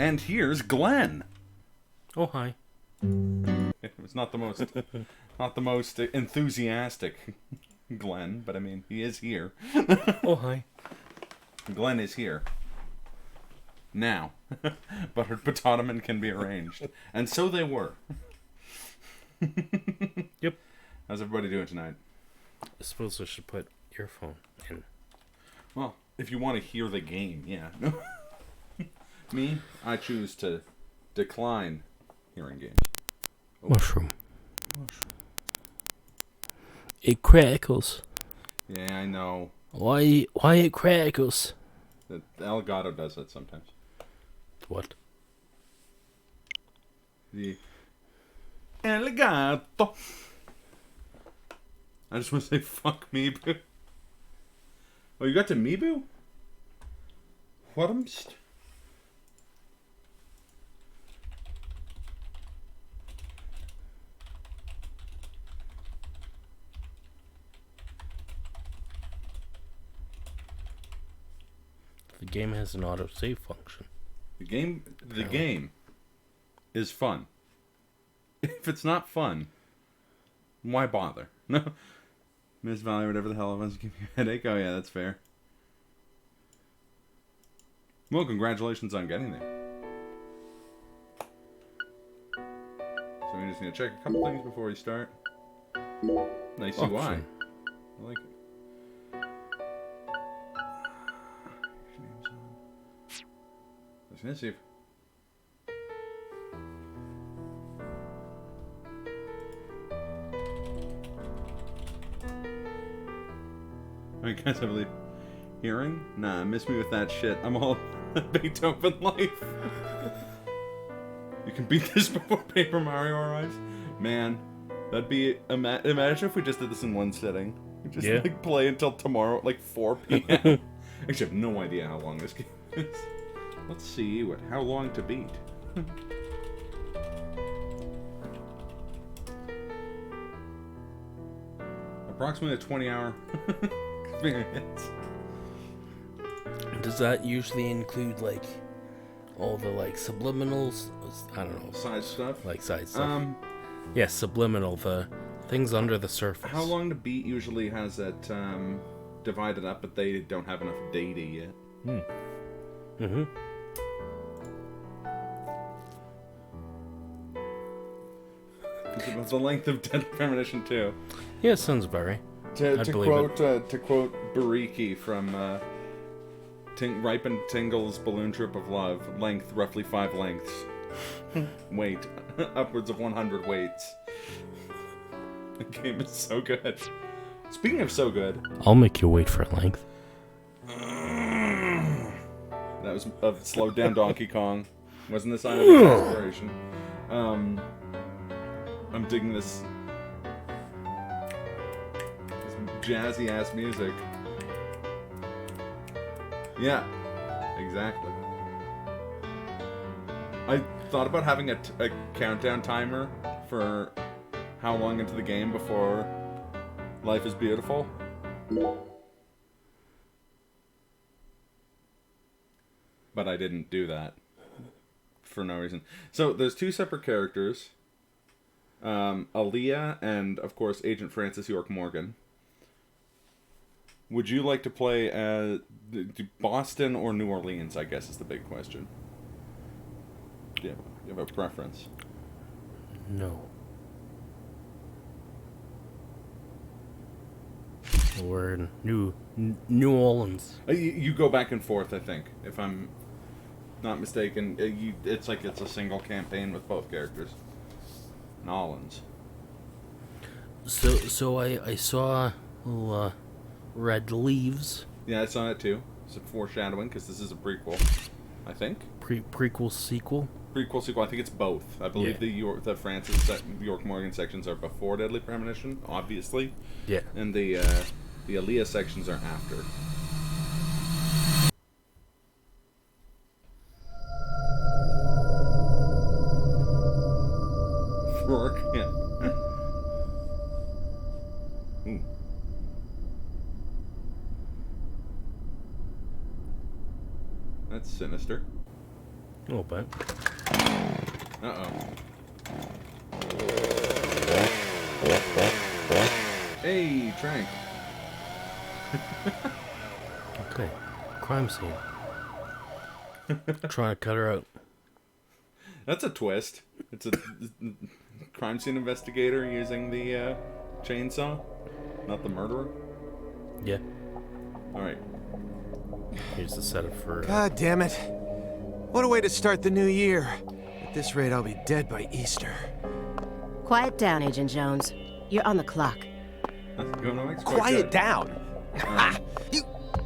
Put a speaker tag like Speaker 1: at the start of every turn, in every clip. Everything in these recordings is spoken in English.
Speaker 1: And here's Glenn.
Speaker 2: Oh, hi.
Speaker 1: It was not the most enthusiastic Glenn, but I mean, he is here.
Speaker 2: Oh, hi.
Speaker 1: Glenn is here. Now. Buttered Potomac can be arranged. And so they were.
Speaker 2: Yep.
Speaker 1: How's everybody doing tonight?
Speaker 2: I suppose I should put earphone in.
Speaker 1: Well, if you want to hear the game, yeah. Me, I choose to decline hearing games. Oh.
Speaker 2: Mushroom. It crackles.
Speaker 1: Yeah, I know.
Speaker 2: Why it crackles?
Speaker 1: The Elgato does that sometimes.
Speaker 2: What?
Speaker 1: The Elgato. I just want to say fuck Meeboo. Oh, you got to Meeboo? What'emst?
Speaker 2: The game has an autosave function.
Speaker 1: The game is fun. If it's not fun, why bother? No. Miss Valley, whatever the hell it was, give you a headache. Oh yeah, that's fair. Well, congratulations on getting there. So we're just gonna check a couple things before we start. Nice UI. I like it. I was gonna see if Alright guys, I believe hearing? Nah, miss me with that shit. I'm all Beethoven life. You can beat this before Paper Mario arrives? Man, that'd be... Imagine if we just did this in one sitting. We just like play until tomorrow at like 4 p.m. Actually, I have no idea how long this game is. Let's see how long to beat. Approximately a 20-hour experience.
Speaker 2: Does that usually include like all the like subliminals? I don't know.
Speaker 1: Side stuff?
Speaker 2: Like side stuff. Yeah, subliminal, the things under the surface.
Speaker 1: How long to beat usually has it divided up, but they don't have enough data yet.
Speaker 2: Mm-hmm.
Speaker 1: It's the length of Deadly Premonition 2.
Speaker 2: Yeah, sounds about right.
Speaker 1: To quote Bariki from Ripe and Tingle's Balloon Trip of Love, length roughly 5 lengths. Weight upwards of 100 weights. The game is so good. Speaking of so good,
Speaker 2: I'll make you wait for length.
Speaker 1: That was a slowed down Donkey Kong. Wasn't the sign of exasperation. I'm digging this jazzy ass music. Yeah, exactly. I thought about having a countdown timer for how long into the game before Life is Beautiful. But I didn't do that for no reason. So there's 2 separate characters. Aaliyah and, of course, Agent Francis York Morgan. Would you like to play Boston or New Orleans, I guess, is the big question. Do you have a preference?
Speaker 2: No. We're in New Orleans.
Speaker 1: You go back and forth, I think, if I'm not mistaken. It's like it's a single campaign with both characters. Nolans.
Speaker 2: So I saw little red leaves.
Speaker 1: Yeah, I saw it too. It's a foreshadowing because this is a prequel, I think.
Speaker 2: Prequel sequel.
Speaker 1: Prequel sequel. I think it's both. I believe the Francis York Morgan sections are before Deadly Premonition, obviously.
Speaker 2: Yeah.
Speaker 1: And the Aaliyah sections are after. Rourke, yeah. Ooh. That's sinister.
Speaker 2: A little bit.
Speaker 1: Uh-oh. Hey, Trank.
Speaker 2: Okay. Crime scene. Trying to cut her out.
Speaker 1: That's a twist. It's a crime scene investigator using the chainsaw, not the murderer.
Speaker 2: Yeah.
Speaker 1: All right.
Speaker 2: Here's the setup for...
Speaker 3: God damn it. What a way to start the new year. At this rate, I'll be dead by Easter.
Speaker 4: Quiet down, Agent Jones. You're on the clock.
Speaker 1: That's going on quite
Speaker 3: Quiet
Speaker 1: good.
Speaker 3: down.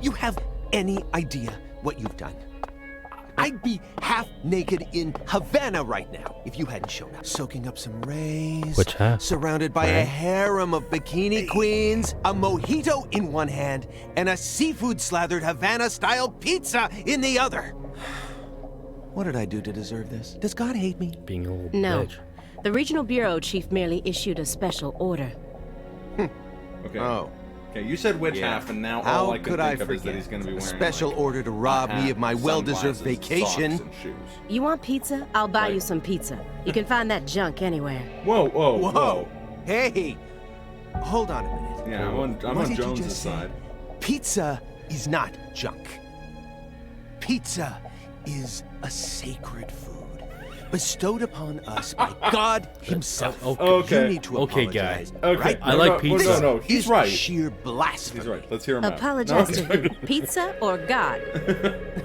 Speaker 3: You have any idea what you've done? I'd be half naked in Havana right now if you hadn't shown up. Soaking up some rays.
Speaker 2: Which half?
Speaker 3: Surrounded by a harem of bikini queens, a mojito in one hand, and a seafood-slathered Havana-style pizza in the other. What did I do to deserve this? Does God hate me?
Speaker 2: Being a little
Speaker 4: No.
Speaker 2: bitch.
Speaker 4: The regional bureau chief merely issued a special order.
Speaker 1: Okay.
Speaker 3: Oh.
Speaker 1: Okay, you said which half, and now
Speaker 3: How
Speaker 1: all I can
Speaker 3: could I
Speaker 1: think of is that
Speaker 3: forget?
Speaker 1: he's going to be
Speaker 3: A
Speaker 1: wearing
Speaker 3: special
Speaker 1: like,
Speaker 3: order to
Speaker 1: a
Speaker 3: rob
Speaker 1: hat,
Speaker 3: me of my well-deserved
Speaker 1: sunglasses,
Speaker 3: vacation.
Speaker 1: socks, and shoes.
Speaker 4: You want pizza? I'll buy you
Speaker 1: Right.
Speaker 4: some pizza. You can find that junk anywhere.
Speaker 1: Whoa, whoa,
Speaker 3: Whoa!
Speaker 1: whoa.
Speaker 3: Hey! Hold on a minute.
Speaker 1: Yeah, I'm on
Speaker 3: What did you
Speaker 1: Jones's
Speaker 3: just say?
Speaker 1: side.
Speaker 3: Pizza is not junk. Pizza is a sacred food bestowed upon us by God Himself.
Speaker 1: Okay.
Speaker 3: You need to
Speaker 2: Okay, guy.
Speaker 3: apologize.
Speaker 1: Okay.
Speaker 3: Right?
Speaker 2: I like
Speaker 1: No,
Speaker 2: pizza.
Speaker 1: No, he's
Speaker 3: Is
Speaker 1: right.
Speaker 3: Sheer blasphemy.
Speaker 1: He's right. Let's hear him out.
Speaker 4: Apologize
Speaker 1: No,
Speaker 4: to who? Pizza or God?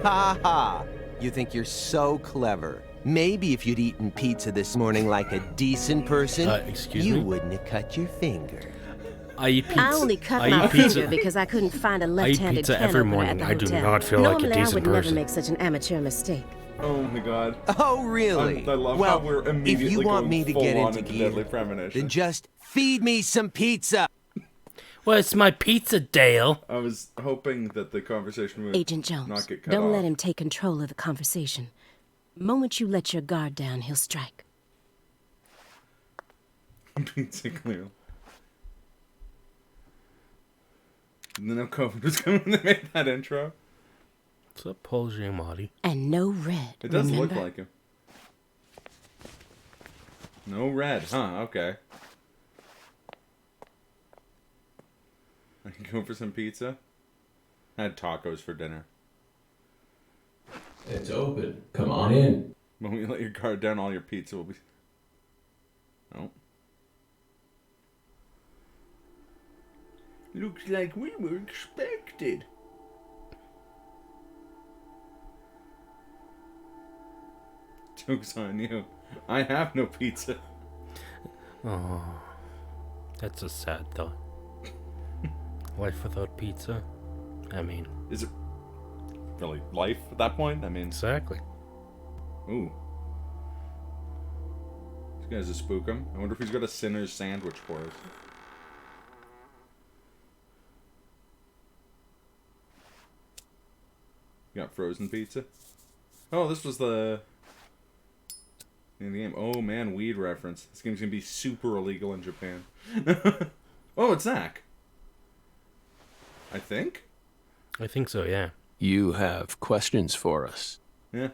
Speaker 3: Ha ha! You think you're so clever. Maybe if you'd eaten pizza this morning like a decent person,
Speaker 2: Excuse
Speaker 3: you
Speaker 2: me?
Speaker 3: wouldn't have cut your finger.
Speaker 2: I eat pizza.
Speaker 4: I only cut
Speaker 2: I
Speaker 4: my
Speaker 2: eat pizza.
Speaker 4: finger because I couldn't find a
Speaker 2: I eat
Speaker 4: left-handed
Speaker 2: pizza
Speaker 4: pen
Speaker 2: every
Speaker 4: opener
Speaker 2: morning.
Speaker 4: at the
Speaker 2: I do
Speaker 4: hotel.
Speaker 2: not feel like a
Speaker 4: Normally,
Speaker 2: decent
Speaker 4: I would never
Speaker 2: person.
Speaker 4: make such an amateur mistake.
Speaker 1: Oh my god.
Speaker 3: Oh, really?
Speaker 1: I love
Speaker 3: well,
Speaker 1: how we're
Speaker 3: if
Speaker 1: immediately
Speaker 3: you want
Speaker 1: going
Speaker 3: me to
Speaker 1: full
Speaker 3: get
Speaker 1: on
Speaker 3: into
Speaker 1: into
Speaker 3: gear,
Speaker 1: Deadly Premonition.
Speaker 3: then just feed me some pizza.
Speaker 2: Well, it's my pizza, Dale.
Speaker 1: I was hoping that the conversation would
Speaker 4: Agent Jones,
Speaker 1: not get cut
Speaker 4: don't
Speaker 1: off.
Speaker 4: let him take control of the conversation. The moment you let your guard down, he'll strike.
Speaker 1: Pizza clear. No COVID was coming when they made that intro.
Speaker 2: What's up, Paul Giamatti?
Speaker 4: And no red,
Speaker 1: It does
Speaker 4: remember?
Speaker 1: look like him. No red, huh? Okay. I can go for some pizza. I had tacos for dinner.
Speaker 5: It's open. Come on in.
Speaker 1: When we let your guard down, all your pizza will be... Oh. Looks like we were expected. Joke's on you. I have no pizza.
Speaker 2: Oh, that's a sad thought. Life without pizza? I mean...
Speaker 1: Is it really life at that point? I mean...
Speaker 2: Exactly.
Speaker 1: Ooh. This guy's a spook him. I wonder if he's got a sinner's sandwich for us. You got frozen pizza? Oh, this was the game. Oh man, weed reference. This game's gonna be super illegal in Japan. Oh, it's Zach. I think?
Speaker 2: I think so, yeah.
Speaker 5: You have questions for us.
Speaker 1: Yeah.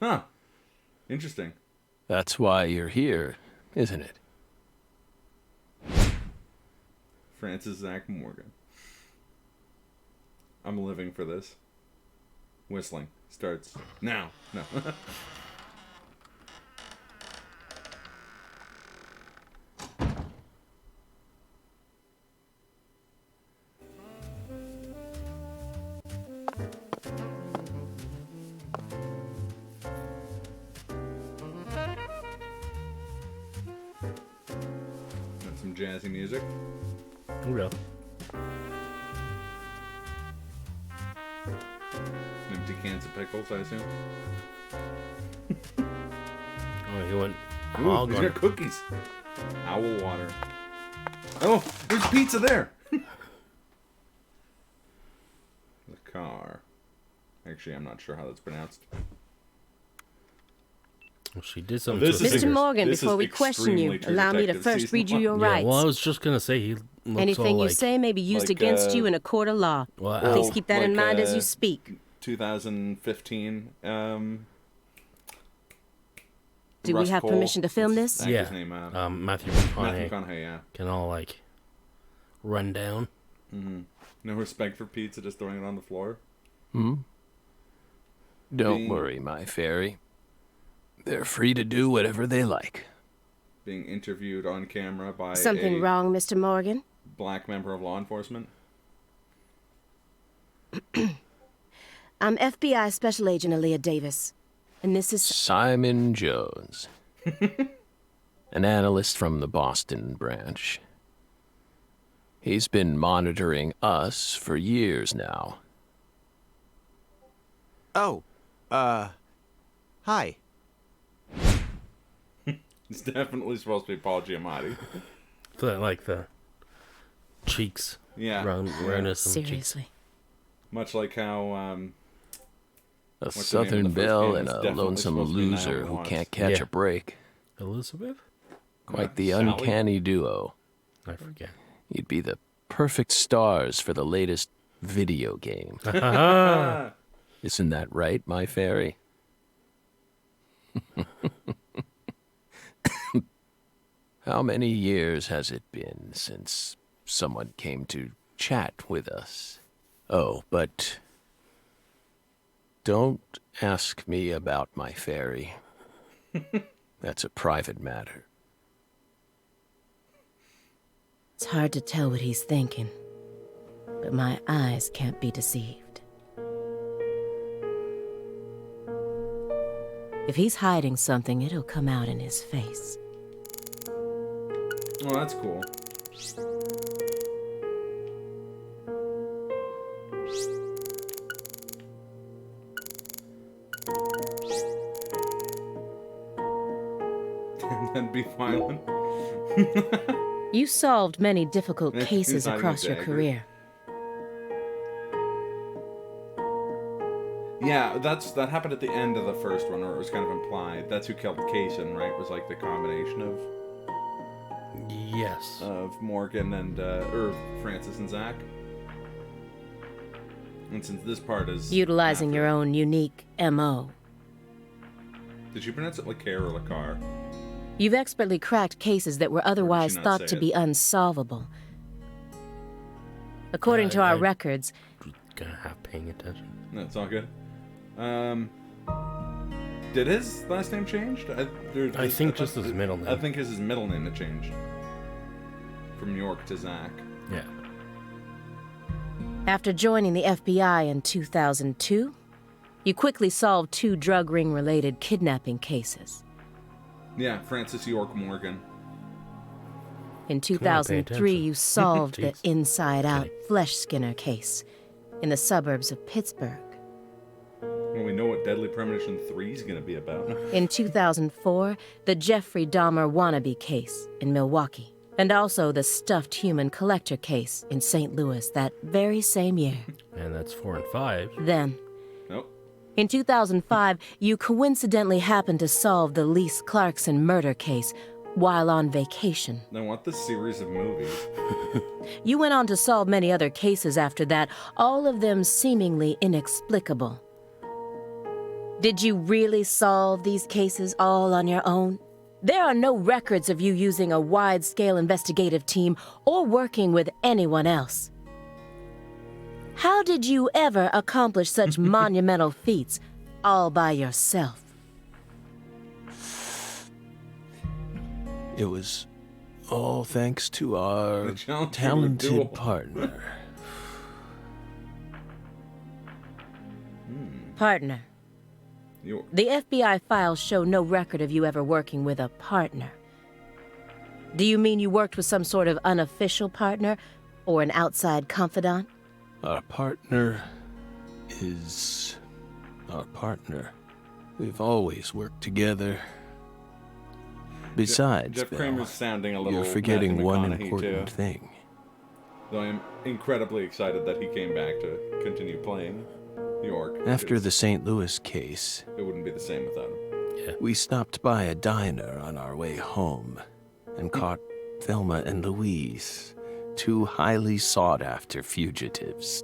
Speaker 1: Huh. Interesting.
Speaker 5: That's why you're here, isn't it?
Speaker 1: Francis Zach Morgan. I'm living for this. Whistling starts now. No. Got some jazzy music.
Speaker 2: Real.
Speaker 1: Empty cans of pickles, I assume.
Speaker 2: Oh, he went...
Speaker 1: Ooh,
Speaker 2: all
Speaker 1: he's
Speaker 2: gone.
Speaker 1: got cookies. Owl water. Oh, there's pizza there. The car. Actually, I'm not sure how that's pronounced.
Speaker 2: Well, she did something
Speaker 1: This
Speaker 2: to
Speaker 1: is
Speaker 2: his
Speaker 4: Mr.
Speaker 2: fingers.
Speaker 4: Morgan,
Speaker 1: This
Speaker 4: before
Speaker 1: is
Speaker 4: we question you,
Speaker 1: extremely True
Speaker 4: allow me to
Speaker 1: Detective
Speaker 4: first
Speaker 1: season
Speaker 4: read you
Speaker 1: one.
Speaker 4: your
Speaker 2: Yeah,
Speaker 4: rights.
Speaker 2: well, I was just gonna say, he looks
Speaker 4: Anything
Speaker 2: all
Speaker 4: you
Speaker 2: like...
Speaker 4: say may be used
Speaker 1: like,
Speaker 4: against you in a court of law.
Speaker 2: Well,
Speaker 4: Please keep that in
Speaker 1: like,
Speaker 4: mind as you speak.
Speaker 1: 2015.
Speaker 4: Do we
Speaker 1: Russ
Speaker 4: have
Speaker 1: Cole,
Speaker 4: permission to film
Speaker 1: that's
Speaker 4: this?
Speaker 1: the
Speaker 2: Yeah.
Speaker 1: actor's name,
Speaker 2: Matthew
Speaker 1: Matthew
Speaker 2: McConaughey
Speaker 1: McConaughey, yeah.
Speaker 2: can all like run down.
Speaker 1: No respect for pizza, just throwing it on the floor.
Speaker 5: Don't worry, my fairy. They're free to do whatever they like.
Speaker 1: Being interviewed on camera by
Speaker 4: Something
Speaker 1: a
Speaker 4: wrong, Mr. Morgan?
Speaker 1: black member of law enforcement.
Speaker 4: I'm FBI Special Agent Aaliyah Davis, and this is...
Speaker 5: Simon Jones. An analyst from the Boston branch. He's been monitoring us for years now.
Speaker 3: Oh, hi.
Speaker 1: It's definitely supposed to be Paul Giamatti.
Speaker 2: Like the cheeks.
Speaker 1: Yeah.
Speaker 2: Roundness and cheeks.
Speaker 4: Seriously.
Speaker 1: Much like how
Speaker 5: A
Speaker 1: What's the name of the
Speaker 5: Southern
Speaker 1: first
Speaker 5: belle
Speaker 1: game?
Speaker 5: and
Speaker 1: It's
Speaker 5: a
Speaker 1: definitely
Speaker 5: lonesome
Speaker 1: supposed to be
Speaker 5: loser
Speaker 1: Naomi
Speaker 5: who
Speaker 1: Watts.
Speaker 5: can't catch
Speaker 2: Yeah.
Speaker 5: a break.
Speaker 2: Elizabeth?
Speaker 5: Quite the
Speaker 1: Sally?
Speaker 5: uncanny duo.
Speaker 2: I forget.
Speaker 5: You'd be the perfect stars for the latest video game. Isn't that right, my fairy? How many years has it been since someone came to chat with us? Oh, but don't ask me about my fairy. That's a private matter.
Speaker 4: It's hard to tell what he's thinking, but my eyes can't be deceived. If he's hiding something, it'll come out in his face.
Speaker 1: Oh, that's cool. And then be violent.
Speaker 4: You solved many difficult
Speaker 1: He's
Speaker 4: cases
Speaker 1: hiding a
Speaker 4: across your
Speaker 1: dagger.
Speaker 4: career.
Speaker 1: Yeah, that happened at the end of the first one, or it was kind of implied. That's who killed Kaysen, right? Was like the combination
Speaker 2: Yes.
Speaker 1: of Morgan and or Francis and Zach. And since this part is
Speaker 4: Utilizing
Speaker 1: after-
Speaker 4: your own unique M.O.
Speaker 1: Did you pronounce it Lacar or Lacar?
Speaker 4: You've expertly cracked cases that were otherwise
Speaker 1: not
Speaker 4: thought
Speaker 1: say
Speaker 4: to
Speaker 1: it?
Speaker 4: be unsolvable. According to our
Speaker 2: I-
Speaker 4: records,
Speaker 2: Gonna have paying attention.
Speaker 1: No, it's all good. Did his last name change?
Speaker 2: I think just his middle name.
Speaker 1: I think his middle name had changed from York to Zach.
Speaker 2: Yeah.
Speaker 4: after joining the FBI in 2002, you quickly solved 2 drug ring-related kidnapping cases.
Speaker 1: Yeah, Francis York Morgan.
Speaker 4: In
Speaker 2: attention.
Speaker 4: 2003, you solved the
Speaker 2: Jeez.
Speaker 4: inside-out flesh skinner case in the suburbs of Pittsburgh.
Speaker 1: Well, we know what Deadly Premonition 3 is going to be about.
Speaker 4: In 2004, the Jeffrey Dahmer wannabe case in Milwaukee. And also the stuffed human collector case in St. Louis that very same year.
Speaker 2: And that's 4 and 5.
Speaker 4: Then,
Speaker 1: Nope.
Speaker 4: in 2005, you coincidentally happened to solve the Lise Clarkson murder case while on vacation.
Speaker 1: I want this series of movies.
Speaker 4: You went on to solve many other cases after that, all of them seemingly inexplicable. Did you really solve these cases all on your own? There are no records of you using a wide-scale investigative team or working with anyone else. How did you ever accomplish such monumental feats all by yourself?
Speaker 5: It was all thanks to our
Speaker 1: The challenge we would do.
Speaker 5: talented partner.
Speaker 4: Partner.
Speaker 1: York.
Speaker 4: The FBI files show no record of you ever working with a partner. Do you mean you worked with some sort of unofficial partner or an outside confidant?
Speaker 5: Our partner is our partner. We've always worked together. Besides,
Speaker 1: Jeff
Speaker 5: Bill,
Speaker 1: Kramer's sounding a little
Speaker 5: you're forgetting
Speaker 1: Matthew
Speaker 5: one
Speaker 1: McConaughey,
Speaker 5: important
Speaker 1: too.
Speaker 5: thing.
Speaker 1: Though I am incredibly excited that he came back to continue playing York.
Speaker 5: After
Speaker 1: because
Speaker 5: the St. Louis case,
Speaker 1: it wouldn't be the same without him.
Speaker 5: we stopped by a diner on our way home and caught Thelma and Louise, 2 highly sought-after fugitives.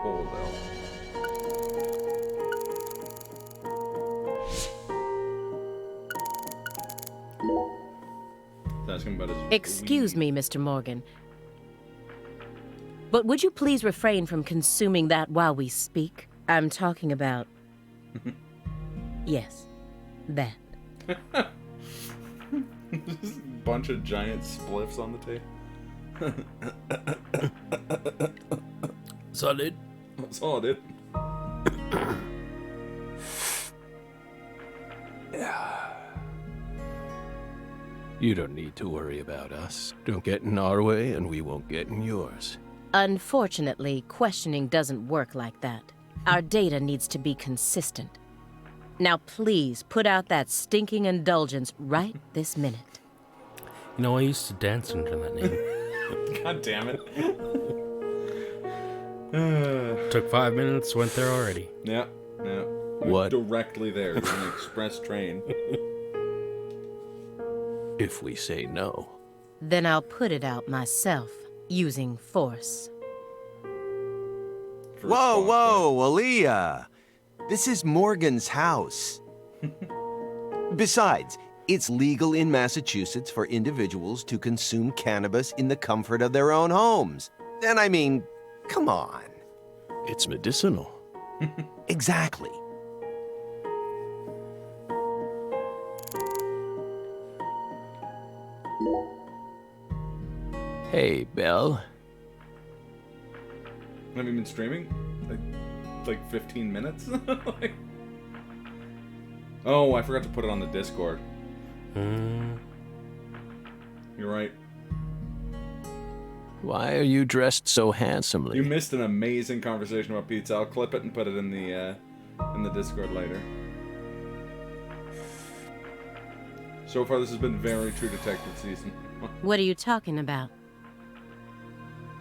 Speaker 1: Hold L. Asking about his
Speaker 4: Excuse me, Mr. Morgan. But would you please refrain from consuming that while we speak? I'm talking about... Yes, that.
Speaker 1: Just a bunch of giant spliffs on the table.
Speaker 2: Solid.
Speaker 1: That's all it.
Speaker 5: You don't need to worry about us. Don't get in our way, and we won't get in yours.
Speaker 4: Unfortunately, questioning doesn't work like that. Our data needs to be consistent. Now please put out that stinking indulgence right this minute.
Speaker 2: You know, I used to dance under that name.
Speaker 1: God damn it.
Speaker 2: Took 5 minutes, went there already.
Speaker 1: Yeah.
Speaker 5: What?
Speaker 1: Directly there. There's an express train.
Speaker 5: If we say no.
Speaker 4: Then I'll put it out myself, using force.
Speaker 1: First
Speaker 3: Whoa,
Speaker 1: boss
Speaker 3: whoa, Aaliyah. This is Morgan's house. Besides, it's legal in Massachusetts for individuals to consume cannabis in the comfort of their own homes. And I mean, come on.
Speaker 5: It's medicinal.
Speaker 3: Exactly.
Speaker 5: Hey, Belle.
Speaker 1: Have you been streaming? Like 15 minutes? Like... Oh, I forgot to put it on the Discord. You're right.
Speaker 5: Why are you dressed so handsomely?
Speaker 1: You missed an amazing conversation about pizza. I'll clip it and put it in the Discord later. So far, this has been very True Detective season.
Speaker 4: What are you talking about?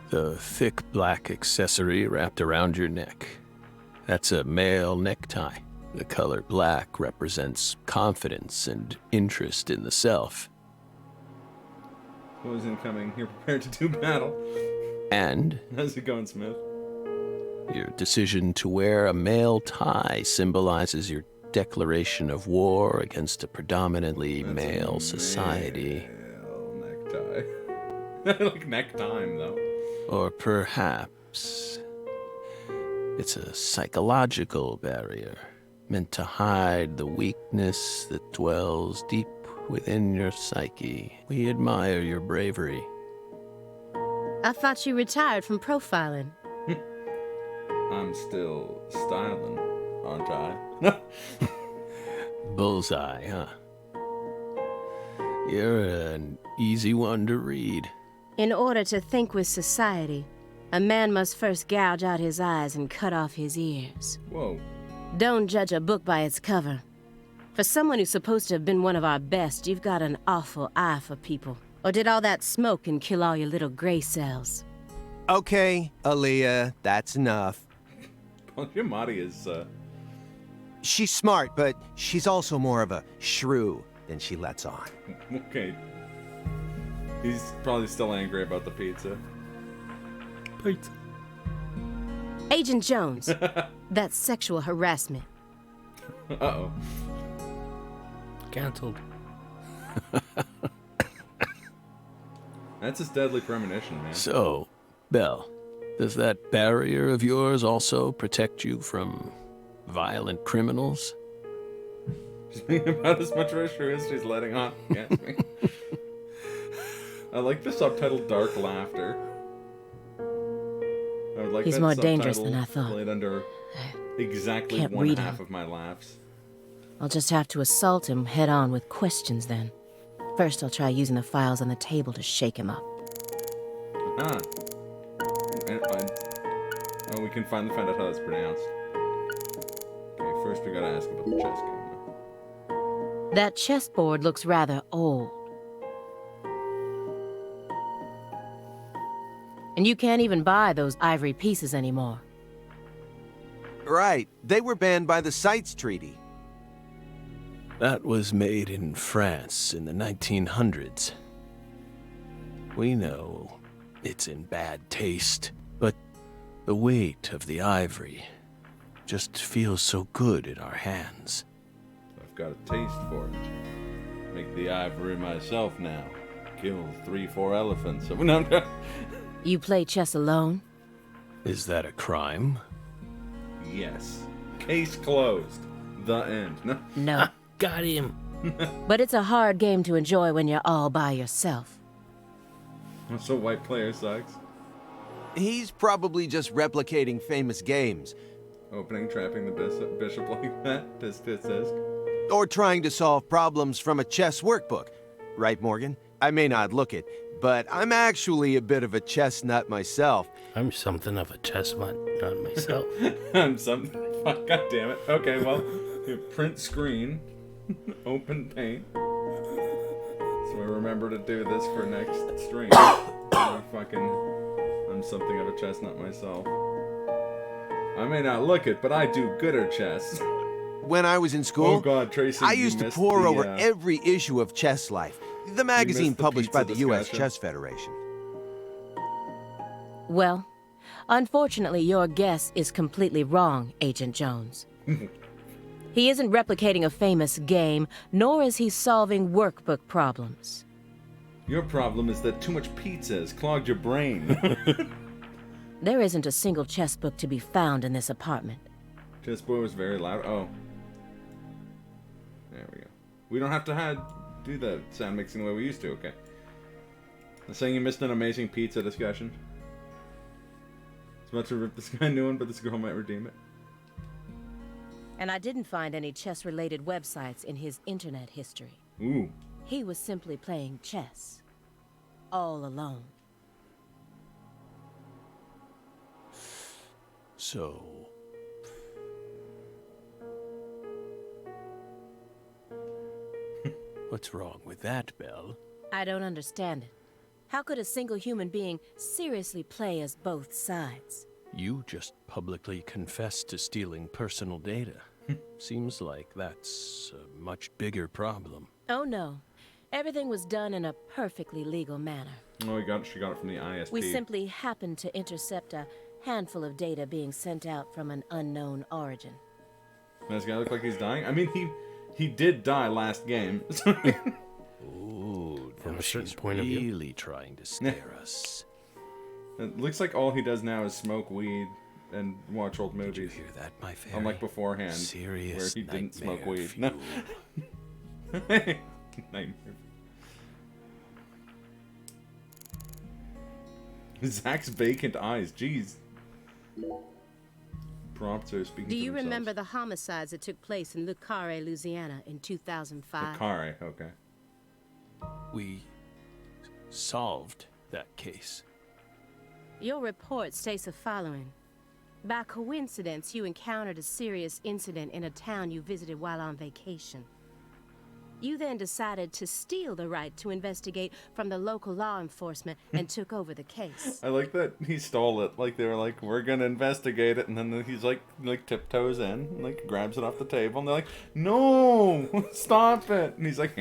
Speaker 5: The thick black accessory wrapped around your neck. That's a male necktie. The color black represents confidence and interest in the self.
Speaker 1: Who's incoming? You're prepared to do battle.
Speaker 5: And
Speaker 1: How's it going, Smith?
Speaker 5: your decision to wear a male tie symbolizes your declaration of war against a predominantly
Speaker 1: That's
Speaker 5: male
Speaker 1: a
Speaker 5: society.
Speaker 1: Male necktie. Like necktie, though.
Speaker 5: Or perhaps it's a psychological barrier meant to hide the weakness that dwells deep within your psyche. We admire your bravery.
Speaker 4: I thought you retired from profiling.
Speaker 1: I'm still styling, aren't I?
Speaker 5: Bullseye, huh? You're an easy one to read.
Speaker 4: In order to think with society, a man must first gouge out his eyes and cut off his ears.
Speaker 1: Whoa.
Speaker 4: Don't judge a book by its cover. For someone who's supposed to have been one of our best, you've got an awful eye for people. Or did all that smoke and kill all your little gray cells?
Speaker 3: Okay, Aaliyah, that's enough.
Speaker 1: Well, Yamati is,
Speaker 3: She's smart, but she's also more of a shrew than she lets on.
Speaker 1: okay. He's probably still angry about the pizza.
Speaker 2: Pizza.
Speaker 4: Agent Jones, that's sexual harassment.
Speaker 1: Uh-oh.
Speaker 2: Cancelled.
Speaker 1: That's his deadly premonition, man.
Speaker 5: So, Belle, does that barrier of yours also protect you from violent criminals?
Speaker 1: She's being about as much of a shrew as she's letting on against me. I like the subtitle Dark Laughter. I would like
Speaker 4: He's
Speaker 1: that
Speaker 4: more dangerous
Speaker 1: subtitle
Speaker 4: than I thought.
Speaker 1: Played under exactly
Speaker 4: Can't
Speaker 1: one
Speaker 4: read
Speaker 1: half
Speaker 4: him.
Speaker 1: of my laughs.
Speaker 4: I'll just have to assault him head on with questions then. First, I'll try using the files on the table to shake him up.
Speaker 1: Ah. Oh, we can finally find out how that's pronounced. Okay, first we gotta ask about the chess game. Though.
Speaker 4: That chessboard looks rather old. And you can't even buy those ivory pieces anymore.
Speaker 3: Right, they were banned by the CITES Treaty.
Speaker 5: That was made in France in the 1900s. We know it's in bad taste, but The weight of the ivory just feels so good in our hands.
Speaker 1: I've got a taste for it. Make the ivory myself now. Kill 3-4 elephants. No.
Speaker 4: You play chess alone?
Speaker 5: Is that a crime?
Speaker 1: Yes. Case closed. The end. No.
Speaker 4: No.
Speaker 2: Got him.
Speaker 4: But it's a hard game to enjoy when you're all by yourself.
Speaker 1: So white player sucks.
Speaker 3: He's probably just replicating famous games.
Speaker 1: Opening, trapping the bishop like that. Disc.
Speaker 3: Or trying to solve problems from a chess workbook. Right, Morgan? I may not look it, but I'm actually a bit of a chess nut myself.
Speaker 2: I'm something of a chess nut myself.
Speaker 1: I'm something. Fuck, God damn it. Okay, well, you print screen, open paint. So we remember to do this for next stream. I'm something of a chestnut myself. I may not look it, but I do gooder chess.
Speaker 3: When I was in school,
Speaker 1: Oh God, Tracy,
Speaker 3: I
Speaker 1: you
Speaker 3: used to
Speaker 1: missed
Speaker 3: pore
Speaker 1: the,
Speaker 3: over every issue of Chess Life, the magazine
Speaker 1: the
Speaker 3: published by the
Speaker 1: pizza
Speaker 3: U.S.
Speaker 1: discussion.
Speaker 3: Chess Federation.
Speaker 4: Well, unfortunately, your guess is completely wrong, Agent Jones. He isn't replicating a famous game, nor is he solving workbook problems.
Speaker 1: Your problem is that too much pizza has clogged your brain.
Speaker 4: There isn't a single chess book to be found in this apartment.
Speaker 1: Chess boy was very loud. Oh. There we go. We don't have to do the sound mixing the way we used to, okay. I'm saying you missed an amazing pizza discussion. It's about to rip this guy a new one, but this girl might redeem it.
Speaker 4: And I didn't find any chess-related websites in his internet history.
Speaker 1: Ooh.
Speaker 4: He was simply playing chess. All alone.
Speaker 5: So... What's wrong with that, Belle?
Speaker 4: I don't understand it. How could a single human being seriously play as both sides?
Speaker 5: You just publicly confessed to stealing personal data. Seems like that's a much bigger problem.
Speaker 4: Oh no. Everything was done in a perfectly legal manner.
Speaker 1: Oh, she got it from the ISP.
Speaker 4: We simply happened to intercept a handful of data being sent out from an unknown origin.
Speaker 1: Does this guy look like he's dying? I mean, he did die last game.
Speaker 5: Ooh,
Speaker 2: From
Speaker 5: now
Speaker 2: a certain
Speaker 5: she's
Speaker 2: point of view.
Speaker 5: really trying to scare us.
Speaker 1: It looks like all he does now is smoke weed and watch old
Speaker 5: Did you
Speaker 1: movies.
Speaker 5: hear that, my fairy?
Speaker 1: Unlike beforehand,
Speaker 5: Serious
Speaker 1: where he didn't smoke
Speaker 5: nightmare
Speaker 1: weed.
Speaker 5: fuel.
Speaker 1: No. Nightmare. Zach's vacant eyes. Jeez. Prompts are speaking
Speaker 4: Do
Speaker 1: for
Speaker 4: you
Speaker 1: themselves.
Speaker 4: remember the homicides that took place in Le Carré, Louisiana in 2005?
Speaker 1: Carre, okay.
Speaker 5: We solved that case.
Speaker 4: Your report states the following. By coincidence, you encountered a serious incident in a town you visited while on vacation. You then decided to steal the right to investigate from the local law enforcement and took over the case.
Speaker 1: I like that he stole it. Like, they were like, we're gonna investigate it, and then he's like tiptoes in, like, grabs it off the table, and they're like, no! Stop it! And he's like,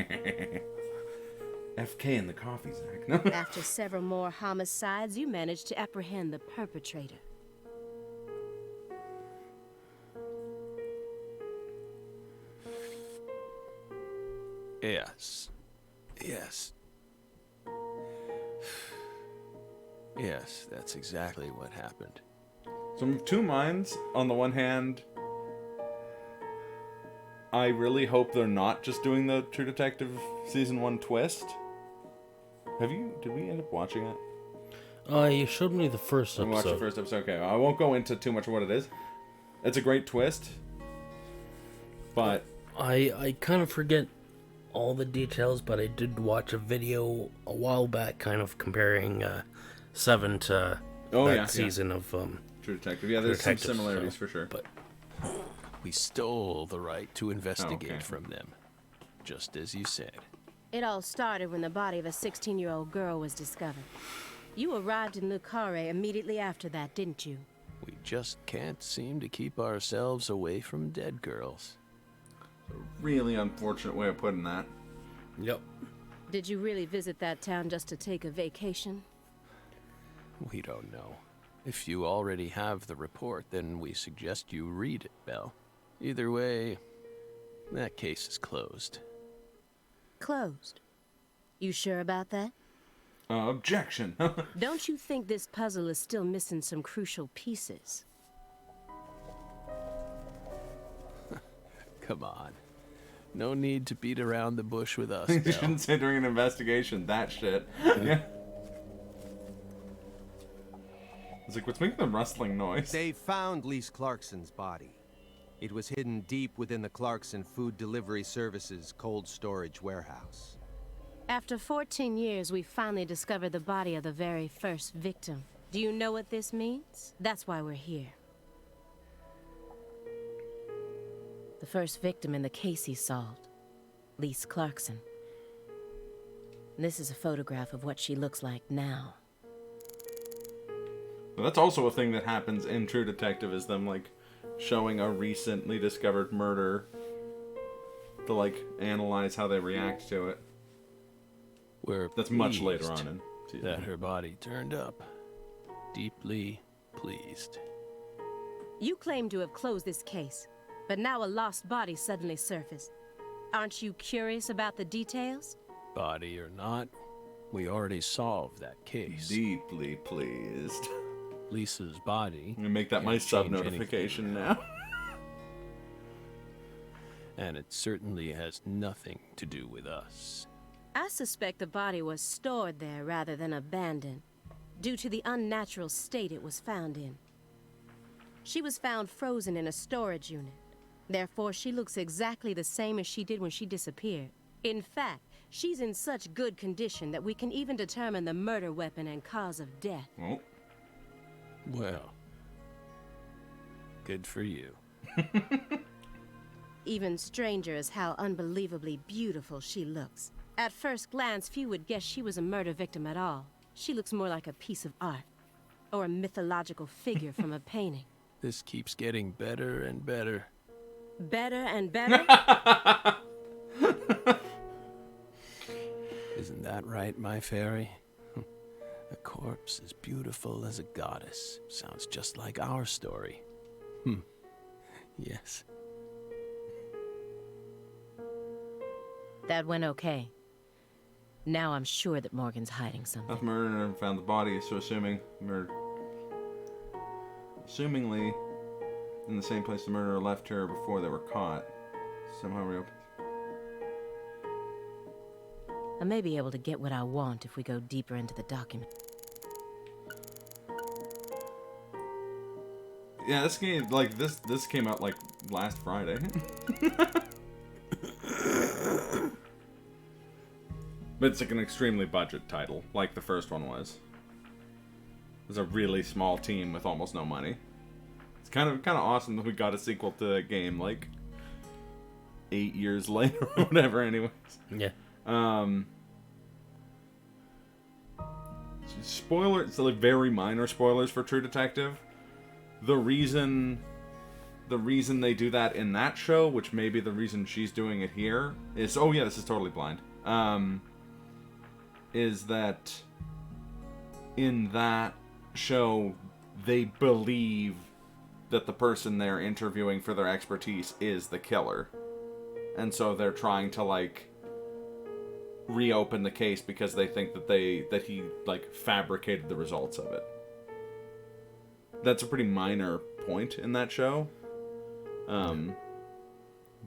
Speaker 1: FK in the coffee, Zach. No.
Speaker 4: After several more homicides, you managed to apprehend the perpetrator.
Speaker 5: Yes. Yes. Yes, that's exactly what happened.
Speaker 1: So I'm of two minds. On the one hand, I really hope they're not just doing the True Detective Season 1 twist. Did we end up watching it?
Speaker 2: You showed me the first
Speaker 1: We
Speaker 2: episode.
Speaker 1: watched the first episode. Okay, I won't go into too much of what it is. It's a great twist. But
Speaker 2: I kind of forget all the details, but I did watch a video a while back kind of comparing 7 to that season of
Speaker 1: True Detective. Yeah, there's
Speaker 2: Detective,
Speaker 1: some similarities
Speaker 2: so,
Speaker 1: for sure.
Speaker 2: But
Speaker 5: We stole the right to investigate
Speaker 1: okay.
Speaker 5: from them, just as you said.
Speaker 4: It all started when the body of a 16-year-old girl was discovered. You arrived in Le Carré immediately after that, didn't you?
Speaker 5: We just can't seem to keep ourselves away from dead girls.
Speaker 1: Really unfortunate way of putting that.
Speaker 2: yep.
Speaker 4: Did you really visit that town just to take a vacation?
Speaker 5: We don't know. If you already have the report, then we suggest you read it, Belle. Either way, that case is closed.
Speaker 4: Closed. You sure about that?
Speaker 1: Objection.
Speaker 4: Don't you think this puzzle is still missing some crucial pieces?
Speaker 5: Come on. No need to beat around the bush with us,
Speaker 1: You
Speaker 5: Belle.
Speaker 1: shouldn't say during an investigation that shit. Yeah. It's like, what's making the rustling noise?
Speaker 3: They found Lise Clarkson's body. It was hidden deep within the Clarkson Food Delivery Services cold storage warehouse.
Speaker 4: After 14 years, we finally discovered the body of the very first victim. Do you know what this means? That's why we're here. The first victim in the case he solved, Lise Clarkson. This is a photograph of what she looks like now.
Speaker 1: That's also a thing that happens in True Detective, is them, like, showing a recently discovered murder to, like, analyze how they react to it. That's much later on in season.
Speaker 5: That her body turned up. Deeply pleased.
Speaker 4: You claim to have closed this case, but now a lost body suddenly surfaced. Aren't you curious about the details?
Speaker 5: Body or not, we already solved that case.
Speaker 1: Deeply pleased.
Speaker 5: Lisa's body.
Speaker 1: I'm gonna make that my
Speaker 5: can't
Speaker 1: sub
Speaker 5: change
Speaker 1: notification
Speaker 5: anything.
Speaker 1: now.
Speaker 5: And it certainly has nothing to do with us.
Speaker 4: I suspect the body was stored there rather than abandoned, due to the unnatural state it was found in. She was found frozen in a storage unit. Therefore, she looks exactly the same as she did when she disappeared. In fact, she's in such good condition that we can even determine the murder weapon and cause of death.
Speaker 1: Oh.
Speaker 5: Well, good for you.
Speaker 4: Even stranger is how unbelievably beautiful she looks. At first glance, few would guess she was a murder victim at all. She looks more like a piece of art, or a mythological figure from a painting.
Speaker 5: This keeps getting better and better.
Speaker 4: Better and better?
Speaker 5: Isn't that right, my fairy? A corpse as beautiful as a goddess. Sounds just like our story. Yes.
Speaker 4: That went okay. Now I'm sure that Morgan's hiding something.
Speaker 1: Enough murder and found the body, so assumingly in the same place the murderer left her before they were caught. Somehow reopened.
Speaker 4: I may be able to get what I want if we go deeper into the document.
Speaker 1: Yeah, this game, like, this came out, like, last Friday. But it's, like, an extremely budget title, like the first one was. It was a really small team with almost no money. It's kind of awesome that we got a sequel to the game, like, 8 years later or whatever, anyways.
Speaker 2: Yeah.
Speaker 1: Spoilers, so, like, very minor spoilers for True Detective. The reason they do that in that show, which may be the reason she's doing it here, is, oh yeah, this is totally blind, is that in that show, they believe that the person they're interviewing for their expertise is the killer. And so they're trying to, like, reopen the case because they think that he like fabricated the results of it. That's a pretty minor point in that show.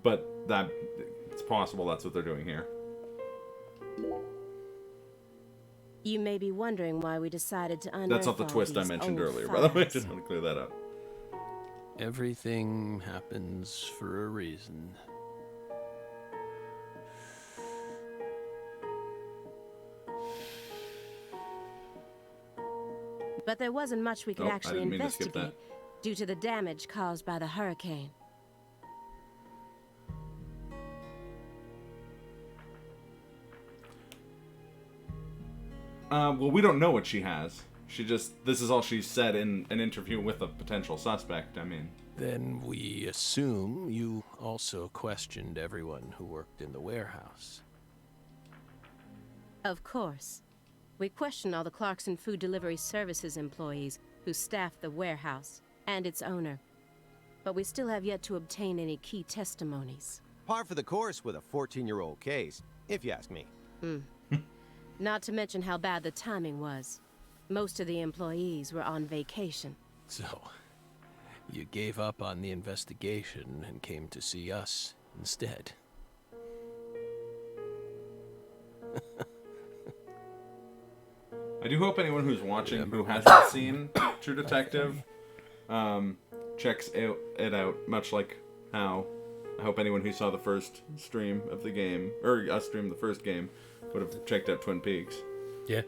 Speaker 1: But that it's possible that's what they're doing here.
Speaker 4: You may be wondering why we decided to unearth
Speaker 1: That's not the
Speaker 4: all
Speaker 1: twist I
Speaker 4: these
Speaker 1: mentioned
Speaker 4: old
Speaker 1: earlier, by the way. I
Speaker 4: files.
Speaker 1: just want to clear that up.
Speaker 5: Everything happens for a reason.
Speaker 4: But there wasn't much we could
Speaker 1: Oh, I
Speaker 4: actually
Speaker 1: didn't mean to skip
Speaker 4: investigate due to the damage caused by the hurricane.
Speaker 1: Well, we don't know what she has. This is all she said in an interview with a potential suspect, I mean.
Speaker 5: Then we assume you also questioned everyone who worked in the warehouse.
Speaker 4: Of course. We questioned all the Clarkson Food Delivery Services employees, who staffed the warehouse, and its owner. But we still have yet to obtain any key testimonies.
Speaker 3: Par for the course with a 14-year-old case, if you ask me.
Speaker 4: Not to mention how bad the timing was. Most of the employees were on vacation.
Speaker 5: So, you gave up on the investigation and came to see us instead.
Speaker 1: I do hope anyone who's watching who hasn't seen True Detective checks it out, much like how I hope anyone who saw the first stream of the game, or us stream the first game, would have checked out Twin Peaks.
Speaker 2: Yeah.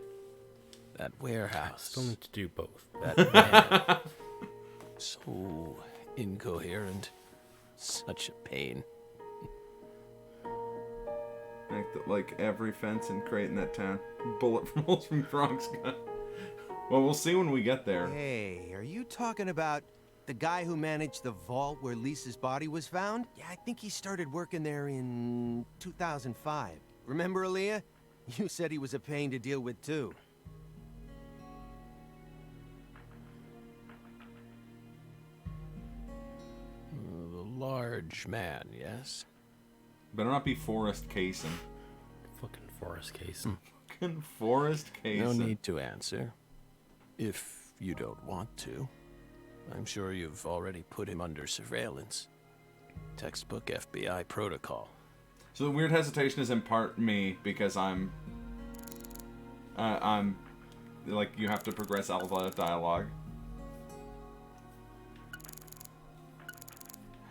Speaker 5: That warehouse.
Speaker 2: Still need to do both.
Speaker 5: That man. So incoherent. Such a pain.
Speaker 1: Like every fence and crate in that town. Bullet holes from Gronk's gun. Well, we'll see when we get there.
Speaker 3: Hey, are you talking about the guy who managed the vault where Lisa's body was found? Yeah, I think he started working there in 2005. Remember, Aaliyah? You said he was a pain to deal with, too.
Speaker 5: The large man, yes?
Speaker 1: Better not be Forrest Kaysen.
Speaker 2: Fucking Forrest case.
Speaker 1: Fucking Forrest Kaysen.
Speaker 5: No need to answer. If you don't want to. I'm sure you've already put him under surveillance. Textbook FBI protocol.
Speaker 1: So the weird hesitation is in part me, because I'm like, you have to progress all the dialogue.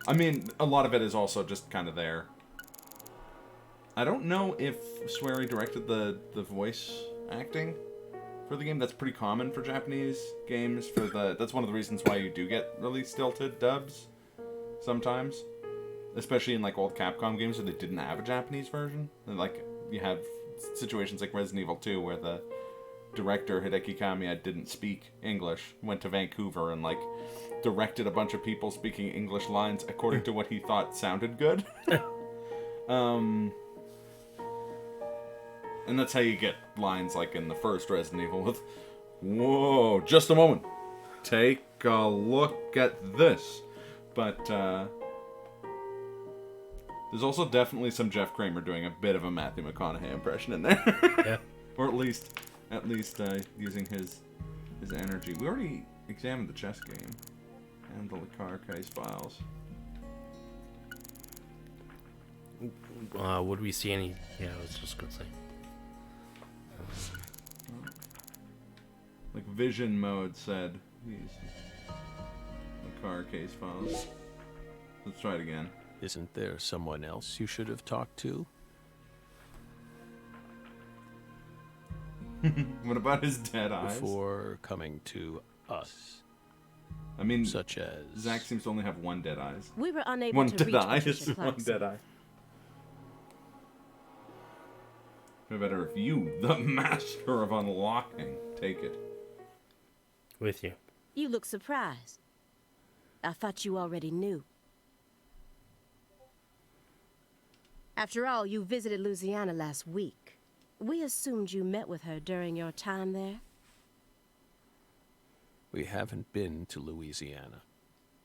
Speaker 1: I mean, a lot of it is also just kind of there. I don't know if Swery directed the voice acting for the game. That's pretty common for Japanese games. That's one of the reasons why you do get really stilted dubs sometimes. Especially in like old Capcom games where they didn't have a Japanese version. And, like, you have situations like Resident Evil 2 where the director, Hideki Kamiya, didn't speak English, went to Vancouver and, like, directed a bunch of people speaking English lines according to what he thought sounded good. And that's how you get lines like in the first Resident Evil with, "Whoa, just a moment. Take a look at this." But, there's also definitely some Jeff Kramer doing a bit of a Matthew McConaughey impression in there.
Speaker 2: Yeah.
Speaker 1: Or at least using his energy. We already examined the chess game and the car case files.
Speaker 2: Would we see any? Yeah, I was just gonna say.
Speaker 1: Like vision mode said, these the car case files. Let's try it again.
Speaker 5: Isn't there someone else you should have talked to?
Speaker 1: What about his dead eyes?
Speaker 5: Before coming to us.
Speaker 1: I mean,
Speaker 5: Such as...
Speaker 1: Zach seems to only have one dead eyes.
Speaker 4: We were unable
Speaker 1: One
Speaker 4: to
Speaker 1: dead
Speaker 4: reach
Speaker 1: eye
Speaker 4: Patricia
Speaker 1: is one
Speaker 4: Clarkson.
Speaker 1: dead eye. No better if you, the master of unlocking, take it.
Speaker 2: With you.
Speaker 4: You look surprised. I thought you already knew. After all, you visited Louisiana last week. We assumed you met with her during your time there.
Speaker 5: We haven't been to Louisiana.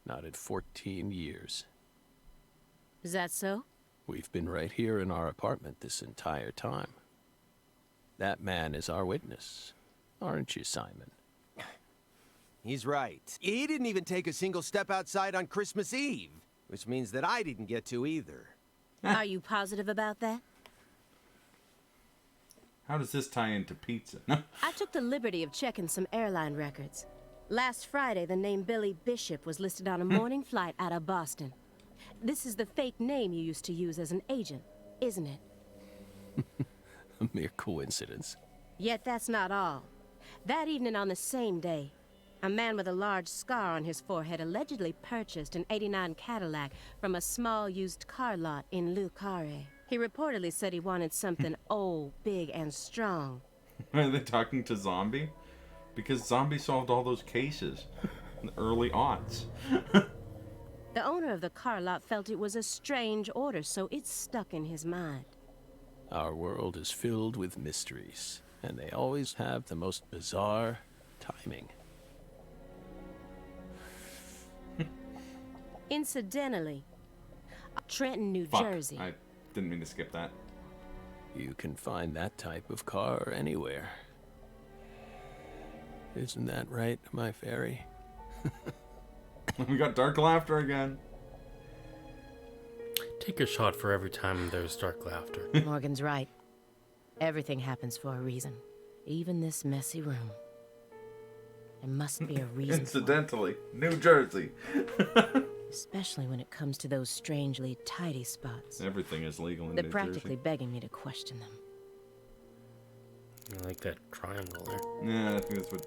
Speaker 5: Not in 14 years.
Speaker 4: Is that so?
Speaker 5: We've been right here in our apartment this entire time. That man is our witness. Aren't you, Simon?
Speaker 3: He's right. He didn't even take a single step outside on Christmas Eve, which means that I didn't get to either.
Speaker 4: Are you positive about that?
Speaker 1: How does this tie into pizza?
Speaker 4: I took the liberty of checking some airline records. Last Friday, the name Billy Bishop was listed on a morning flight out of Boston. This is the fake name you used to use as an agent, isn't it?
Speaker 5: A mere coincidence.
Speaker 4: Yet that's not all. That evening on the same day, a man with a large scar on his forehead allegedly purchased an '89 Cadillac from a small used car lot in Le Carré. He reportedly said he wanted something old, big, and strong.
Speaker 1: Are they talking to Zombie? Because Zombie solved all those cases in the early aughts.
Speaker 4: The owner of the car lot felt it was a strange order, so it stuck in his mind.
Speaker 5: Our world is filled with mysteries, and they always have the most bizarre timing.
Speaker 4: Incidentally, Trenton, New
Speaker 1: Fuck,
Speaker 4: Jersey.
Speaker 1: I didn't mean to skip that.
Speaker 5: You can find that type of car anywhere. Isn't that right, my fairy?
Speaker 1: We got dark laughter again.
Speaker 2: Take a shot for every time there's dark laughter.
Speaker 4: Morgan's right. Everything happens for a reason. Even this messy room. There must be a reason.
Speaker 1: Incidentally, New Jersey.
Speaker 4: Especially when it comes to those strangely tidy spots.
Speaker 1: Everything is legal in
Speaker 4: They're
Speaker 1: New
Speaker 4: practically
Speaker 1: Jersey.
Speaker 4: begging me to question them.
Speaker 2: I like that triangle there.
Speaker 1: Yeah, I think that's what...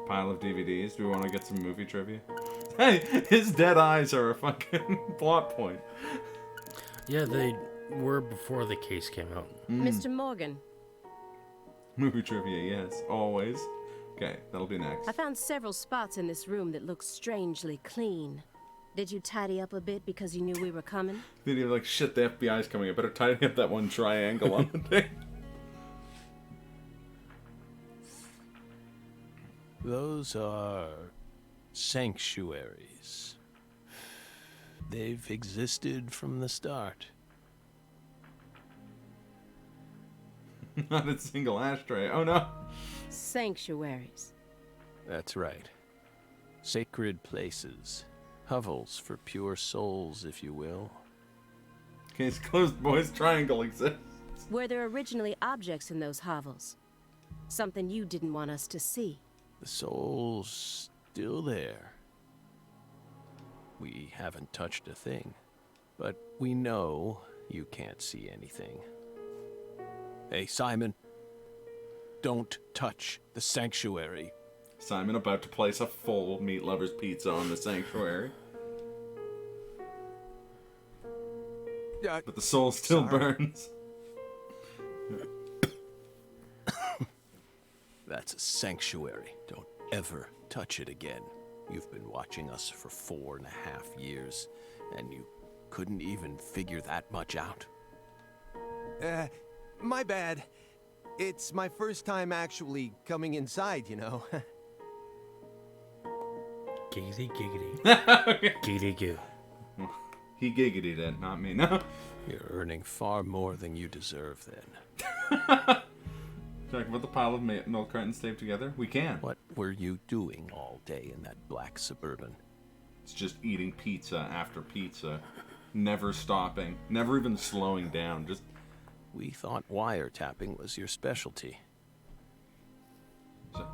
Speaker 1: Pile of DVDs. Do we want to get some movie trivia? Hey, his dead eyes are a fucking plot point.
Speaker 2: Yeah, they were before the case came out.
Speaker 4: Mr. Morgan,
Speaker 1: Movie trivia, yes, always. Okay, that'll be next.
Speaker 4: I found several spots in this room that look strangely clean. Did you tidy up a bit because you knew we were coming?
Speaker 1: Then you're like, shit, the FBI's coming. I better tidy up that one triangle on the thing.
Speaker 5: Those are sanctuaries. They've existed from the start.
Speaker 1: Not a single ashtray. Oh no.
Speaker 4: Sanctuaries.
Speaker 5: That's right. Sacred places. Hovels for pure souls, if you will.
Speaker 1: Case closed, boys. Triangle exists.
Speaker 4: Were there originally objects in those hovels? Something you didn't want us to see?
Speaker 5: The soul's still there. We haven't touched a thing, but we know you can't see anything. Hey, Simon, don't touch the sanctuary.
Speaker 1: Simon about to place a full meat lover's pizza on the sanctuary. But the soul still burns.
Speaker 5: That's a sanctuary. Don't ever touch it again. You've been watching us for 4.5 years, and you couldn't even figure that much out.
Speaker 3: My bad. It's my first time actually coming inside, you know.
Speaker 2: Giggity giggity. Giggity goo.
Speaker 1: He giggity then, not me. No.
Speaker 5: You're earning far more than you deserve then.
Speaker 1: Talk about the pile of milk cartons taped together? We can.
Speaker 5: What were you doing all day in that black Suburban?
Speaker 1: It's just eating pizza after pizza. Never stopping. Never even slowing down. Just...
Speaker 5: We thought wiretapping was your specialty.
Speaker 1: So,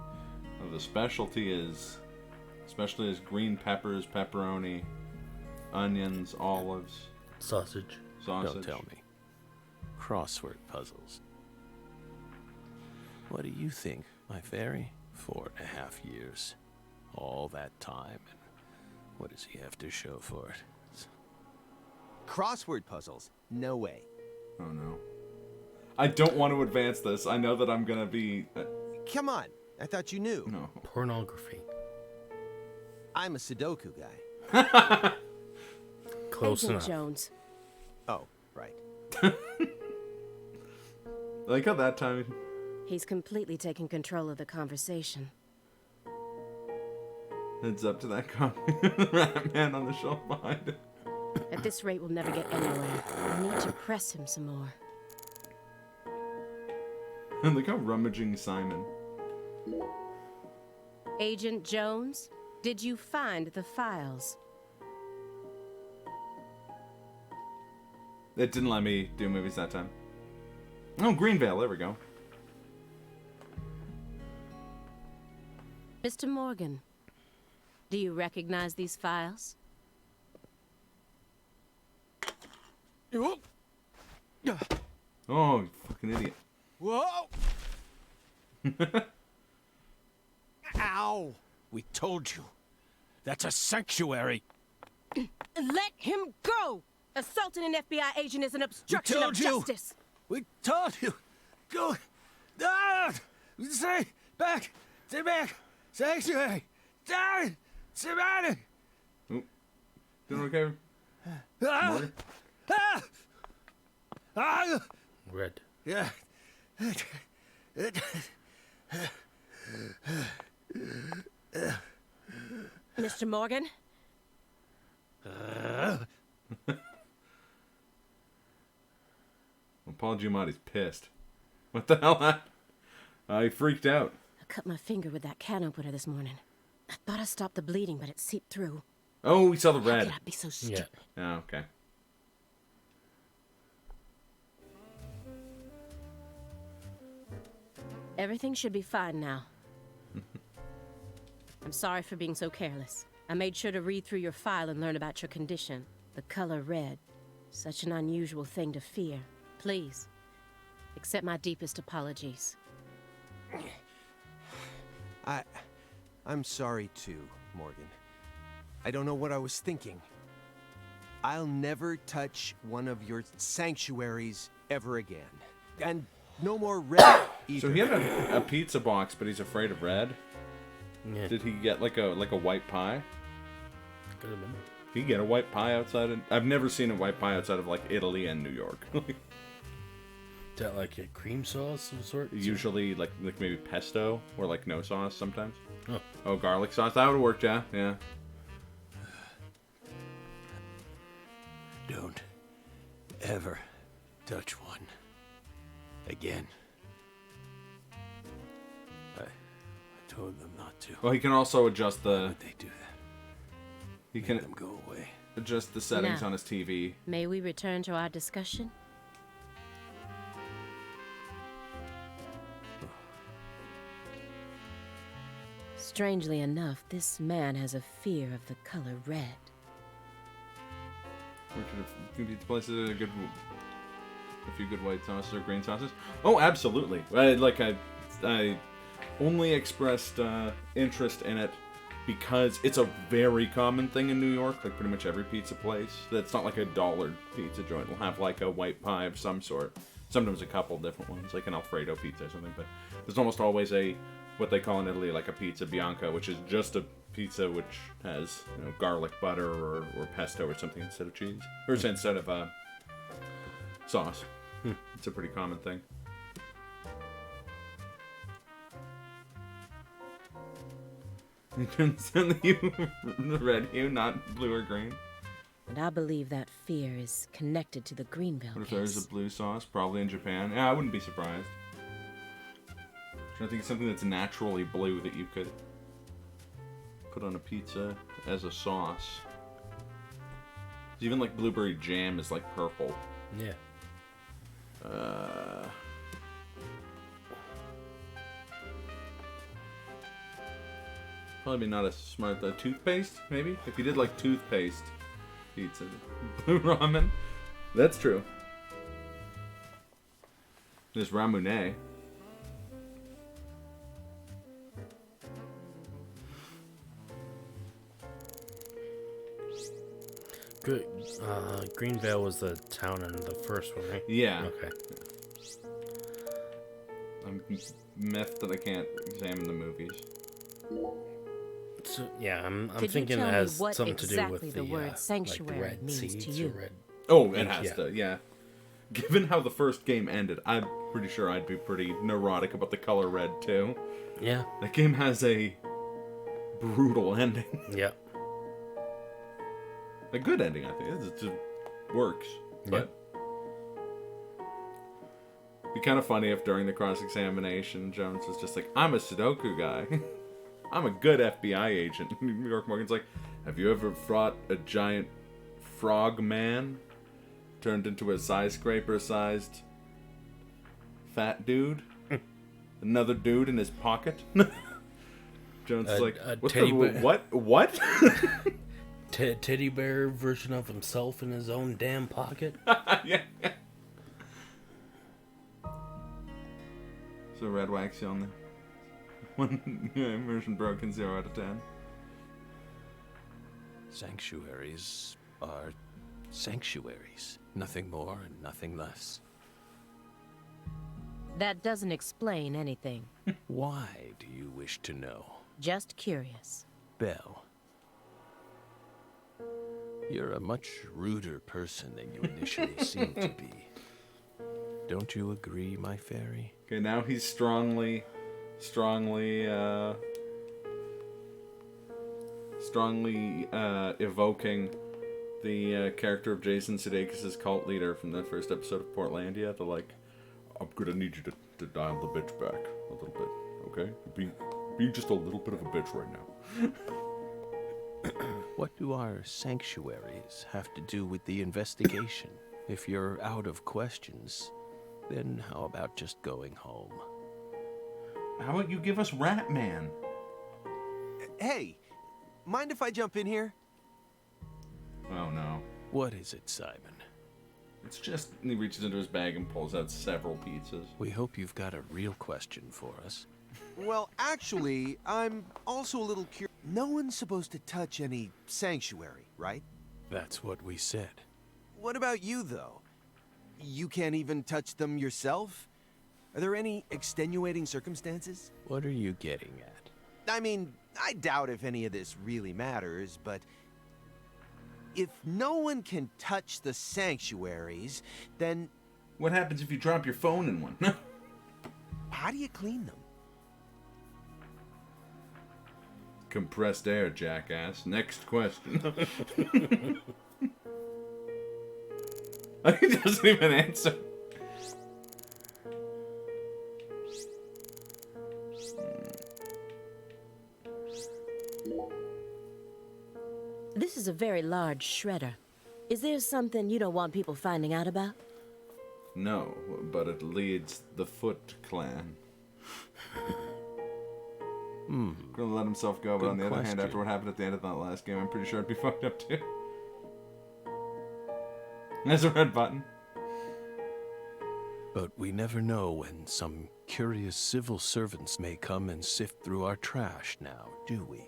Speaker 1: the specialty is green peppers, pepperoni, onions, olives,
Speaker 2: Sausage.
Speaker 1: sausage.
Speaker 5: Don't tell me. Crossword puzzles. What do you think, my fairy? 4.5 years. All that time, and what does he have to show for it?
Speaker 3: Crossword puzzles? No way.
Speaker 1: Oh no. I don't want to advance this. I know that I'm gonna be...
Speaker 3: Come on. I thought you knew.
Speaker 1: no.
Speaker 2: Pornography.
Speaker 3: I'm a Sudoku guy.
Speaker 2: Close
Speaker 4: Agent
Speaker 2: enough.
Speaker 4: Jones.
Speaker 3: Oh, right.
Speaker 1: Like how that time...
Speaker 4: He's completely taken control of the conversation.
Speaker 1: Heads up to that rat man on the shelf behind it.
Speaker 4: At this rate, we'll never get anywhere. We need to press him some more.
Speaker 1: And look how rummaging Simon.
Speaker 4: Agent Jones, did you find the files?
Speaker 1: It didn't let me do movies that time. Oh, Greenvale, there we go.
Speaker 4: Mr. Morgan, do you recognize these files?
Speaker 3: Whoa!
Speaker 1: Oh, you fucking idiot.
Speaker 3: Whoa! Ow!
Speaker 5: We told you. That's a sanctuary.
Speaker 4: Let him go! Assaulting an FBI agent is an obstruction of
Speaker 5: told you.
Speaker 4: justice.
Speaker 5: We told you. Go. Ah! Stay back. Stay back. Sanctuary. Down. Savannah.
Speaker 1: Oop. Doing okay?
Speaker 5: Ah!
Speaker 1: Morgan?
Speaker 5: Ah! Ah!
Speaker 2: Red.
Speaker 5: Yeah.
Speaker 4: Mr. Morgan,
Speaker 1: Well, Paul Giamatti's pissed. What the hell? He freaked out.
Speaker 4: I cut my finger with that can opener this morning. I thought I stopped the bleeding, but it seeped through.
Speaker 1: Oh, we saw the
Speaker 4: How
Speaker 1: red.
Speaker 4: could I be so stupid?
Speaker 1: Oh, okay.
Speaker 4: Everything should be fine now. I'm sorry for being so careless. I made sure to read through your file and learn about your condition. The color red. Such an unusual thing to fear. Please, accept my deepest apologies.
Speaker 3: I'm sorry too, Morgan. I don't know what I was thinking. I'll never touch one of your sanctuaries ever again. And no more red either.
Speaker 1: So he had a pizza box, but he's afraid of red.
Speaker 2: Yeah.
Speaker 1: Did he get like a white pie?
Speaker 2: Could have been.
Speaker 1: Did he get a white pie outside of... I've never seen a white pie outside of like Italy and New York.
Speaker 2: Is that like a cream sauce of sort?
Speaker 1: Usually like maybe pesto or like no sauce sometimes.
Speaker 2: Oh.
Speaker 1: Oh, garlic sauce. That would have worked, yeah. Yeah.
Speaker 5: Don't ever touch one again. I told them not to.
Speaker 1: Well, he can also adjust
Speaker 5: Why
Speaker 1: the...
Speaker 5: would they do that?
Speaker 1: He
Speaker 5: Make
Speaker 1: can
Speaker 5: them go away.
Speaker 1: adjust the settings
Speaker 4: Now.
Speaker 1: on his TV.
Speaker 4: May we return to our discussion? Strangely enough, this man has a fear of the color red.
Speaker 1: Which a few pizza places a few good white sauces or green sauces. Oh, absolutely. I only expressed interest in it because it's a very common thing in New York. Like pretty much every pizza place that's not like a dollar pizza joint will have like a white pie of some sort. Sometimes a couple different ones, like an Alfredo pizza or something. But there's almost always what they call in Italy like a pizza bianca, which is just a pizza which has garlic butter or pesto or something instead of cheese, or instead of sauce. It's a pretty common thing. You can send the red hue, not blue or green.
Speaker 4: And I believe that fear is connected to the Greenville
Speaker 1: What if
Speaker 4: case.
Speaker 1: there's a blue sauce? Probably in Japan. Yeah, I wouldn't be surprised. I think it's something that's naturally blue that you could put on a pizza as a sauce. Even like blueberry jam is like purple.
Speaker 2: Yeah.
Speaker 1: Probably not a smart toothpaste, maybe? If you did like toothpaste pizza, blue ramen. That's true. There's ramune.
Speaker 2: Good. Greenvale was the town in the first one, right?
Speaker 1: Yeah.
Speaker 2: Okay.
Speaker 1: I'm miffed that I can't examine the movies.
Speaker 2: So yeah, I'm
Speaker 4: Could you
Speaker 2: thinking
Speaker 4: tell
Speaker 2: it
Speaker 4: me
Speaker 2: has
Speaker 4: what
Speaker 2: something to do
Speaker 4: exactly
Speaker 2: with
Speaker 4: the word
Speaker 2: like
Speaker 4: sanctuary
Speaker 2: red
Speaker 4: means to
Speaker 2: seeds
Speaker 4: you?
Speaker 2: or red.
Speaker 1: Oh, it has
Speaker 2: Yeah.
Speaker 1: to, yeah. Given how the first game ended, I'm pretty sure I'd be pretty neurotic about the color red, too.
Speaker 2: Yeah.
Speaker 1: That game has a brutal ending.
Speaker 2: Yeah.
Speaker 1: A good ending, I think. It just works. But it'd be kind of funny if during the cross-examination, Jones was just like, I'm a Sudoku guy. I'm a good FBI agent. New York Morgan's like, have you ever fought a giant frog man turned into a skyscraper-sized fat dude? Another dude in his pocket? Jones is like,
Speaker 2: a
Speaker 1: what?
Speaker 2: teddy bear.
Speaker 1: What?
Speaker 2: Teddy bear version of himself in his own damn pocket.
Speaker 1: Yeah. So red wax on there. One immersion broken, 0 out of 10.
Speaker 5: Sanctuaries are sanctuaries. Nothing more and nothing less.
Speaker 4: That doesn't explain anything.
Speaker 5: Why do you wish to know?
Speaker 4: Just curious.
Speaker 5: Belle, you're a much ruder person than you initially seemed to be. Don't you agree, my fairy?
Speaker 1: Okay, now he's strongly evoking the character of Jason Sudeikis' cult leader from the first episode of Portlandia. They're like, I'm gonna need you to dial the bitch back a little bit, okay? Be just a little bit of a bitch right now.
Speaker 5: What do our sanctuaries have to do with the investigation? If you're out of questions, then how about just going home?
Speaker 1: How about you give us Rat Man?
Speaker 3: Hey, mind if I jump in here?
Speaker 1: Oh no.
Speaker 5: What is it, Simon?
Speaker 1: It's just, he reaches into his bag and pulls out several pizzas.
Speaker 5: We hope you've got a real question for us.
Speaker 3: Well, actually, I'm also a little curious. No one's supposed to touch any sanctuary, right?
Speaker 5: That's what we said.
Speaker 3: What about you, though? You can't even touch them yourself? Are there any extenuating circumstances?
Speaker 5: What are you getting at?
Speaker 3: I mean, I doubt if any of this really matters, but if no one can touch the sanctuaries, then
Speaker 1: What happens if you drop your phone in one?
Speaker 3: how do you clean them?
Speaker 1: Compressed air, jackass. Next question. He doesn't even answer.
Speaker 4: This is a very large shredder. Is there something you don't want people finding out about?
Speaker 1: No, but it leads the Foot Clan. Gonna let himself go, but
Speaker 5: Good
Speaker 1: on the other hand,
Speaker 5: question.
Speaker 1: after what happened at the end of that last game, I'm pretty sure I'd be fucked up too. There's a red button.
Speaker 5: But we never know when some curious civil servants may come and sift through our trash now, do we?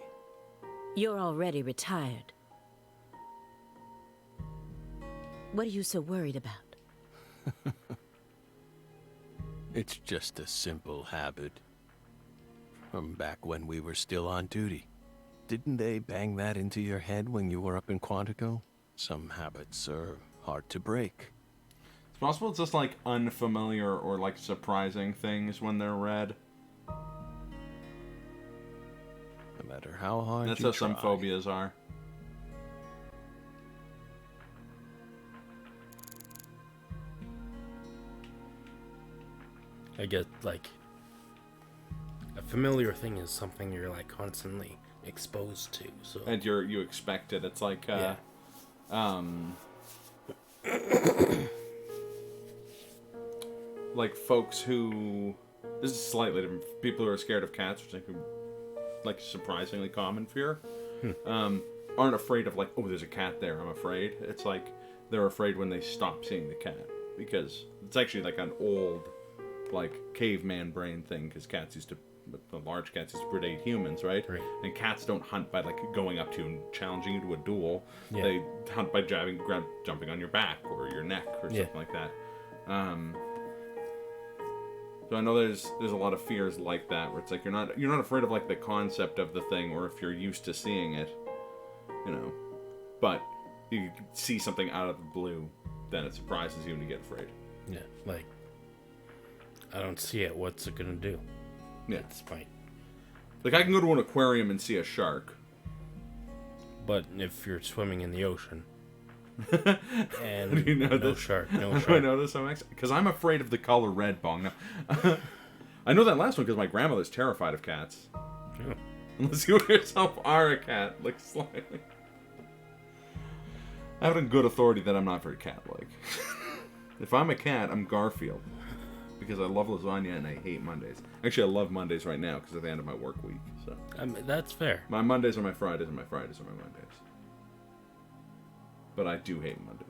Speaker 4: You're already retired. What are you so worried about?
Speaker 5: It's just a simple habit. From back when we were still on duty. Didn't they bang that into your head when you were up in Quantico? Some habits are hard to break.
Speaker 1: It's possible it's just like unfamiliar or like surprising things when they're read.
Speaker 5: No matter how hard
Speaker 1: That's
Speaker 5: you
Speaker 1: how some
Speaker 5: try.
Speaker 1: phobias are.
Speaker 2: I get, like, a familiar thing is something you're, like, constantly exposed to, so...
Speaker 1: And you expect it. It's like,
Speaker 2: Yeah.
Speaker 1: Like folks who, this is slightly different. People who are scared of cats, which I think like surprisingly common fear, aren't afraid of like, oh, there's a cat there, I'm afraid. It's like they're afraid when they stop seeing the cat, because it's actually like an old, like caveman brain thing. Because cats used to, the large cats used to predate humans, right?
Speaker 2: Right.
Speaker 1: And cats don't hunt by like going up to you and challenging you to a duel.
Speaker 2: Yeah.
Speaker 1: They hunt by jumping on your back or your neck or
Speaker 2: Yeah.
Speaker 1: something like that. So I know there's a lot of fears like that, where it's like you're not afraid of like the concept of the thing, or if you're used to seeing it, you know, but you see something out of the blue, then it surprises you and you get afraid.
Speaker 2: Yeah, like, I don't see it, what's it gonna do?
Speaker 1: Yeah,
Speaker 2: It's fine.
Speaker 1: like I can go to an aquarium and see a shark.
Speaker 2: But if you're swimming in the ocean, and
Speaker 1: How do you know
Speaker 2: no
Speaker 1: this?
Speaker 2: shark, no
Speaker 1: How do I
Speaker 2: shark.
Speaker 1: know this? Because I'm afraid of the color red, Bong. Now, I know that last one because my grandmother's terrified of cats.
Speaker 2: Yeah.
Speaker 1: Unless you yourself are a cat, like slightly. I have it on good authority that I'm not very cat-like. If I'm a cat, I'm Garfield. Because I love lasagna and I hate Mondays. Actually, I love Mondays right now because it's the end of my work week. So
Speaker 2: I mean, that's fair.
Speaker 1: my Mondays are my Fridays and my Fridays are my Mondays. But I do hate Mondays.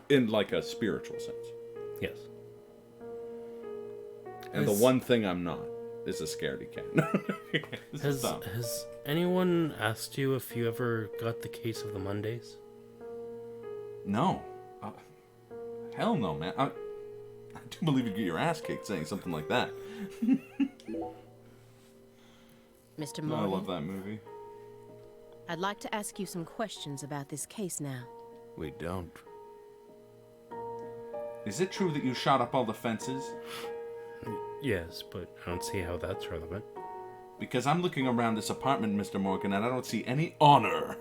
Speaker 1: In like a spiritual sense.
Speaker 2: Yes.
Speaker 1: And the one thing I'm not is a scaredy cat. This is dumb.
Speaker 2: Has anyone asked you if you ever got the case of the Mondays?
Speaker 1: No. Hell no, man. I do believe you'd get your ass kicked saying something like that.
Speaker 4: Mr.
Speaker 1: I
Speaker 4: Morgan,
Speaker 1: love that movie.
Speaker 4: I'd like to ask you some questions about this case now.
Speaker 5: We don't.
Speaker 1: Is it true that you shot up all the fences?
Speaker 2: Yes, but I don't see how that's relevant.
Speaker 1: Because I'm looking around this apartment, Mr. Morgan, and I don't see any honor.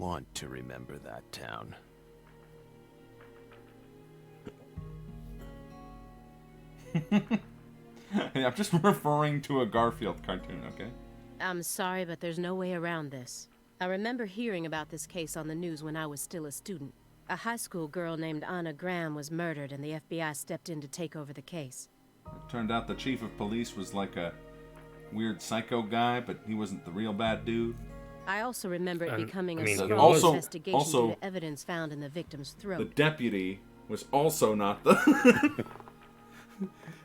Speaker 5: want to remember that town.
Speaker 1: Hey, I'm just referring to a Garfield cartoon, okay?
Speaker 4: I'm sorry, but there's no way around this. I remember hearing about this case on the news when I was still a student. A high school girl named Anna Graham was murdered, and the FBI stepped in to take over the case.
Speaker 1: It turned out the chief of police was like a weird psycho guy, but he wasn't the real bad dude.
Speaker 4: I also remember it becoming
Speaker 2: I mean,
Speaker 4: a
Speaker 2: he
Speaker 4: strong
Speaker 2: was.
Speaker 4: investigation
Speaker 1: Also-
Speaker 4: due to evidence found in the victim's
Speaker 1: The
Speaker 4: throat.
Speaker 1: deputy was also not the...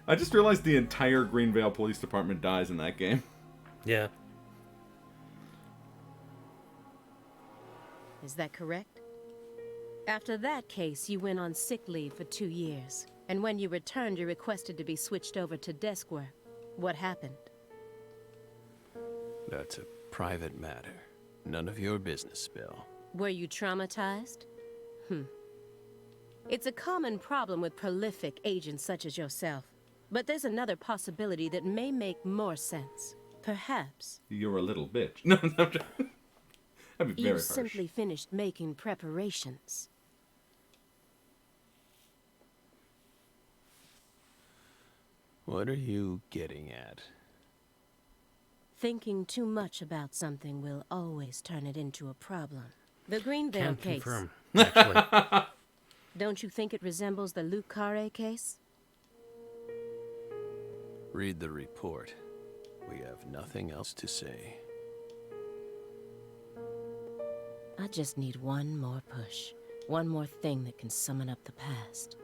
Speaker 1: I just realized the entire Greenvale Police Department dies in that game.
Speaker 2: Yeah.
Speaker 4: Is that correct? After that case, you went on sick leave for 2 years. And when you returned, you requested to be switched over to desk work. What happened?
Speaker 5: That's a private matter. None of your business, Bill.
Speaker 4: Were you traumatized? It's a common problem with prolific agents such as yourself. But there's another possibility that may make more sense. Perhaps
Speaker 1: You're a little bitch. No, that'd be very
Speaker 4: you
Speaker 1: harsh.
Speaker 4: simply finished making preparations.
Speaker 5: What are you getting at?
Speaker 4: Thinking too much about something will always turn it into a problem. The Greenvale
Speaker 2: Can't
Speaker 4: case.
Speaker 2: confirm, actually.
Speaker 4: Don't you think it resembles the Luke Carre case?
Speaker 5: Read the report. We have nothing else to say.
Speaker 4: I just need one more push. One more thing that can summon up the past.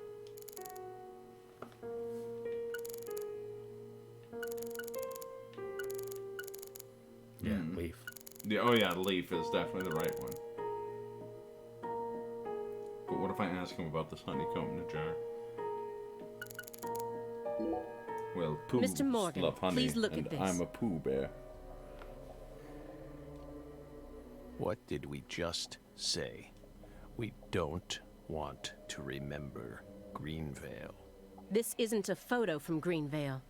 Speaker 2: Yeah, leave.
Speaker 1: Yeah, oh yeah, Leaf is definitely the right one. But what if I ask him about this honeycomb in a jar? Well, poos
Speaker 4: Mr. Morgan,
Speaker 1: love honey,
Speaker 4: please look at
Speaker 1: and
Speaker 4: this.
Speaker 1: I'm a poo bear.
Speaker 5: What did we just say? We don't want to remember Greenvale.
Speaker 4: This isn't a photo from Greenvale.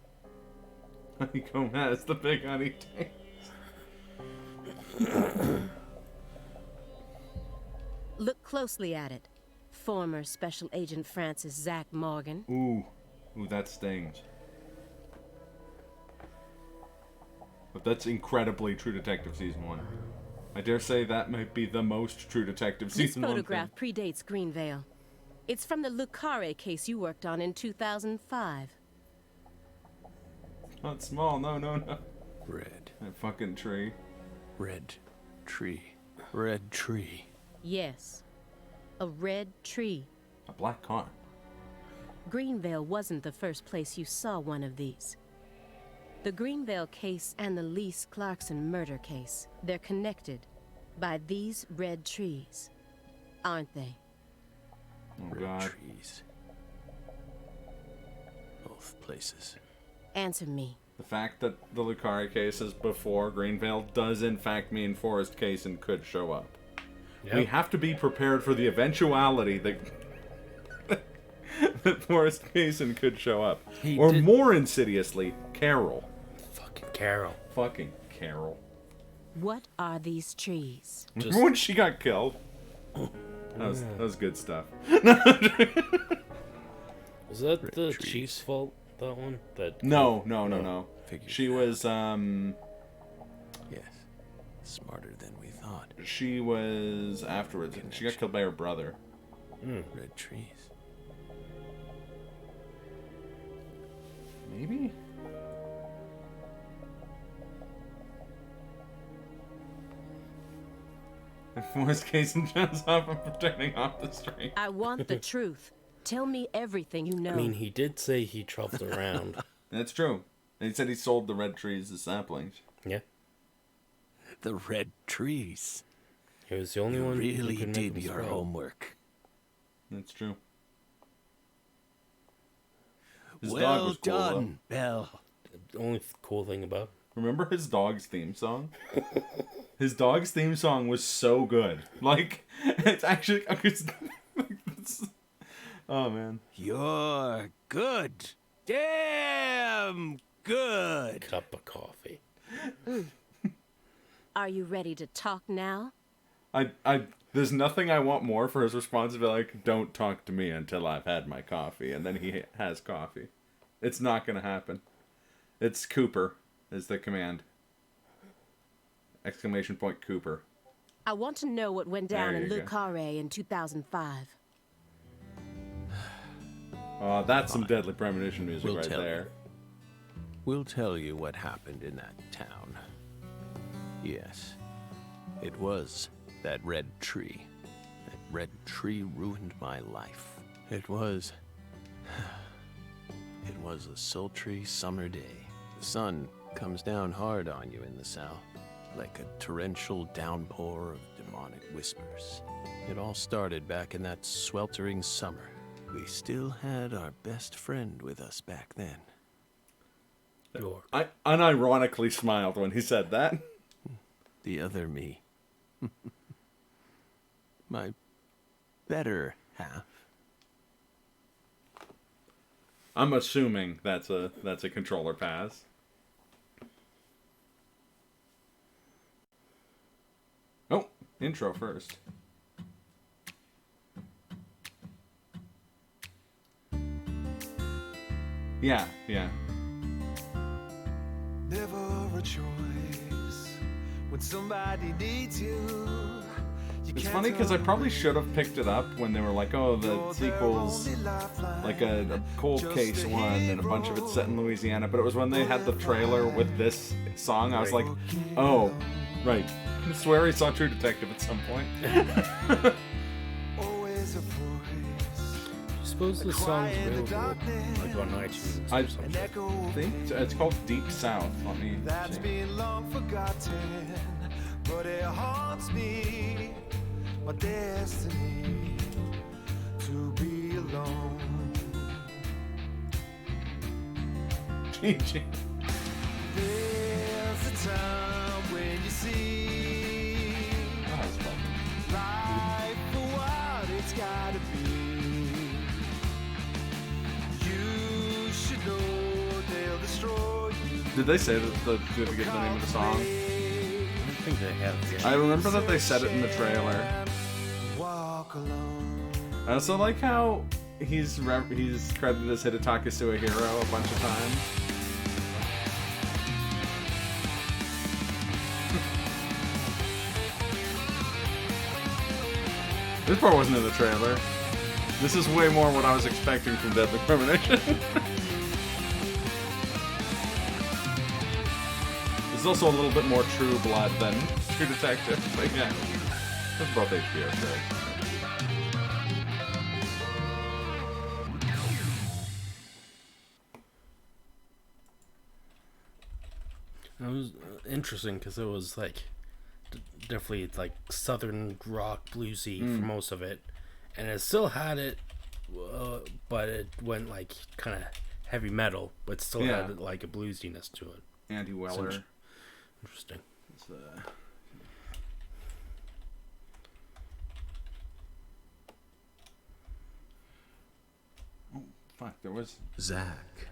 Speaker 1: Honeycomb has the big honey taste.
Speaker 4: Look closely at it. Former Special Agent Francis Zach Morgan.
Speaker 1: Ooh, that stings. But that's incredibly True Detective Season 1. I dare say that might be the most True Detective
Speaker 4: This
Speaker 1: Season 1 thing.
Speaker 4: photograph predates Greenvale. It's from the Luke Carre case you worked on in 2005.
Speaker 1: Not small, no.
Speaker 5: Red.
Speaker 1: That fucking tree.
Speaker 5: Red tree. Red tree.
Speaker 4: Yes, a red tree.
Speaker 1: A black car.
Speaker 4: Greenvale wasn't the first place you saw one of these. The Greenvale case and the Lise Clarkson murder case, they're connected by these red trees, aren't they?
Speaker 1: Oh
Speaker 5: Red
Speaker 1: god.
Speaker 5: trees. Both places.
Speaker 4: Answer me.
Speaker 1: The fact that the Lucari case is before Greenvale does in fact mean Forrest Kaysen could show up.
Speaker 2: Yep.
Speaker 1: We have to be prepared for the eventuality that that Forrest Kaysen could show up.
Speaker 2: He
Speaker 1: or
Speaker 2: did-
Speaker 1: more insidiously, Carol.
Speaker 2: Fucking Carol.
Speaker 1: Fucking Carol.
Speaker 4: What are these trees?
Speaker 1: Remember when she got killed? That was good stuff.
Speaker 2: Was that
Speaker 5: Red
Speaker 2: the
Speaker 5: trees.
Speaker 2: Chief's fault, that one? That
Speaker 1: No.
Speaker 5: Figured
Speaker 1: She
Speaker 5: that.
Speaker 1: was
Speaker 5: Yes. Smarter than we thought.
Speaker 1: she was afterwards. She got killed by her brother.
Speaker 5: Red trees.
Speaker 1: Maybe? If Forrest Kaysen jumps off and turning off the street.
Speaker 4: I want the truth. Tell me everything you know.
Speaker 2: I mean, he did say he traveled around.
Speaker 1: That's true. And he said he sold the red trees as saplings.
Speaker 2: Yeah.
Speaker 5: The red trees.
Speaker 2: He was the only
Speaker 5: You
Speaker 2: one who
Speaker 5: really
Speaker 2: could make
Speaker 5: did
Speaker 2: them
Speaker 5: your
Speaker 2: sprout.
Speaker 5: homework.
Speaker 1: That's true. His dog
Speaker 5: Well
Speaker 1: was cool, though.
Speaker 5: done, Bell.
Speaker 2: The only cool thing about
Speaker 1: Remember his dog's theme song? His dog's theme song was so good. Like, it's actually... oh, man.
Speaker 5: You're good. Damn good.
Speaker 2: cup of coffee.
Speaker 4: Are you ready to talk now?
Speaker 1: There's nothing I want more for his response to be like, don't talk to me until I've had my coffee. And then he has coffee. It's not going to happen. It's Cooper is the command. Exclamation point Cooper.
Speaker 4: I want to know what went down in Le Carré in 2005.
Speaker 1: Oh, that's some deadly premonition music right there.
Speaker 5: We'll tell you what happened in that town. Yes, it was that red tree. That red tree ruined my life. It was a sultry summer day. The sun comes down hard on you in the south, like a torrential downpour of demonic whispers. It all started back in that sweltering summer. We still had our best friend with us back then.
Speaker 1: I unironically smiled when he said that.
Speaker 5: The other me. My better half.
Speaker 1: I'm assuming that's a controller pass. Oh, intro first. Yeah.
Speaker 6: Never a choice when somebody needs you.
Speaker 1: It's funny because I probably should have picked it up when they were like, oh, the sequel's like a cold case one and a bunch of it's set in Louisiana. But it was when they had the trailer with this song, I was like, oh, right. I swear he saw True Detective at some point.
Speaker 6: Always a voice.
Speaker 2: I suppose the song's available like on iTunes or something.
Speaker 1: I think it's called Deep South. Let me
Speaker 6: That's
Speaker 1: see.
Speaker 6: been long forgotten, but it haunts me. My destiny to be alone.
Speaker 1: GG.
Speaker 6: There's a time when you see life for what it's gotta be. You should know they'll destroy you.
Speaker 1: Did they say that did they give the name of the song?
Speaker 2: I don't think they have yet.
Speaker 1: I remember that they said it in the trailer.
Speaker 6: Walk alone.
Speaker 1: I also like how he's credited as Hidetaka Suehiro a bunch of times. This part wasn't in the trailer. This is way more what I was expecting from Deadly Premonition. This is also a little bit more True Blood than True Detective, but yeah. That's both HBO shows.
Speaker 2: It was interesting because it was like definitely like southern rock bluesy for most of it, and it still had it, but it went like kind of heavy metal, but still had like a bluesiness to it.
Speaker 1: Andy Weller.
Speaker 2: Interesting.
Speaker 1: It's, oh fuck! There was
Speaker 5: Zach.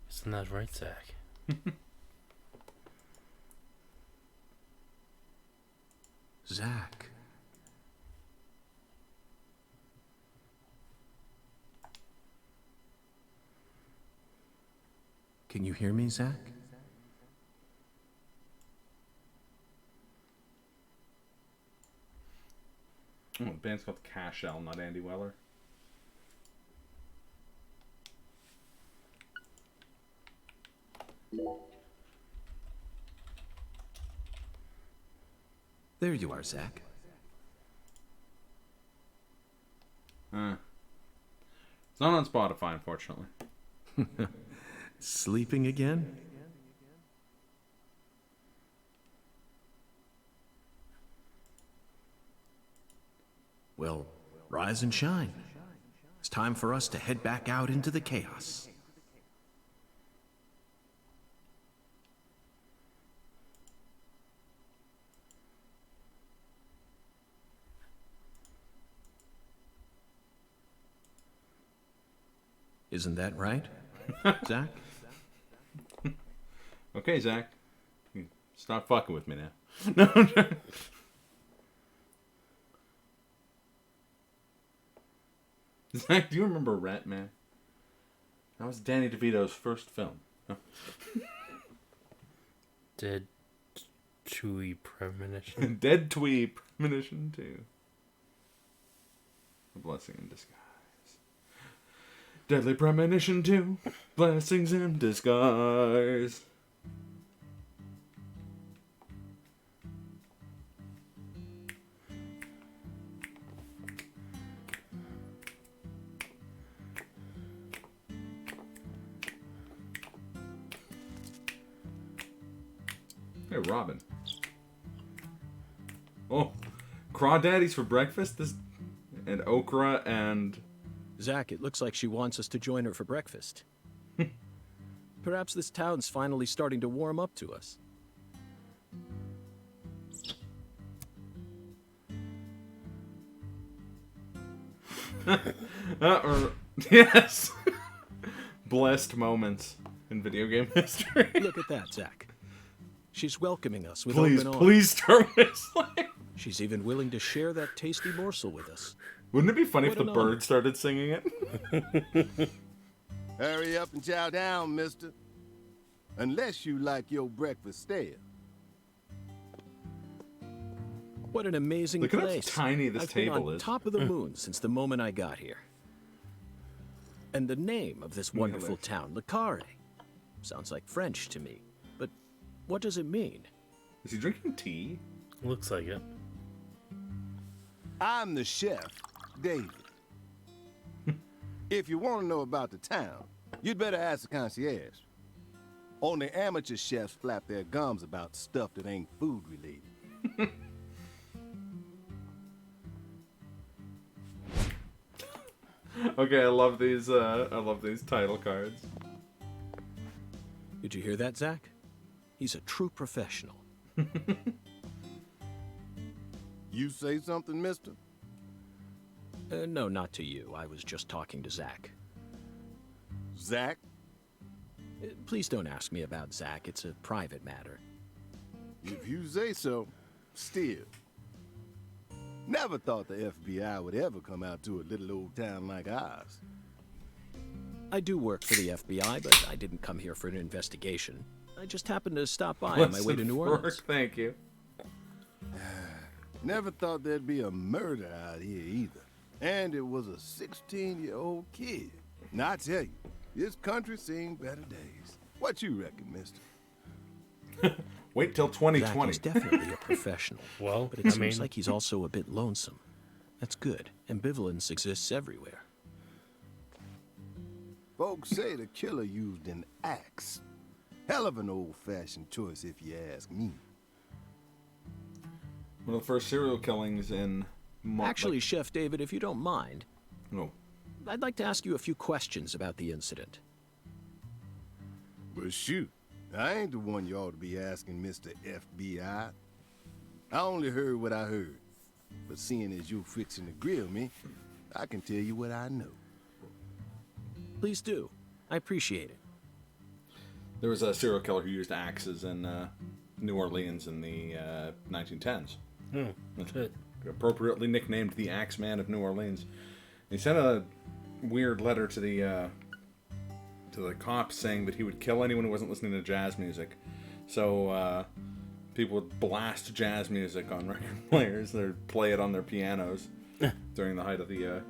Speaker 2: Isn't that right, Zach?
Speaker 5: Zach. Can you hear me, Zach?
Speaker 1: the band's called Cashel, not Andy Weller.
Speaker 5: There you are, Zach.
Speaker 1: It's not on Spotify, unfortunately.
Speaker 5: Sleeping again? Well, rise and shine. It's time for us to head back out into the chaos. Isn't that right, Zach?
Speaker 1: Okay, Zach. Stop fucking with me now. No. Zach, do you remember Rat Man? That was Danny DeVito's first film.
Speaker 2: Dead Chewy Premonition.
Speaker 1: Dead Twee Premonition 2. A blessing in disguise. Deadly Premonition 2. Blessings in disguise. Hey, Robin. Oh, crawdaddies for breakfast? And okra and...
Speaker 5: Zach, it looks like she wants us to join her for breakfast. Perhaps this town's finally starting to warm up to us.
Speaker 1: Yes! Blessed moments in video game history.
Speaker 5: Look at that, Zach. She's welcoming us with
Speaker 1: Please,
Speaker 5: open arms.
Speaker 1: please start whistling.
Speaker 5: She's even willing to share that tasty morsel with us.
Speaker 1: Wouldn't it be funny if
Speaker 5: What
Speaker 1: the
Speaker 5: an honor.
Speaker 1: bird started singing it?
Speaker 7: Hurry up and chow down, mister. Unless you like your breakfast stale.
Speaker 5: What an amazing
Speaker 1: Look at how
Speaker 5: place.
Speaker 1: tiny this
Speaker 5: I've been
Speaker 1: table
Speaker 5: on
Speaker 1: is.
Speaker 5: top of the moon since the moment I got here. And the name of this wonderful town, Le Carre, sounds like French to me. But what does it mean?
Speaker 1: Is he drinking tea?
Speaker 2: Looks like it.
Speaker 7: I'm the chef, David. If you want to know about the town, you'd better ask the concierge. Only amateur chefs flap their gums about stuff that ain't food related.
Speaker 1: Okay, I love these title cards.
Speaker 5: Did you hear that, Zach? He's a true professional.
Speaker 7: You say something, mister?
Speaker 5: No, not to you. I was just talking to Zach.
Speaker 7: Zach?
Speaker 5: Please don't ask me about Zach. It's a private matter.
Speaker 7: If you say so, still. Never thought the FBI would ever come out to a little old town like ours.
Speaker 5: I do work for the FBI, but I didn't come here for an investigation. I just happened to stop by on my way to New Orleans.
Speaker 1: Thank you.
Speaker 7: Never thought there'd be a murder out here either. And it was a 16-year-old kid. Now I tell you, this country's seen better days. What you reckon, mister?
Speaker 1: Wait till
Speaker 5: Zach
Speaker 1: 2020.
Speaker 5: is definitely a professional.
Speaker 2: Well,
Speaker 5: But it
Speaker 2: I
Speaker 5: seems
Speaker 2: mean,
Speaker 5: like he's also a bit lonesome. That's good. Ambivalence exists everywhere.
Speaker 7: Folks say the killer used an axe. Hell of an old-fashioned choice if you ask me.
Speaker 1: One of the first serial killings in...
Speaker 5: Actually, Chef David, if you don't mind,
Speaker 1: No.
Speaker 5: I'd like to ask you a few questions about the incident.
Speaker 7: But shoot, I ain't the one you ought to be asking, Mr. FBI. I only heard what I heard. But seeing as you're fixing to grill me, I can tell you what I know.
Speaker 5: Please do. I appreciate it.
Speaker 1: There was a serial killer who used axes in New Orleans in the 1910s.
Speaker 2: shit.
Speaker 1: Appropriately nicknamed the Axeman of New Orleans. He sent a weird letter to the cops saying that he would kill anyone who wasn't listening to jazz music. So people would blast jazz music on record players. They'd play it on their pianos during the height of the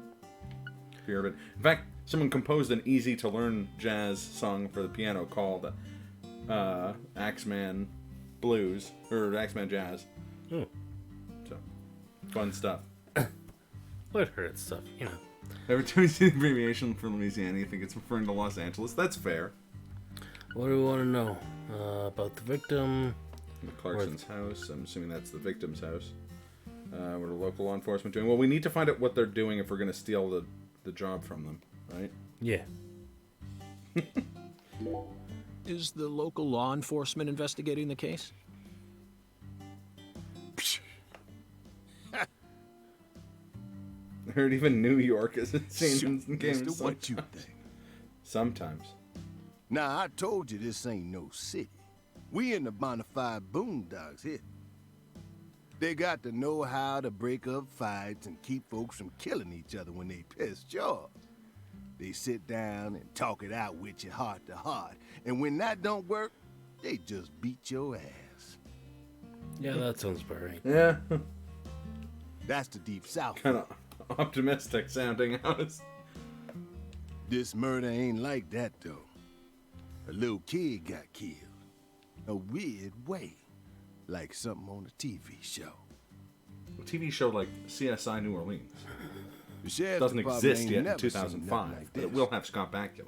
Speaker 1: fear of it. In fact, someone composed an easy-to-learn jazz song for the piano called Axeman Blues, or Axeman Jazz.
Speaker 2: Oh.
Speaker 1: So, fun stuff.
Speaker 2: I've heard stuff, you know.
Speaker 1: Every time you see the abbreviation for Louisiana, you think it's referring to Los Angeles. That's fair.
Speaker 2: What do we want to know about the victim?
Speaker 1: Clarkson's house. I'm assuming that's the victim's house. What are local law enforcement doing? Well, we need to find out what they're doing if we're going to steal the job from them, right?
Speaker 2: Yeah.
Speaker 5: Is the local law enforcement investigating the case?
Speaker 1: I heard even New York is insane
Speaker 7: Shoot,
Speaker 1: in games.
Speaker 7: mister, what you think?
Speaker 1: Sometimes.
Speaker 7: Now, I told you this ain't no city. We in the bonafide boondocks here. They got to know how to break up fights and keep folks from killing each other when they pissed you off. They sit down and talk it out with you heart to heart. And when that don't work, they just beat your ass.
Speaker 2: Yeah, that sounds about right.
Speaker 1: Yeah.
Speaker 7: That's the Deep South.
Speaker 1: Kind of optimistic sounding house.
Speaker 7: This murder ain't like that, though. A little kid got killed. A weird way. Like something on a TV show.
Speaker 1: A TV show like CSI New Orleans.
Speaker 7: The sheriff's
Speaker 1: Doesn't
Speaker 7: department
Speaker 1: exist
Speaker 7: ain't
Speaker 1: yet in
Speaker 7: never seen
Speaker 1: 2005,
Speaker 7: nothing like
Speaker 1: but it
Speaker 7: this.
Speaker 1: will have Scott Bakula.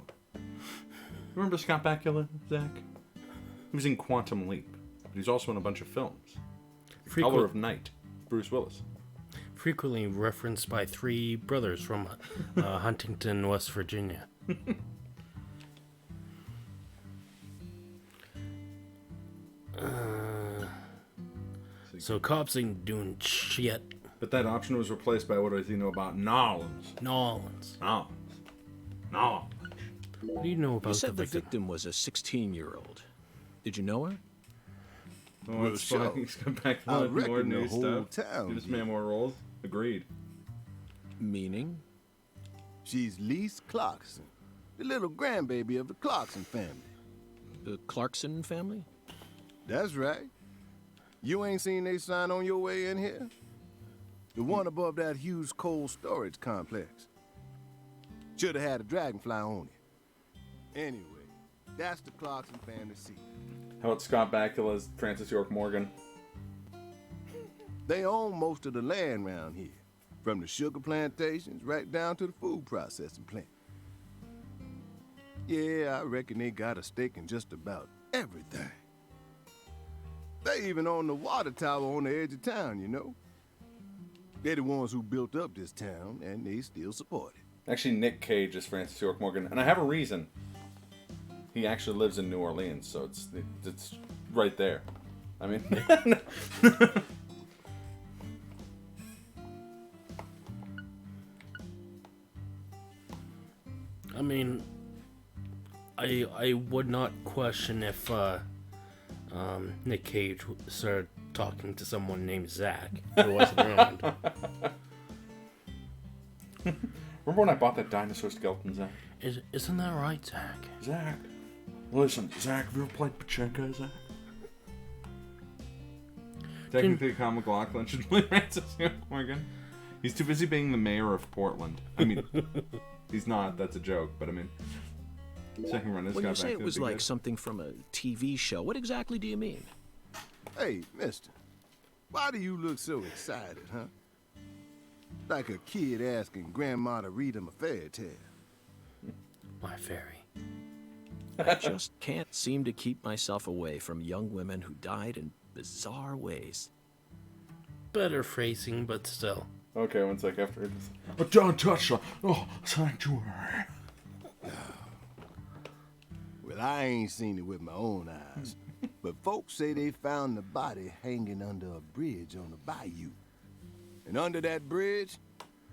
Speaker 1: Remember Scott Bakula, Zach? He was in Quantum Leap, but he's also in a bunch of films. Color of Night, Bruce Willis.
Speaker 2: Frequently referenced by three brothers from Huntington, West Virginia. So cops ain't doing shit.
Speaker 1: But that option was replaced by what does he know about knowledge?
Speaker 2: Nolans.
Speaker 1: Knowledge.
Speaker 2: What do you know about
Speaker 5: You said the
Speaker 2: victim?
Speaker 5: victim was a 16-year-old. Did you know her?
Speaker 1: Oh,
Speaker 7: Well,
Speaker 1: it's
Speaker 7: sure.
Speaker 1: fine. He's got back
Speaker 7: I
Speaker 1: to
Speaker 7: reckon
Speaker 1: ordinary
Speaker 7: the whole
Speaker 1: stuff.
Speaker 7: town
Speaker 1: Give this
Speaker 7: did.
Speaker 1: man more roles. Agreed.
Speaker 5: Meaning?
Speaker 7: She's Lise Clarkson, the little grandbaby of the Clarkson family.
Speaker 5: The Clarkson family?
Speaker 7: That's right. You ain't seen they sign on your way in here? The one above that huge cold storage complex. Should have had a dragonfly on it. Anyway, that's the Clarkson family seat.
Speaker 1: How about Scott Bakula's Francis York Morgan?
Speaker 7: They own most of the land around here, from the sugar plantations right down to the food processing plant. Yeah, I reckon they got a stake in just about everything. They even own the water tower on the edge of town, you know? They're the ones who built up this town, and they still support it.
Speaker 1: Actually, Nick Cage is Francis York Morgan, and I have a reason. He actually lives in New Orleans, so it's right there. I mean,
Speaker 2: I mean, I would not question if Nick Cage started talking to someone named Zach who wasn't around.
Speaker 1: remember when I bought that dinosaur skeleton, Zach?
Speaker 2: Isn't that right, Zach?
Speaker 1: Zach, listen, Zach, have you ever played Pachinko, Zach? Technically, Kyle MacLachlan should play Francis York Morgan. He's too busy being the mayor of Portland. I mean, he's not. That's a joke. But I mean, second run has
Speaker 5: When
Speaker 1: got
Speaker 5: you
Speaker 1: back
Speaker 5: say
Speaker 1: to
Speaker 5: it was
Speaker 1: the
Speaker 5: like
Speaker 1: good.
Speaker 5: something from a TV show, what exactly do you mean?
Speaker 7: Hey, mister, why do you look so excited, huh? Like a kid asking grandma to read him a fairy tale.
Speaker 2: My fairy.
Speaker 5: I just can't seem to keep myself away from young women who died in bizarre ways.
Speaker 2: Better phrasing, but still.
Speaker 1: Okay, one sec after this. But don't touch her. Oh, sanctuary.
Speaker 7: Well, I ain't seen it with my own eyes, but folks say they found the body hanging under a bridge on the bayou. And under that bridge,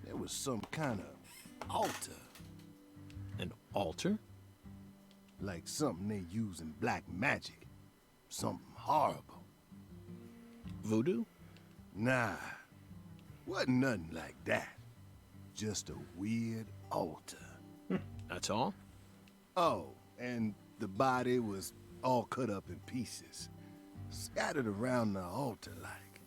Speaker 7: there was some kind of altar,
Speaker 5: An altar?
Speaker 7: like something they use in black magic. Something horrible.
Speaker 5: Voodoo?
Speaker 7: Nah, wasn't nothing like that. Just a weird altar.
Speaker 5: That's all?
Speaker 7: Oh, and the body was all cut up in pieces, scattered around the altar like.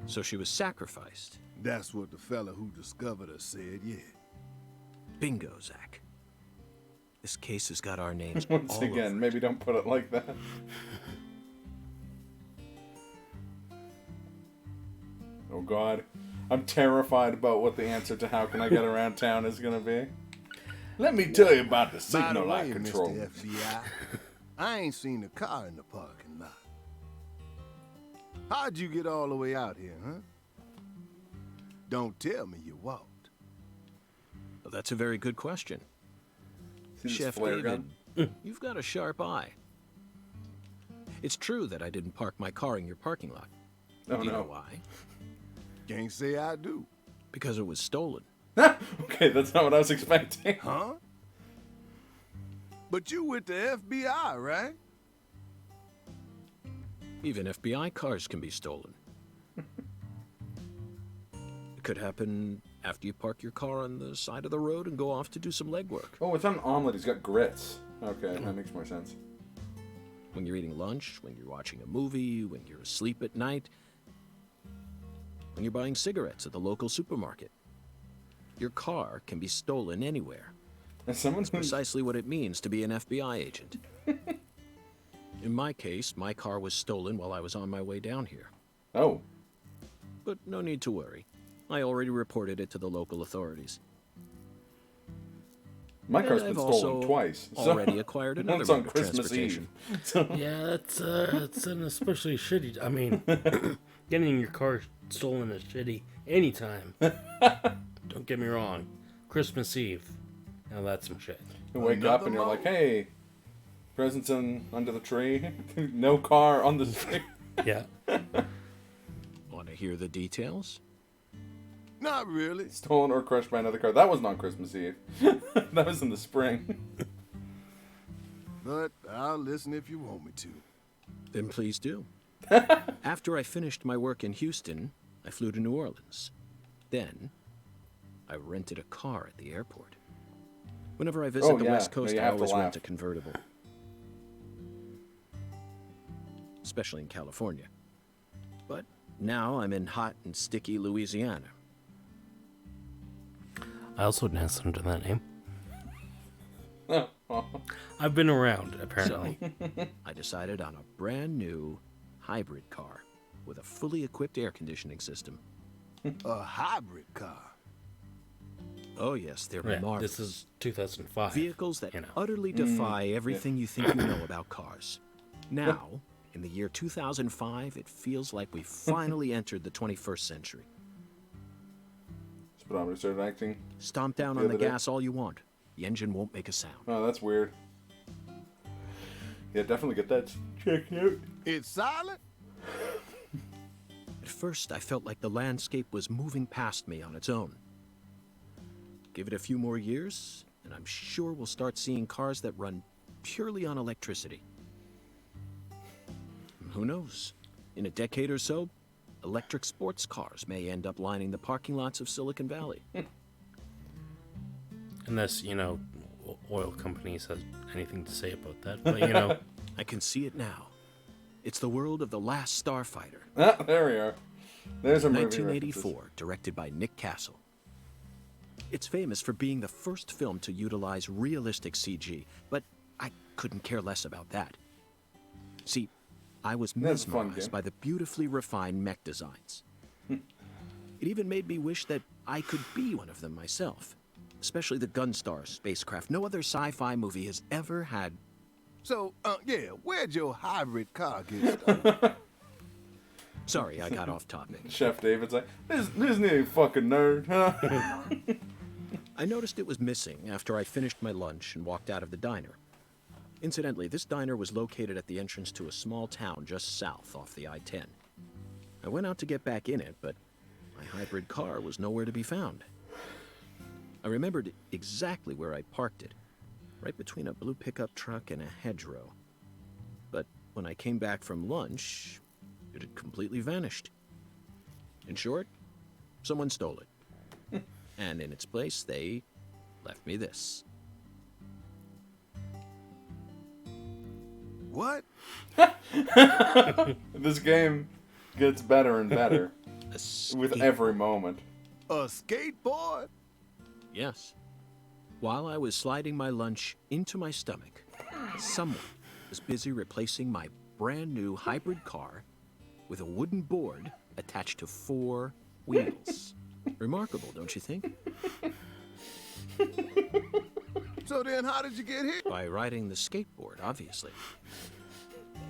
Speaker 5: So she was sacrificed.
Speaker 7: That's what the fella who discovered her said, yeah.
Speaker 5: Bingo, Zach. This case has got our names
Speaker 1: Once
Speaker 5: all
Speaker 1: again,
Speaker 5: over.
Speaker 1: maybe don't put it like that. Oh God, I'm terrified about what the answer to how can I get around town is gonna be. Let me tell you about the
Speaker 7: By the
Speaker 1: signal
Speaker 7: way,
Speaker 1: I control.
Speaker 7: Mr. FBI, I ain't seen a car in the parking lot. How'd you get all the way out here, huh? Don't tell me you walked.
Speaker 5: Well, that's a very good question.
Speaker 1: See this
Speaker 5: Chef
Speaker 1: flare
Speaker 5: David,
Speaker 1: gun?
Speaker 5: you've got a sharp eye. It's true that I didn't park my car in your parking lot.
Speaker 1: Oh
Speaker 5: Do you know
Speaker 1: no.
Speaker 5: why?
Speaker 7: Can't say I do.
Speaker 5: Because it was stolen.
Speaker 1: Okay, that's not what I was expecting.
Speaker 7: Huh? But you with the FBI, right?
Speaker 5: Even FBI cars can be stolen. It could happen after you park your car on the side of the road and go off to do some legwork.
Speaker 1: Oh, it's on an omelet. He's got grits. Okay, that makes more sense.
Speaker 5: When you're eating lunch, when you're watching a movie, when you're asleep at night, when you're buying cigarettes at the local supermarket. Your car can be stolen anywhere.
Speaker 1: As someone
Speaker 5: That's precisely what it means to be an FBI agent. In my case, my car was stolen while I was on my way down here.
Speaker 1: Oh.
Speaker 5: But no need to worry. I already reported it to the local authorities.
Speaker 1: My car's
Speaker 5: And
Speaker 1: been
Speaker 5: I've
Speaker 1: stolen
Speaker 5: also
Speaker 1: twice.
Speaker 5: already acquired another
Speaker 1: Once on
Speaker 5: mode of
Speaker 1: Christmas
Speaker 5: transportation.
Speaker 1: Eve.
Speaker 2: Yeah, it's an especially shitty. I mean, getting your car stolen is shitty anytime. Don't get me wrong. Christmas Eve. Now that's some shit.
Speaker 1: You wake up and you're like, hey, presents under the tree. No car on the street.
Speaker 2: Yeah.
Speaker 5: Want to hear the details?
Speaker 7: Not really.
Speaker 1: Stolen or crushed by another car. That wasn't on Christmas Eve. That was in the spring.
Speaker 7: But I'll listen if you want me to.
Speaker 5: Then please do. After I finished my work in Houston, I flew to New Orleans. Then, I rented a car at the airport. Whenever I visit the West Coast, I always rent a convertible. Especially in California. But now I'm in hot and sticky Louisiana.
Speaker 2: I also danced under that name. I've been around, apparently.
Speaker 5: So, I decided on a brand new hybrid car with a fully equipped air conditioning system.
Speaker 7: A hybrid car.
Speaker 5: Oh yes, they're
Speaker 2: Yeah,
Speaker 5: marvelous.
Speaker 2: this is 2005.
Speaker 5: Vehicles that
Speaker 2: you know.
Speaker 5: utterly defy everything you think you know about cars. Now, in the year 2005, it feels like we finally entered the 21st century.
Speaker 1: Speedometer started acting.
Speaker 5: Stomp down on the gas all you want. The engine won't make a sound.
Speaker 1: Oh, that's weird. Yeah, definitely get that checked out.
Speaker 7: It's silent?
Speaker 5: At first, I felt like the landscape was moving past me on its own. Give it a few more years, and I'm sure we'll start seeing cars that run purely on electricity. And who knows? In a decade or so, electric sports cars may end up lining the parking lots of Silicon Valley.
Speaker 2: Unless, oil companies have anything to say about that. But,
Speaker 5: I can see it now. It's the world of The Last Starfighter.
Speaker 1: Ah, there we are. There's a movie
Speaker 5: 1984, directed by Nick Castle. It's famous for being the first film to utilize realistic CG, but I couldn't care less about that. See, I was
Speaker 1: That's a fun
Speaker 5: mesmerized
Speaker 1: game.
Speaker 5: by the beautifully refined mech designs. It even made me wish that I could be one of them myself, especially the Gunstar spacecraft. No other sci-fi movie has ever had.
Speaker 7: So, where'd your hybrid car get started?
Speaker 5: Sorry, I got off topic.
Speaker 1: Chef David's like, this new fucking nerd, huh?
Speaker 5: I noticed it was missing after I finished my lunch and walked out of the diner. Incidentally, this diner was located at the entrance to a small town just south off the I-10. I went out to get back in it, but my hybrid car was nowhere to be found. I remembered exactly where I parked it, right between a blue pickup truck and a hedgerow. But when I came back from lunch, it had completely vanished. In short, someone stole it. And in its place, they left me this.
Speaker 7: What?
Speaker 1: This game gets better and better
Speaker 5: A
Speaker 1: with
Speaker 5: skateboard.
Speaker 1: every moment.
Speaker 7: A skateboard?
Speaker 5: Yes. While I was sliding my lunch into my stomach, someone was busy replacing my brand new hybrid car with a wooden board attached to 4 wheels. Remarkable, don't you think?
Speaker 7: So then how did you get here?
Speaker 5: By riding the skateboard, obviously.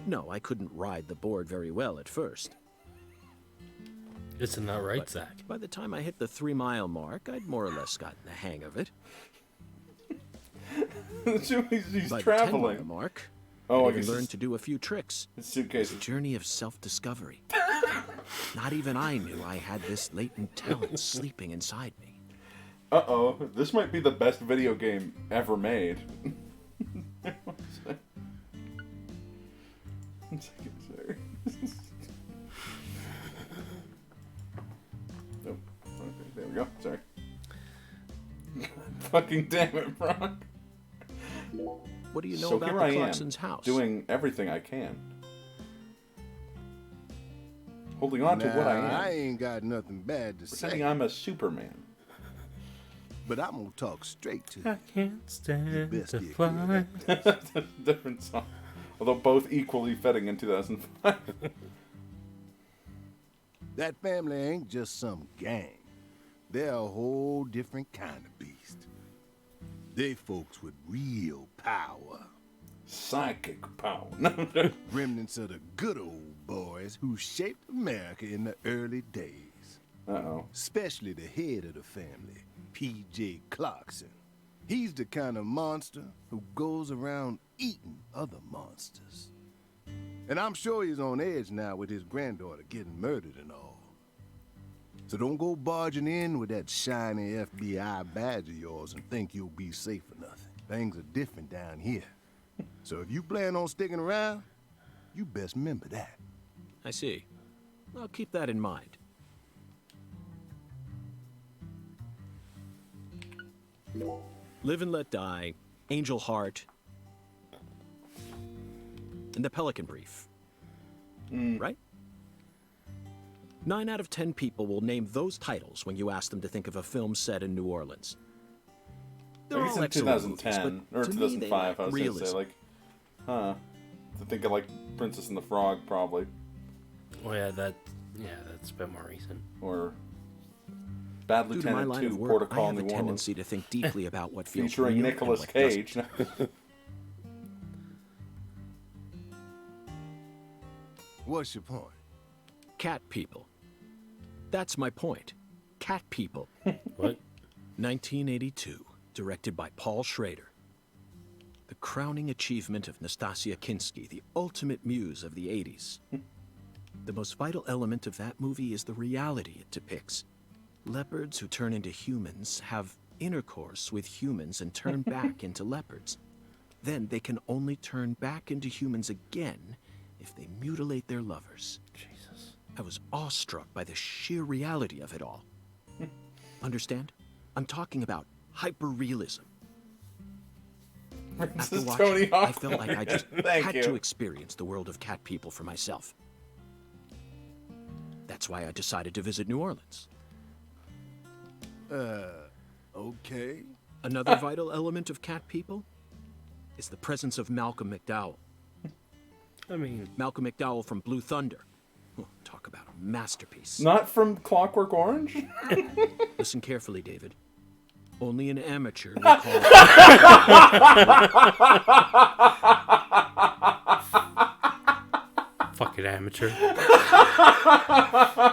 Speaker 5: No, I couldn't ride the board very well at first.
Speaker 2: Isn't that right,
Speaker 5: But
Speaker 2: Zach?
Speaker 5: by the time I hit the 3-mile mark, I'd more or less gotten the hang of it.
Speaker 1: He's
Speaker 5: By the 10-mile
Speaker 1: traveling.
Speaker 5: mark,
Speaker 1: Oh, I
Speaker 5: I even
Speaker 1: guess
Speaker 5: learned to do a few tricks.
Speaker 1: his
Speaker 5: It's
Speaker 1: suitcase.
Speaker 5: a journey of self-discovery. Not even I knew I had this latent talent sleeping inside me.
Speaker 1: Uh-oh, this might be the best video game ever made. Sorry. Nope. Okay, there we go. Sorry. Fucking damn it, Brock.
Speaker 5: What do you know
Speaker 1: So
Speaker 5: about
Speaker 1: here
Speaker 5: the
Speaker 1: I am,
Speaker 5: Clarkson's house?
Speaker 1: doing everything I can. Holding on to what I am.
Speaker 7: I ain't got nothing bad to
Speaker 1: Pretending
Speaker 7: say.
Speaker 1: I'm a Superman.
Speaker 7: But I'm gonna talk straight to you.
Speaker 2: I can't stand
Speaker 7: Best
Speaker 2: to
Speaker 7: get
Speaker 2: fly.
Speaker 1: That's a different song. Although both equally fitting in 2005.
Speaker 7: That family ain't just some gang. They're a whole different kind of beast. They folks with real power.
Speaker 1: Psychic power.
Speaker 7: Remnants of the good old boys who shaped America in the early days.
Speaker 1: Uh-oh.
Speaker 7: Especially the head of the family, P.J. Clarkson. He's the kind of monster who goes around eating other monsters. And I'm sure he's on edge now with his granddaughter getting murdered and all. So don't go barging in with that shiny FBI badge of yours and think you'll be safe for nothing. Things are different down here. So if you plan on sticking around, you best remember that.
Speaker 5: I see. I'll keep that in mind. Live and Let Die, Angel Heart, and The Pelican Brief. Right? 9 out of 10 people will name those titles when you ask them to think of a film set in New Orleans. They're
Speaker 1: I guess
Speaker 5: all
Speaker 1: in
Speaker 5: excellent
Speaker 1: 2010
Speaker 5: movies, but
Speaker 1: or
Speaker 5: to me, they
Speaker 1: 2005,
Speaker 5: lack
Speaker 1: I was gonna say,
Speaker 5: realism.
Speaker 1: like, to think of like Princess and the Frog, probably,
Speaker 2: Oh yeah, that's a bit more recent.
Speaker 1: or Bad
Speaker 5: Due to my
Speaker 1: Lieutenant
Speaker 5: line
Speaker 1: 2,
Speaker 5: of
Speaker 1: Port
Speaker 5: work,
Speaker 1: of
Speaker 5: I
Speaker 1: Call,
Speaker 5: have
Speaker 1: New
Speaker 5: a
Speaker 1: Orleans,
Speaker 5: tendency to think deeply about what feels
Speaker 1: featuring
Speaker 5: real
Speaker 1: Nicolas
Speaker 5: and what doesn't.
Speaker 1: Cage.
Speaker 7: What's your point?
Speaker 5: Cat people. That's my point. Cat people.
Speaker 2: What?
Speaker 5: 1982, directed by Paul Schrader. The crowning achievement of Nastasia Kinski, the ultimate muse of the 80s. The most vital element of that movie is the reality it depicts. Leopards who turn into humans have intercourse with humans and turn back into leopards. Then they can only turn back into humans again if they mutilate their lovers.
Speaker 2: Jesus.
Speaker 5: I was awestruck by the sheer reality of it all. Understand? I'm talking about hyper-realism. After
Speaker 1: Princess
Speaker 5: watching
Speaker 1: Tony
Speaker 5: it, I
Speaker 1: Hawk.
Speaker 5: felt like I just
Speaker 1: Thank
Speaker 5: had
Speaker 1: you.
Speaker 5: to experience the world of cat people for myself. That's why I decided to visit New Orleans.
Speaker 7: Okay.
Speaker 5: Another vital element of cat people is the presence of Malcolm McDowell.
Speaker 2: I mean,
Speaker 5: Malcolm McDowell from Blue Thunder. Oh, talk about a masterpiece.
Speaker 1: Not from Clockwork Orange?
Speaker 5: Listen carefully, David. Only an amateur will call
Speaker 2: fucking amateur.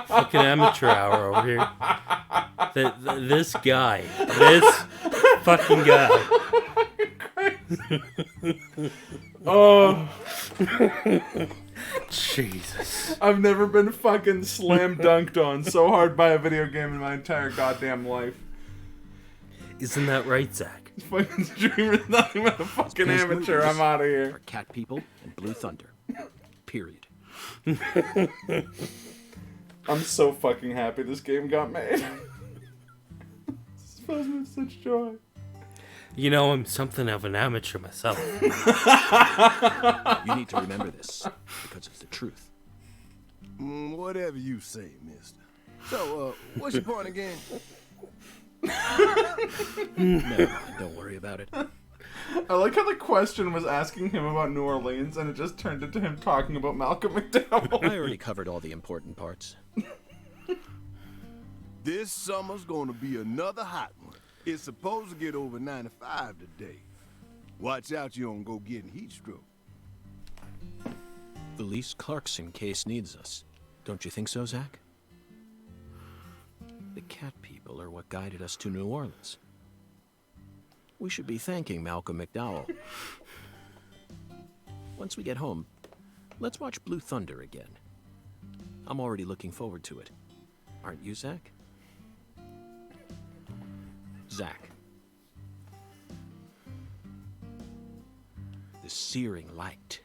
Speaker 2: Fucking amateur hour over here. This guy. This fucking guy.
Speaker 1: Oh,
Speaker 2: Jesus.
Speaker 1: I've never been fucking slam dunked on so hard by a video game in my entire goddamn life.
Speaker 2: Isn't that right, Zach?
Speaker 1: Fucking streamer is nothing but a fucking
Speaker 5: These
Speaker 1: amateur.
Speaker 5: movies
Speaker 1: I'm out of
Speaker 5: are
Speaker 1: here.
Speaker 5: cat people and Blue Thunder. Period.
Speaker 1: I'm so fucking happy this game got made. This fills me with such joy.
Speaker 2: You know, I'm something of an amateur myself.
Speaker 5: You need to remember this because it's the truth.
Speaker 7: Whatever you say, mister. So, what's your point again?
Speaker 5: Never mind, don't worry about it.
Speaker 1: I like how the question was asking him about New Orleans, and it just turned into him talking about Malcolm McDowell.
Speaker 5: I already covered all the important parts.
Speaker 7: This summer's gonna be another hot one. It's supposed to get over 95 today. Watch out you don't go getting heat stroke.
Speaker 5: The Lise Clarkson case needs us. Don't you think so, Zach? The cat people are what guided us to New Orleans. We should be thanking Malcolm McDowell. Once we get home, let's watch Blue Thunder again. I'm already looking forward to it. Aren't you, Zach? Zach. The searing light.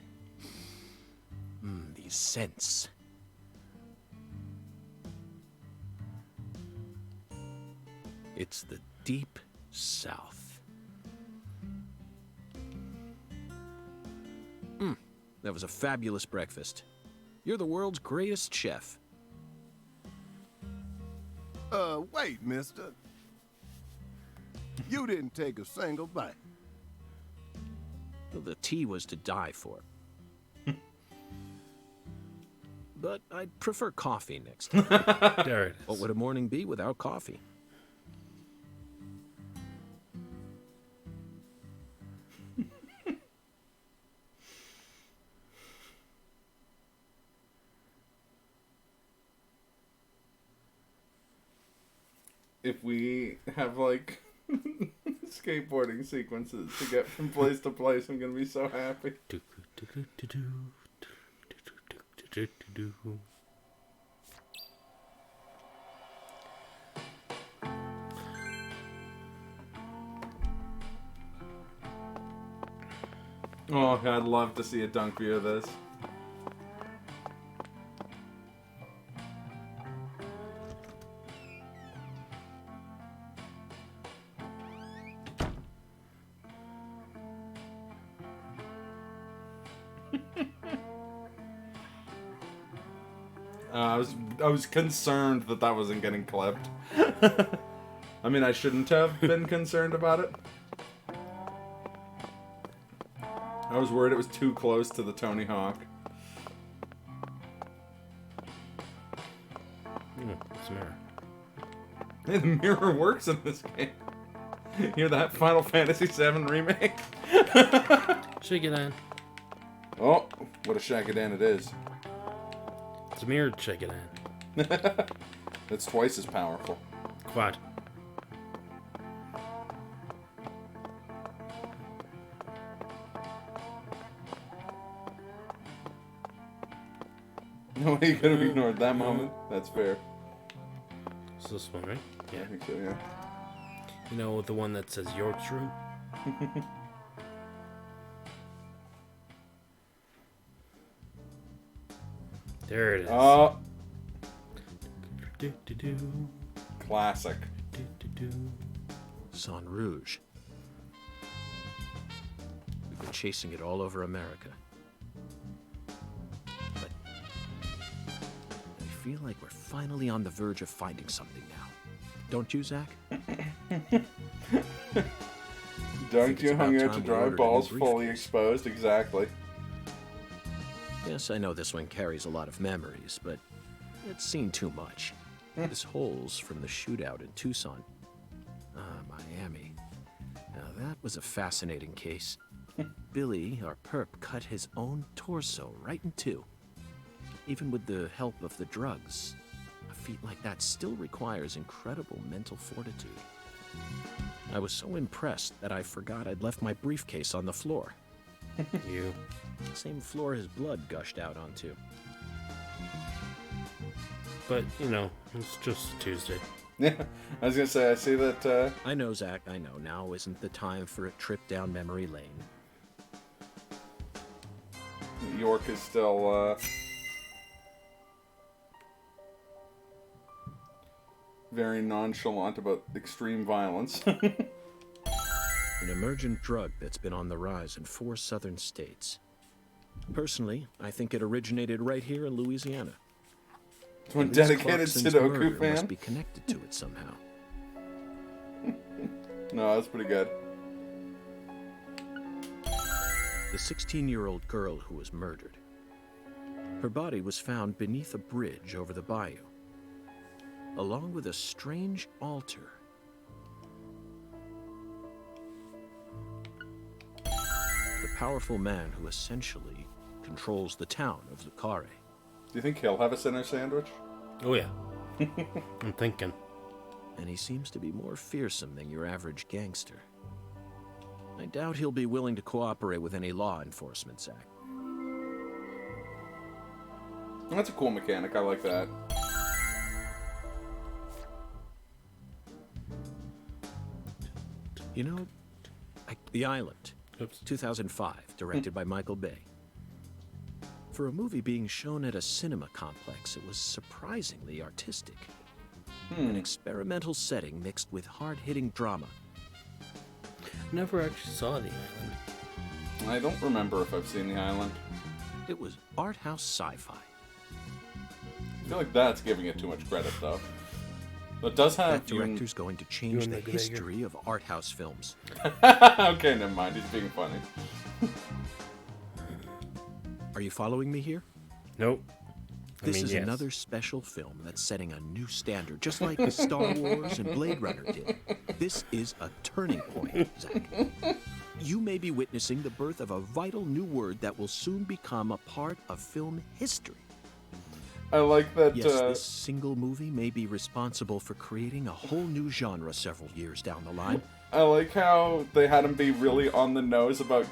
Speaker 5: sense. It's the Deep South. That was a fabulous breakfast. You're the world's greatest chef.
Speaker 7: Wait, mister. You didn't take a single bite.
Speaker 5: Well, the tea was to die for. But I'd prefer coffee next time.
Speaker 2: There it
Speaker 5: What
Speaker 2: is.
Speaker 5: would a morning be without coffee?
Speaker 1: If we have like skateboarding sequences to get from place to place, I'm gonna be so happy. Oh, I'd love to see a dunk view of this. I was concerned that wasn't getting clipped. I mean, I shouldn't have been concerned about it. I was worried it was too close to the Tony Hawk.
Speaker 2: It's a mirror.
Speaker 1: Hey, the mirror works in this game. You hear that Final Fantasy VII remake?
Speaker 2: Shake it in.
Speaker 1: Oh, what a shakadan it is.
Speaker 2: It's a mirror. Shake it in.
Speaker 1: It's twice as powerful.
Speaker 2: Quad.
Speaker 1: No way you could have ignored that moment. That's fair.
Speaker 2: It's this one, right?
Speaker 1: I
Speaker 2: Yeah.
Speaker 1: think so, yeah.
Speaker 2: You know, the one that says Yorkshire? There it is.
Speaker 1: Oh,
Speaker 2: Do-do-do,
Speaker 1: classic.
Speaker 2: do-do-do.
Speaker 5: San Rouge. We've been chasing it all over America. But I feel like we're finally on the verge of finding something now. Don't you, Zach?
Speaker 1: Dunk
Speaker 5: it's
Speaker 1: you hung
Speaker 5: about
Speaker 1: out to
Speaker 5: time we
Speaker 1: dry,
Speaker 5: ordered a
Speaker 1: balls
Speaker 5: new
Speaker 1: fully
Speaker 5: briefcase.
Speaker 1: exposed. Exactly.
Speaker 5: Yes, I know this one carries a lot of memories, but it's seen too much. There's holes from the shootout in Tucson. Miami. Now that was a fascinating case. Billy, our perp, cut his own torso right in two. Even with the help of the drugs, a feat like that still requires incredible mental fortitude. I was so impressed that I forgot I'd left my briefcase on the floor.
Speaker 2: You.
Speaker 5: Same floor his blood gushed out onto.
Speaker 2: But, you know, it's just Tuesday.
Speaker 1: Yeah, I was gonna say, I see that,
Speaker 5: I know, Zach, I know. Now isn't the time for a trip down memory lane.
Speaker 1: York is still, very nonchalant about extreme violence.
Speaker 5: An emergent drug that's been on the rise in 4 southern states. Personally, I think it originated right here in Louisiana.
Speaker 1: One
Speaker 5: At least
Speaker 1: dedicated
Speaker 5: Clarkson's
Speaker 1: Sudoku
Speaker 5: murder
Speaker 1: fan.
Speaker 5: must be connected to it somehow.
Speaker 1: No, that's pretty good.
Speaker 5: The 16-year-old girl who was murdered. Her body was found beneath a bridge over the bayou, along with a strange altar. The powerful man who essentially controls the town of Lucare.
Speaker 1: Do you think he'll have a center sandwich?
Speaker 2: Oh, yeah. I'm thinking.
Speaker 5: And he seems to be more fearsome than your average gangster. I doubt he'll be willing to cooperate with any law enforcement, Zach.
Speaker 1: That's a cool mechanic. I like that.
Speaker 5: You know, The Island,
Speaker 2: Oops.
Speaker 5: 2005, directed by Michael Bay. For a movie being shown at a cinema complex, it was surprisingly artistic. An experimental setting mixed with hard-hitting drama.
Speaker 2: Never actually saw the island.
Speaker 1: I don't remember if I've seen The Island.
Speaker 5: It was art house sci-fi.
Speaker 1: I feel like that's giving it too much credit, though. It does have...
Speaker 5: That director's going to change
Speaker 2: Ewan
Speaker 5: the
Speaker 2: McGregor.
Speaker 5: history of art house films.
Speaker 1: Okay, never mind. He's being funny.
Speaker 5: Are you following me here?
Speaker 2: Nope.
Speaker 5: This is
Speaker 2: yes.
Speaker 5: another special film that's setting a new standard, just like Star Wars and Blade Runner did. This is a turning point, Zach. You may be witnessing the birth of a vital new word that will soon become a part of film history.
Speaker 1: I like that...
Speaker 5: Yes, this single movie may be responsible for creating a whole new genre several years down the line.
Speaker 1: I like how they had him be really on the nose about,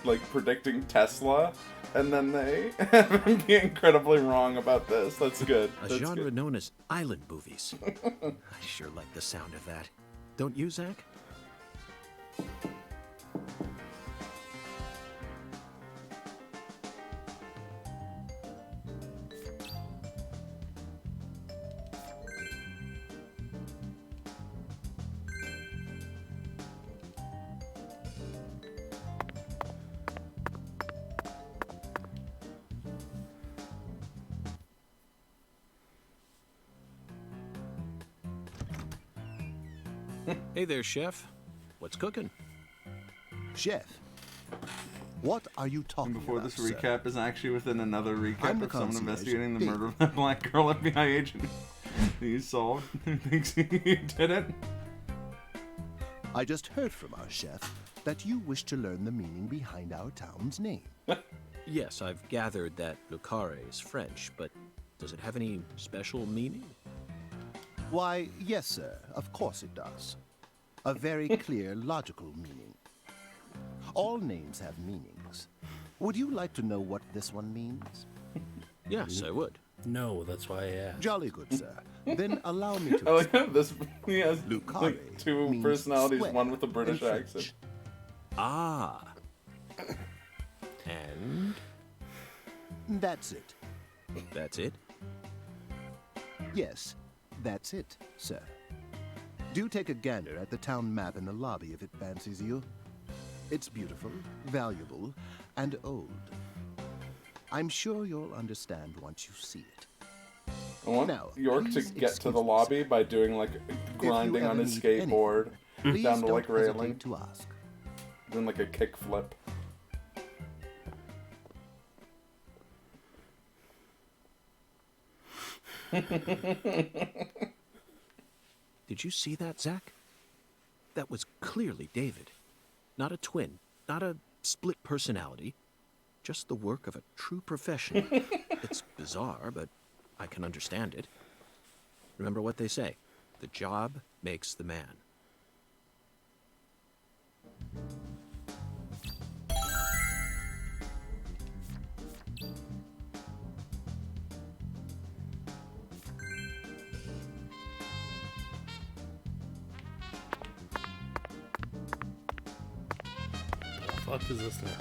Speaker 1: like, predicting Tesla, and then they have him be incredibly wrong about this. That's good.
Speaker 5: A
Speaker 1: That's
Speaker 5: genre
Speaker 1: good.
Speaker 5: known as island movies. I sure like the sound of that. Don't you, Zach? Hey there, chef. What's cooking?
Speaker 7: Chef, what are you talking
Speaker 1: Before
Speaker 7: about,
Speaker 1: this
Speaker 7: sir?
Speaker 1: recap is actually within another
Speaker 7: I'm
Speaker 1: recap
Speaker 7: the
Speaker 1: of someone
Speaker 7: concierge.
Speaker 1: investigating the
Speaker 7: Big.
Speaker 1: murder of that black girl FBI agent that you solved who thinks he did it.
Speaker 7: I just heard from our chef that you wish to learn the meaning behind our town's name.
Speaker 5: Yes, I've gathered that Lucare is French, but does it have any special meaning?
Speaker 7: Why, yes, sir, of course it does. A very clear, logical meaning. All names have meanings. Would you like to know what this one means?
Speaker 5: Yes, I would.
Speaker 2: No, that's why I asked.
Speaker 7: Jolly good, sir. Then allow me to
Speaker 1: I like how this he has
Speaker 7: Lucare
Speaker 1: like two
Speaker 7: means
Speaker 1: personalities,
Speaker 7: swear
Speaker 1: one with a
Speaker 7: in
Speaker 1: British
Speaker 7: French.
Speaker 1: accent.
Speaker 5: Ah. And
Speaker 7: That's it.
Speaker 5: that's it?
Speaker 7: Yes, that's it, sir. Do take a gander at the town map in the lobby if it fancies you. It's beautiful, valuable, and old. I'm sure you'll understand once you see it.
Speaker 1: I want
Speaker 7: Now,
Speaker 1: York to
Speaker 7: please
Speaker 1: get to
Speaker 7: excuse
Speaker 1: the
Speaker 7: me,
Speaker 1: lobby
Speaker 7: sir.
Speaker 1: by doing like grinding on
Speaker 7: ever
Speaker 1: his
Speaker 7: need
Speaker 1: skateboard
Speaker 7: Please
Speaker 1: down the
Speaker 7: don't
Speaker 1: like railing,
Speaker 7: hesitate to ask.
Speaker 1: doing like a kick flip.
Speaker 5: Did you see that, Zach? That was clearly David. Not a twin, not a split personality, just the work of a true professional. It's bizarre, but I can understand it. Remember what they say, the job makes the man.
Speaker 2: The fuck is this now?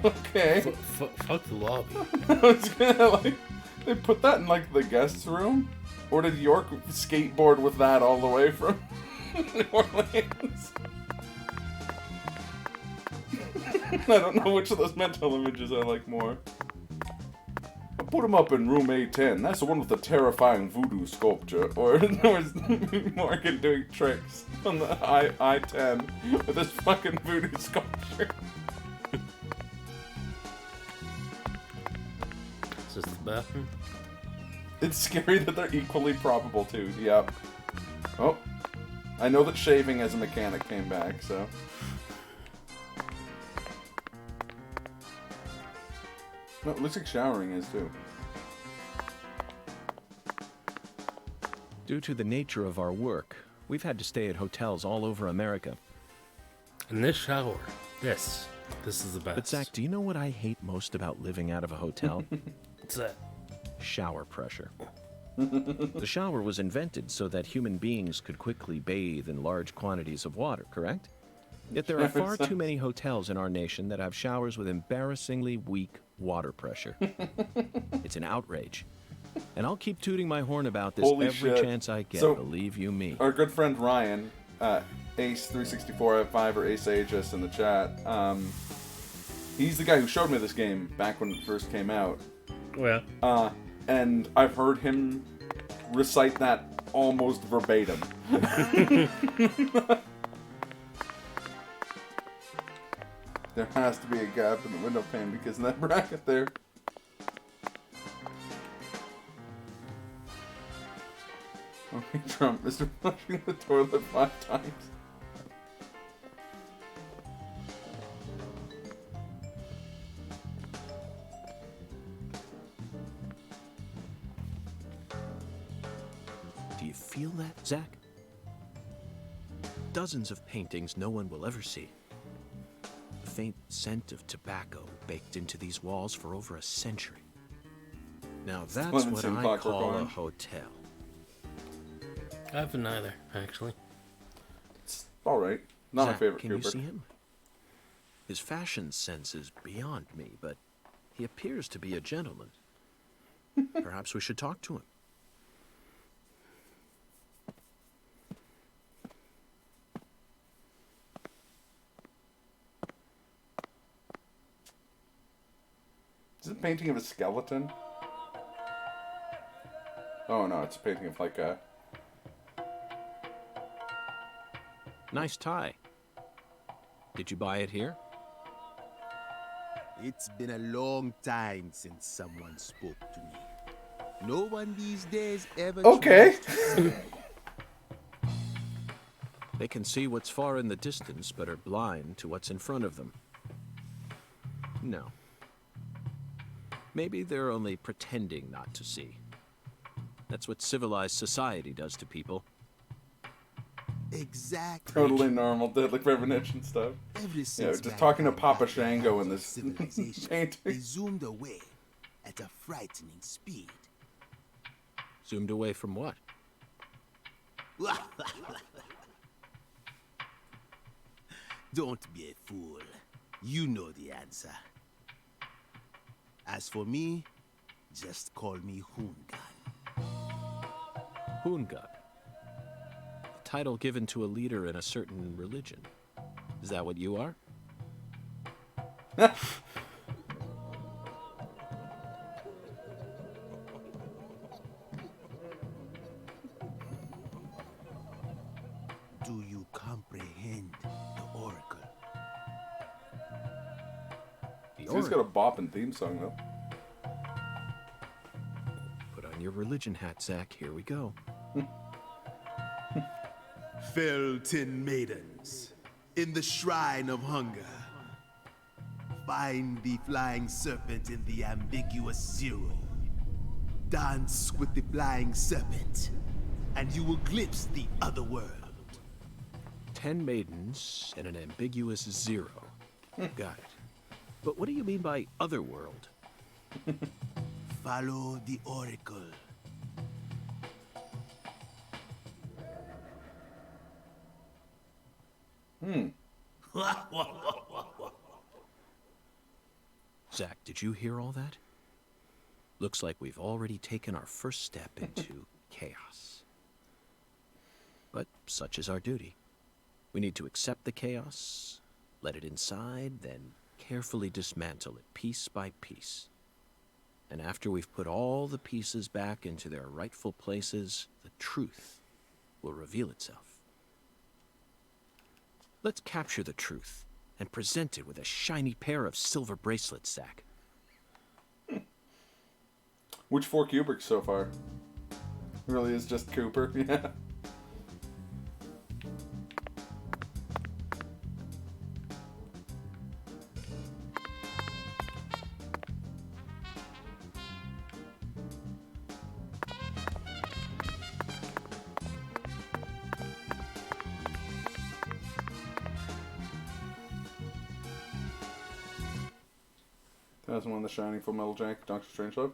Speaker 1: Okay.
Speaker 2: Fuck the lobby.
Speaker 1: I was gonna like they put that in like the guest room, or did York skateboard with that all the way from New Orleans? I don't know which of those mental images I like more. I put him up in room A10. That's the one with the terrifying voodoo sculpture. Or there was Morgan doing tricks on the I-10 with this fucking voodoo sculpture.
Speaker 2: Is this the bathroom?
Speaker 1: It's scary that they're equally probable too. Yep. Oh, I know that shaving as a mechanic came back, so. No, it looks like showering is too.
Speaker 5: Due to the nature of our work, we've had to stay at hotels all over America.
Speaker 2: And this shower. This is the best.
Speaker 5: But Zach, do you know what I hate most about living out of a hotel?
Speaker 2: What's that?
Speaker 5: Shower pressure. The shower was invented so that human beings could quickly bathe in large quantities of water, correct? Yet there are far too many hotels in our nation that have showers with embarrassingly weak water pressure. It's an outrage. And I'll keep tooting my horn about this
Speaker 1: Holy
Speaker 5: every
Speaker 1: shit.
Speaker 5: chance I get,
Speaker 1: So,
Speaker 5: believe you me.
Speaker 1: Our good friend Ryan, Ace364 or Ace Aegis in the chat, he's the guy who showed me this game back when it first came out.
Speaker 2: Yeah.
Speaker 1: And I've heard him recite that almost verbatim. There has to be a gap in the window pane because of that bracket there. Okay, Trump, Mr. Flushing the toilet 5 times.
Speaker 5: Do you feel that, Zach? Dozens of paintings no one will ever see. The faint scent of tobacco baked into these walls for over a century. Now that's what
Speaker 1: Clemency and
Speaker 5: I
Speaker 1: Clockwork
Speaker 5: call a
Speaker 1: Orange.
Speaker 5: hotel.
Speaker 2: I haven't either, actually.
Speaker 1: It's alright. Not my
Speaker 5: Zach,
Speaker 1: favorite
Speaker 5: can
Speaker 1: Cooper.
Speaker 5: you see him? His fashion sense is beyond me, but he appears to be a gentleman. Perhaps we should talk to him.
Speaker 1: Is it a painting of a skeleton? Oh no, it's a painting of like a...
Speaker 5: Nice tie. Did you buy it here?
Speaker 7: It's been a long time since someone spoke to me. No one these days ever
Speaker 1: Okay.
Speaker 7: tries to-
Speaker 5: They can see what's far in the distance, but are blind to what's in front of them. No. Maybe they're only pretending not to see. That's what civilized society does to people.
Speaker 7: Exactly.
Speaker 1: Totally normal, deadly premonition stuff.
Speaker 7: Ever
Speaker 1: Yeah,
Speaker 7: since
Speaker 1: just talking to
Speaker 7: mankind
Speaker 1: Papa
Speaker 7: got the
Speaker 1: Shango
Speaker 7: hang
Speaker 1: in
Speaker 7: of
Speaker 1: this
Speaker 7: civilization,
Speaker 1: painting.
Speaker 7: they zoomed away at a frightening speed.
Speaker 5: Zoomed away from what?
Speaker 7: Don't be a fool. You know the answer. As for me, just call me Hoongan.
Speaker 5: Hoongan. A title given to a leader in a certain religion. Is that what you are?
Speaker 7: Do you comprehend the oracle?
Speaker 5: The
Speaker 1: He's got a bopping theme song though.
Speaker 5: Put on your religion hat, Zach. Here we go.
Speaker 7: Fell 10 maidens in the shrine of hunger. Find the flying serpent in the ambiguous zero. Dance with the flying serpent, and you will glimpse the other world.
Speaker 5: 10 maidens and an ambiguous zero. Got it. But what do you mean by otherworld?
Speaker 7: Follow the oracle.
Speaker 5: Zach, did you hear all that? Looks like we've already taken our first step into chaos. But such is our duty. We need to accept the chaos, let it inside, then carefully dismantle it piece by piece. And after we've put all the pieces back into their rightful places, the truth will reveal itself. Let's capture the truth and present it with a shiny pair of silver bracelets, Zach.
Speaker 1: Which 4 Kubricks so far? Really is just Cooper, yeah. That's one of the Shining, Full Metal Jacket, Doctor Strangelove.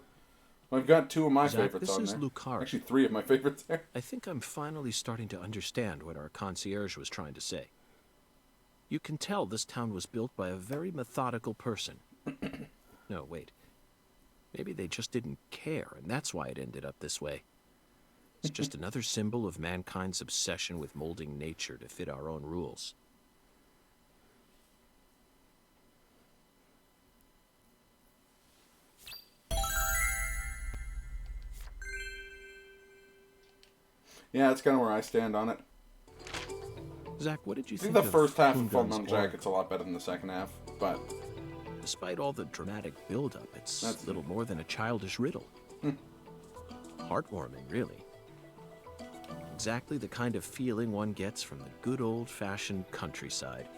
Speaker 1: I've got 2 of my
Speaker 5: Zach,
Speaker 1: favorites
Speaker 5: this
Speaker 1: on
Speaker 5: is
Speaker 1: there.
Speaker 5: Lucario.
Speaker 1: Actually, 3 of my favorites there.
Speaker 5: I think I'm finally starting to understand what our concierge was trying to say. You can tell this town was built by a very methodical person. No, wait. Maybe they just didn't care, and that's why it ended up this way. It's just another symbol of mankind's obsession with molding nature to fit our own rules.
Speaker 1: Yeah, that's kind of where I stand on it.
Speaker 5: Zach, what did you
Speaker 1: I think
Speaker 5: think
Speaker 1: the
Speaker 5: of
Speaker 1: first half of Full
Speaker 5: Kungun's
Speaker 1: Metal Jacket's a lot better than the second half, but
Speaker 5: Despite all the dramatic build-up, it's
Speaker 1: That's-
Speaker 5: little more than a childish riddle. Heartwarming, really. Exactly the kind of feeling one gets from the good old-fashioned countryside.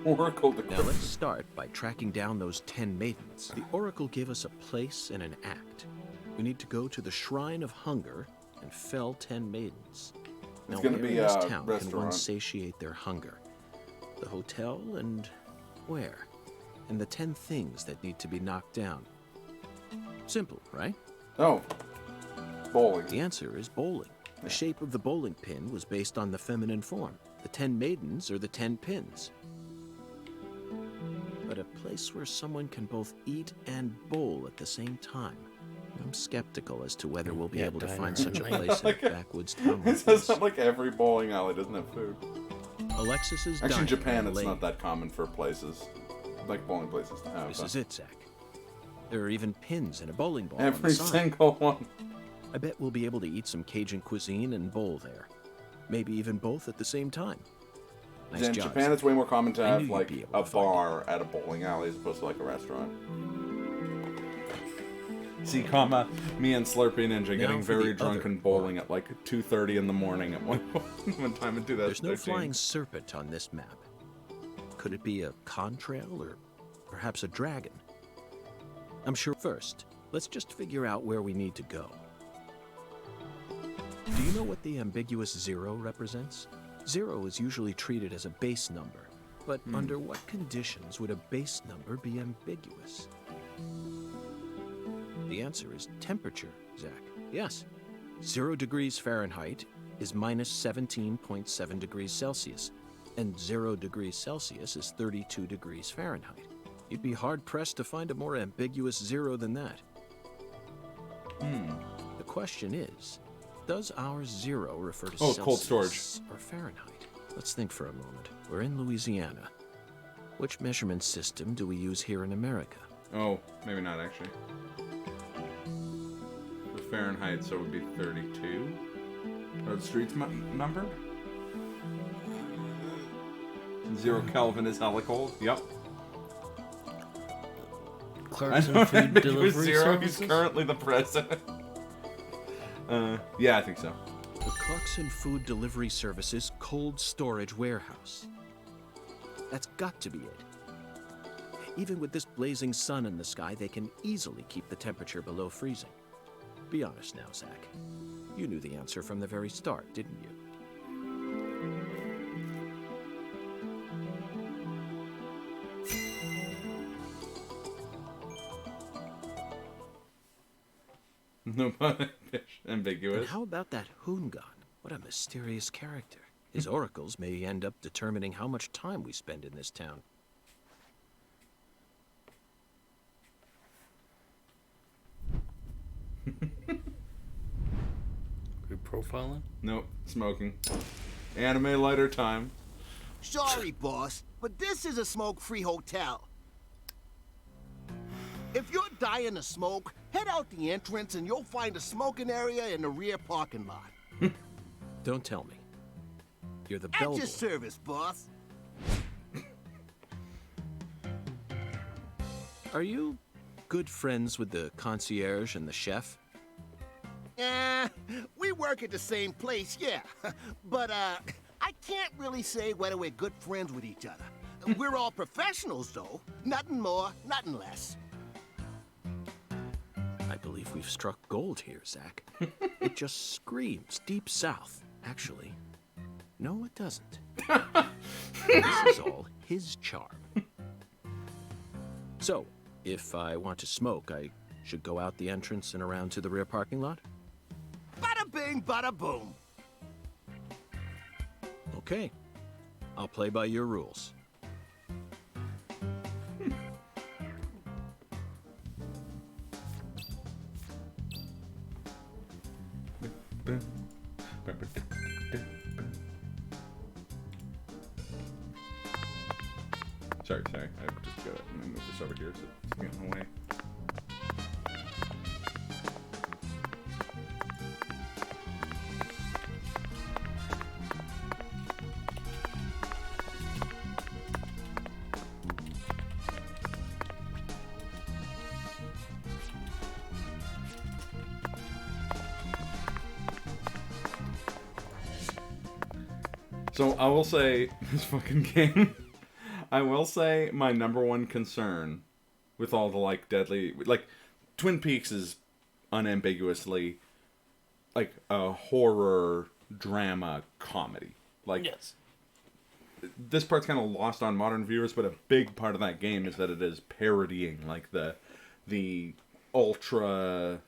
Speaker 1: Oracle
Speaker 5: Now
Speaker 1: decrypted.
Speaker 5: let's start by tracking down those 10 maidens. The Oracle gave us a place and an act. We need to go to the Shrine of Hunger and fell 10 maidens. Now,
Speaker 1: gonna
Speaker 5: where
Speaker 1: be
Speaker 5: in this
Speaker 1: a
Speaker 5: town can one
Speaker 1: restaurant.
Speaker 5: satiate their hunger? The hotel and where? And the 10 things that need to be knocked down. Simple, right?
Speaker 1: Oh, bowling.
Speaker 5: The answer is bowling. The shape of the bowling pin was based on the feminine form. The 10 maidens are the 10 pins. But a place where someone can both eat and bowl at the same time. I'm skeptical as to whether we'll be
Speaker 2: Yeah,
Speaker 5: able to
Speaker 2: diner.
Speaker 5: find such a place in a backwoods town
Speaker 1: It
Speaker 5: like
Speaker 1: says
Speaker 5: this.
Speaker 1: that like every bowling alley doesn't have food.
Speaker 5: Alexis's
Speaker 1: Actually, in
Speaker 5: Diner
Speaker 1: Japan, it's
Speaker 5: Lane.
Speaker 1: not that common for places, like bowling places, to have.
Speaker 5: This is it, Zach. There are even pins and a bowling ball on
Speaker 1: Every
Speaker 5: the side.
Speaker 1: single one.
Speaker 5: I bet we'll be able to eat some Cajun cuisine and bowl there. Maybe even both at the same time. Nice
Speaker 1: In
Speaker 5: job,
Speaker 1: Japan,
Speaker 5: Zach.
Speaker 1: it's way more common to
Speaker 5: I
Speaker 1: have
Speaker 5: knew you'd
Speaker 1: like
Speaker 5: be able
Speaker 1: a
Speaker 5: to find
Speaker 1: bar at a bowling alley as opposed to like a restaurant. See, comma, me and Slurpee Ninja getting
Speaker 5: for
Speaker 1: very
Speaker 5: the
Speaker 1: drunk
Speaker 5: other
Speaker 1: and bowling at like 2:30 in the morning at one time in 2013.
Speaker 5: There's no flying serpent on this map. Could it be a contrail or perhaps a dragon? I'm sure. First, let's just figure out where we need to go. Do you know what the ambiguous 0 represents? 0 is usually treated as a base number, but under what conditions would a base number be ambiguous? The answer is temperature, Zach. Yes. 0 degrees Fahrenheit is minus 17.7 degrees Celsius, and 0 degrees Celsius is 32 degrees Fahrenheit. You'd be hard-pressed to find a more ambiguous 0 than that. The question is, does our 0 refer to
Speaker 1: Oh,
Speaker 5: Celsius
Speaker 1: cold storage.
Speaker 5: or Fahrenheit? Let's think for a moment. We're in Louisiana. Which measurement system do we use here in America?
Speaker 1: Oh, maybe not actually. For Fahrenheit, so it would be 32. Are the streets numbered? 0 Kelvin is hella cold. Yep. I
Speaker 2: Clarkson
Speaker 1: know,
Speaker 2: Food
Speaker 1: right? He was
Speaker 2: Delivery
Speaker 1: 0. He's
Speaker 2: Services?
Speaker 1: currently the president. Yeah, I think so.
Speaker 5: The Clarkson Food Delivery Services Cold Storage Warehouse. That's got to be it. Even with this blazing sun in the sky, they can easily keep the temperature below freezing. Be honest now, Zach. You knew the answer from the very start, didn't you?
Speaker 1: No, ambiguous.
Speaker 5: And how about that Hoongan? What a mysterious character. His oracles may end up determining how much time we spend in this town.
Speaker 2: We profiling?
Speaker 1: Nope, smoking. Anime lighter time.
Speaker 8: Sorry, boss, but this is a smoke-free hotel. If you're dying to smoke, head out the entrance and you'll find a smoking area in the rear parking lot.
Speaker 5: Don't tell me. You're the
Speaker 8: At your
Speaker 5: bellboy.
Speaker 8: service, boss.
Speaker 5: Are you good friends with the concierge and the chef?
Speaker 8: We work at the same place, yeah. But, I can't really say whether we're good friends with each other. We're all professionals, though. Nothing more, nothing less.
Speaker 5: I believe we've struck gold here, Zach. It just screams Deep South, actually. No, it doesn't. This is all his charm. So, if I want to smoke, I should go out the entrance and around to the rear parking lot?
Speaker 8: Bada bing, bada boom.
Speaker 5: Okay. I'll play by your rules.
Speaker 1: Sorry. I just gotta move this over here so it's getting away. So I will say, this fucking game, I will say my number one concern with all the, like, deadly, like, Twin Peaks is unambiguously, like, a horror, drama, comedy. Like,
Speaker 2: Yes.
Speaker 1: This part's kind of lost on modern viewers, but a big part of that game is that it is parodying, like, the ultra,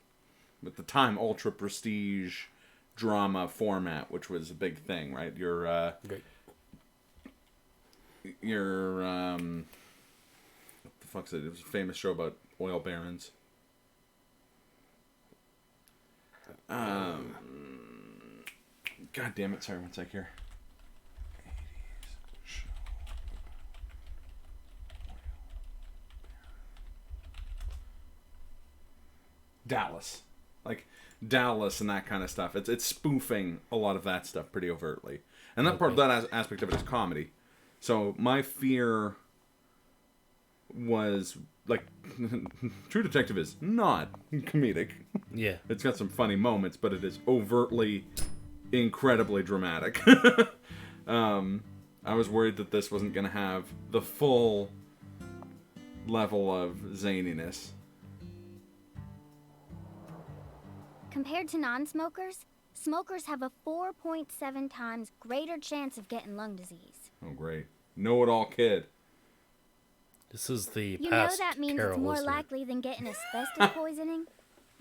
Speaker 1: at the time, ultra prestige drama format, which was a big thing, right? Your what the fuck's it? It was a famous show about oil barons. God damn it! Sorry, one sec here. 80s show. Dallas. Like Dallas and that kind of stuff. It's spoofing a lot of that stuff pretty overtly. And that part of that aspect of it is comedy. So my fear was, like, True Detective is not comedic.
Speaker 2: Yeah.
Speaker 1: It's got some funny moments, but it is overtly incredibly dramatic. I was worried that this wasn't going to have the full level of zaniness.
Speaker 9: Compared to non-smokers, smokers have a 4.7 times greater chance of getting lung disease.
Speaker 1: Oh, great. Know-it-all kid.
Speaker 2: This is the
Speaker 9: You know
Speaker 2: past
Speaker 9: that means
Speaker 2: Carol,
Speaker 9: it's more
Speaker 2: isn't it?
Speaker 9: likely than getting asbestos poisoning?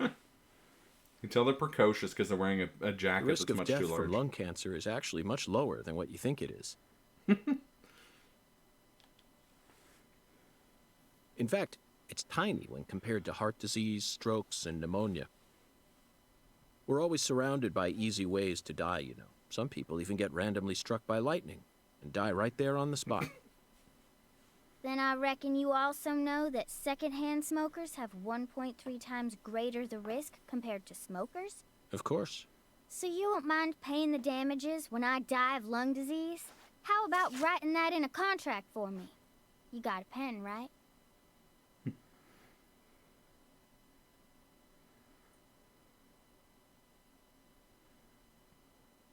Speaker 1: You can tell they're precocious because they're wearing a
Speaker 5: The
Speaker 1: jacket
Speaker 5: risk
Speaker 1: that's
Speaker 5: of
Speaker 1: much
Speaker 5: death
Speaker 1: too large.
Speaker 5: from lung cancer is actually much lower than what you think it is. In fact, it's tiny when compared to heart disease, strokes, and pneumonia. We're always surrounded by easy ways to die, you know. Some people even get randomly struck by lightning and die right there on the spot.
Speaker 9: Then I reckon you also know that secondhand smokers have 1.3 times greater the risk compared to smokers?
Speaker 5: Of course.
Speaker 9: So you won't mind paying the damages when I die of lung disease? How about writing that in a contract for me? You got a pen, right?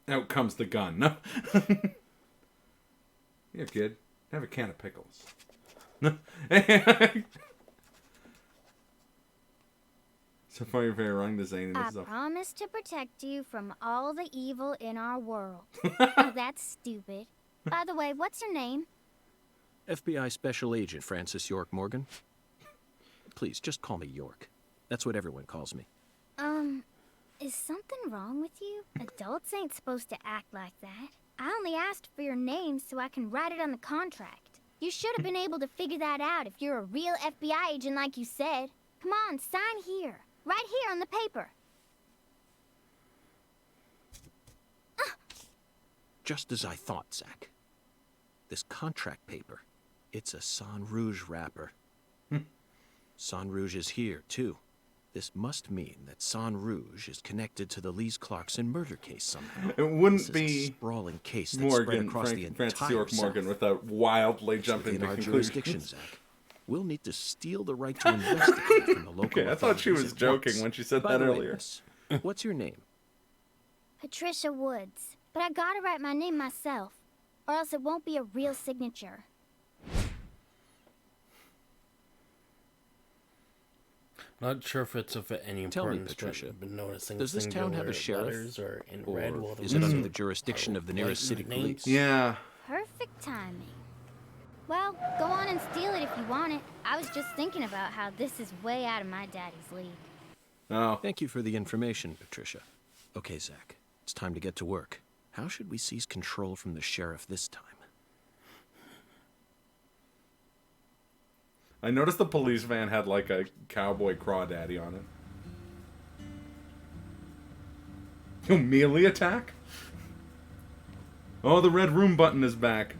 Speaker 1: Out comes the gun. No. Here, kid. Have a can of pickles. So far, you're very wrong, the zaniness
Speaker 9: I
Speaker 1: stuff.
Speaker 9: promise to protect you from all the evil in our world. Oh, that's stupid. By the way, what's your name?
Speaker 5: FBI Special Agent Francis York Morgan. Please, just call me York. That's what everyone calls me.
Speaker 9: Is something wrong with you? Adults ain't supposed to act like that. I only asked for your name so I can write it on the contract. You should have been able to figure that out if you're a real FBI agent like you said. Come on, sign here. Right here on the paper.
Speaker 5: Just as I thought, Zach. This contract paper, it's a Sang Rouge wrapper. Sang Rouge is here, too. This must mean that Sang Rouge is connected to the Lees Clarkson murder case somehow.
Speaker 1: It wouldn't
Speaker 5: This is
Speaker 1: be
Speaker 5: a sprawling case that spread
Speaker 1: Morgan,
Speaker 5: across the
Speaker 1: Francis
Speaker 5: entire
Speaker 1: York Morgan,
Speaker 5: South.
Speaker 1: without wildly
Speaker 5: It's
Speaker 1: jumping
Speaker 5: within
Speaker 1: to
Speaker 5: our
Speaker 1: conclusions.
Speaker 5: jurisdiction, Zach. We'll need to steal the right to investigate from the local
Speaker 1: Okay, I thought she
Speaker 5: authorities
Speaker 1: was
Speaker 5: at
Speaker 1: joking
Speaker 5: once.
Speaker 1: when she said
Speaker 5: By
Speaker 1: that
Speaker 5: the way,
Speaker 1: earlier.
Speaker 5: miss, what's your name?
Speaker 9: Patricia Woods. But I gotta write my name myself, or else it won't be a real signature.
Speaker 2: Not sure if it's of any
Speaker 5: Tell me,
Speaker 2: importance, but
Speaker 5: Patricia,
Speaker 2: I've been noticing
Speaker 5: does this town have a
Speaker 2: singular
Speaker 5: sheriff?
Speaker 2: letters are in
Speaker 5: Or
Speaker 2: red while the
Speaker 5: is it under
Speaker 2: rest
Speaker 5: the jurisdiction of the
Speaker 2: are
Speaker 5: nearest
Speaker 2: white
Speaker 5: city
Speaker 2: names.
Speaker 5: police?
Speaker 1: Yeah.
Speaker 9: Perfect timing. Well, go on and steal it if you want it. I was just thinking about how this is way out of my daddy's league.
Speaker 1: Oh.
Speaker 5: Thank you for the information, Patricia. Okay, Zach, it's time to get to work. How should we seize control from the sheriff this time?
Speaker 1: I noticed the police van had like a cowboy crawdaddy on it. Yo, melee attack? Oh, the red room button is back.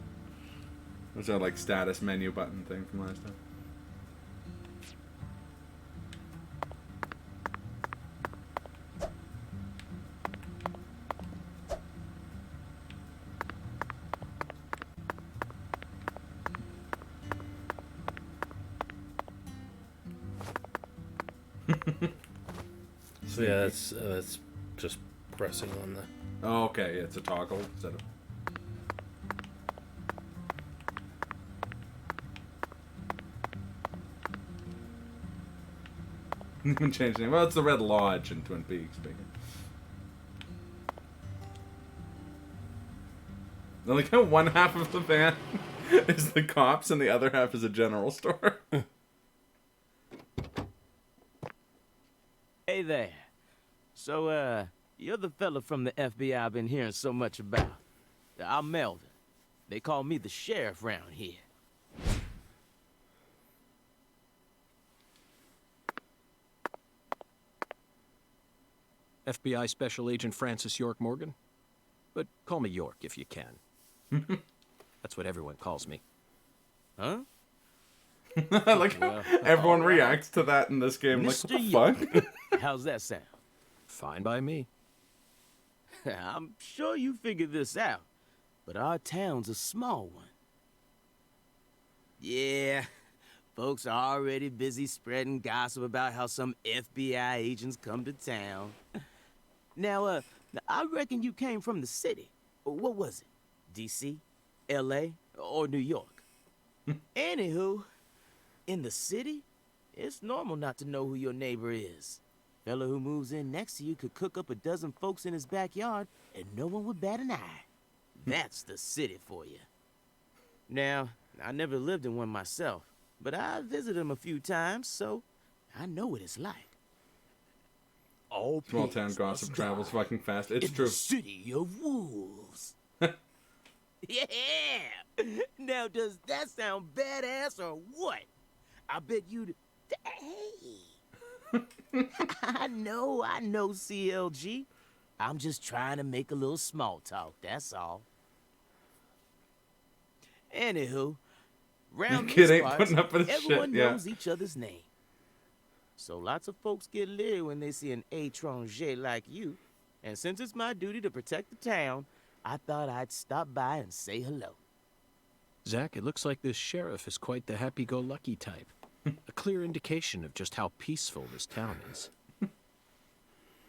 Speaker 1: There's that like status menu button thing from last time.
Speaker 2: So yeah, that's just pressing on the.
Speaker 1: Oh, okay, it's a toggle instead of. Even changed the name. Well, it's the Red Lodge in Twin Peaks. I like how one half of the van is the cops and the other half is a general store.
Speaker 6: Hey there. So, you're the fella from the FBI I've been hearing so much about. I'm Melvin. They call me the sheriff round here.
Speaker 5: FBI Special Agent Francis York Morgan? But call me York if you can. That's what everyone calls me.
Speaker 6: Huh?
Speaker 1: I like how everyone reacts to that in this game. Like,
Speaker 6: Mr.
Speaker 1: what the fuck?
Speaker 6: How's that sound?
Speaker 5: Fine by me.
Speaker 6: I'm sure you figured this out, but our town's a small one. Yeah, folks are already busy spreading gossip about how some FBI agents come to town. Now, I reckon you came from the city. What was it? D.C., L.A., or New York? Anywho, in the city, it's normal not to know who your neighbor is. Fella who moves in next to you could cook up a dozen folks in his backyard and no one would bat an eye. That's the city for you. Now, I never lived in one myself, but I visited them a few times, so I know what it's like. All
Speaker 1: Small town gossip travels fucking fast. It's true.
Speaker 6: The city of wolves. Yeah! Now, does that sound badass or what? I bet you'd... Hey! I know, CLG. I'm just trying to make a little small talk, that's all. Anywho, round
Speaker 1: Kid
Speaker 6: these
Speaker 1: ain't
Speaker 6: parts,
Speaker 1: putting up with his
Speaker 6: everyone
Speaker 1: shit, yeah.
Speaker 6: knows each other's name. So lots of folks get leery when they see an étranger like you. And since it's my duty to protect the town, I thought I'd stop by and say hello.
Speaker 5: Zach, it looks like this sheriff is quite the happy-go-lucky type. A clear indication of just how peaceful this town is.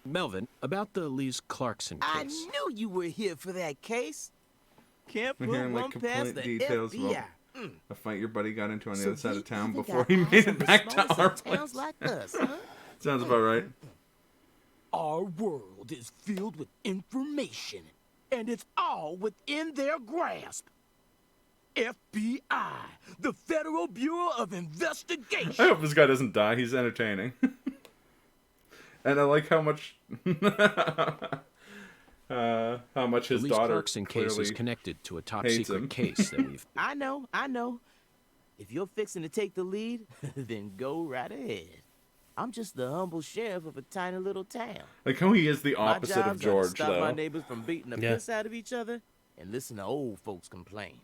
Speaker 5: Melvin, about the Lise Clarkson case.
Speaker 6: I knew you were here for that case. Can't
Speaker 1: We're
Speaker 6: put
Speaker 1: hearing, like,
Speaker 6: one past the
Speaker 1: complete details
Speaker 6: FBI.
Speaker 1: about a fight your buddy got into on the
Speaker 6: So
Speaker 1: other side
Speaker 6: you
Speaker 1: of town
Speaker 6: even
Speaker 1: before
Speaker 6: got
Speaker 1: he
Speaker 6: eyes
Speaker 1: made
Speaker 6: on
Speaker 1: it
Speaker 6: the
Speaker 1: back to
Speaker 6: smallest
Speaker 1: our
Speaker 6: of towns
Speaker 1: place.
Speaker 6: like us, huh?
Speaker 1: Sounds about right.
Speaker 6: Our world is filled with information, and it's all within their grasp. FBI, the Federal Bureau of Investigation.
Speaker 1: I hope this guy doesn't die. He's entertaining. And I like how much his
Speaker 5: the Lise
Speaker 1: daughter
Speaker 5: Clarkson case is
Speaker 1: clearly
Speaker 5: connected to a
Speaker 1: hates
Speaker 5: top-secret
Speaker 1: him.
Speaker 5: case that we've...
Speaker 6: I know. If you're fixing to take the lead, then go right ahead. I'm just the humble sheriff of a tiny little town.
Speaker 1: Like how he is the
Speaker 6: My
Speaker 1: opposite
Speaker 6: job's
Speaker 1: of George,
Speaker 6: to stop
Speaker 1: though.
Speaker 6: my neighbors from beating the
Speaker 2: Yeah.
Speaker 6: piss out of each other and listen to old folks complain.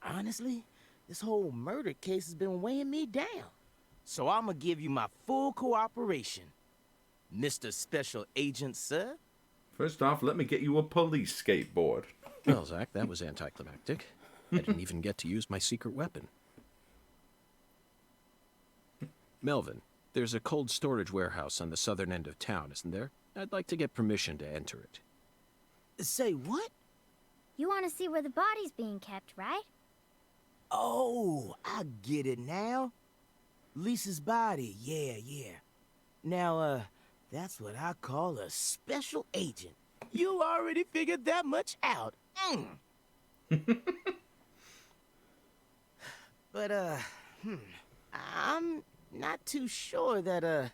Speaker 6: Honestly, this whole murder case has been weighing me down. So I'm gonna give you my full cooperation, Mr. Special Agent, sir.
Speaker 1: First off, let me get you a police skateboard.
Speaker 5: Well, Zach, that was anticlimactic. I didn't even get to use my secret weapon. Melvin, there's a cold storage warehouse on the southern end of town, isn't there? I'd like to get permission to enter it.
Speaker 6: Say what?
Speaker 9: You want to see where the body's being kept, right?
Speaker 6: Oh, I get it now. Lisa's body, yeah. Now, that's what I call a special agent. You already figured that much out. But, I'm not too sure that,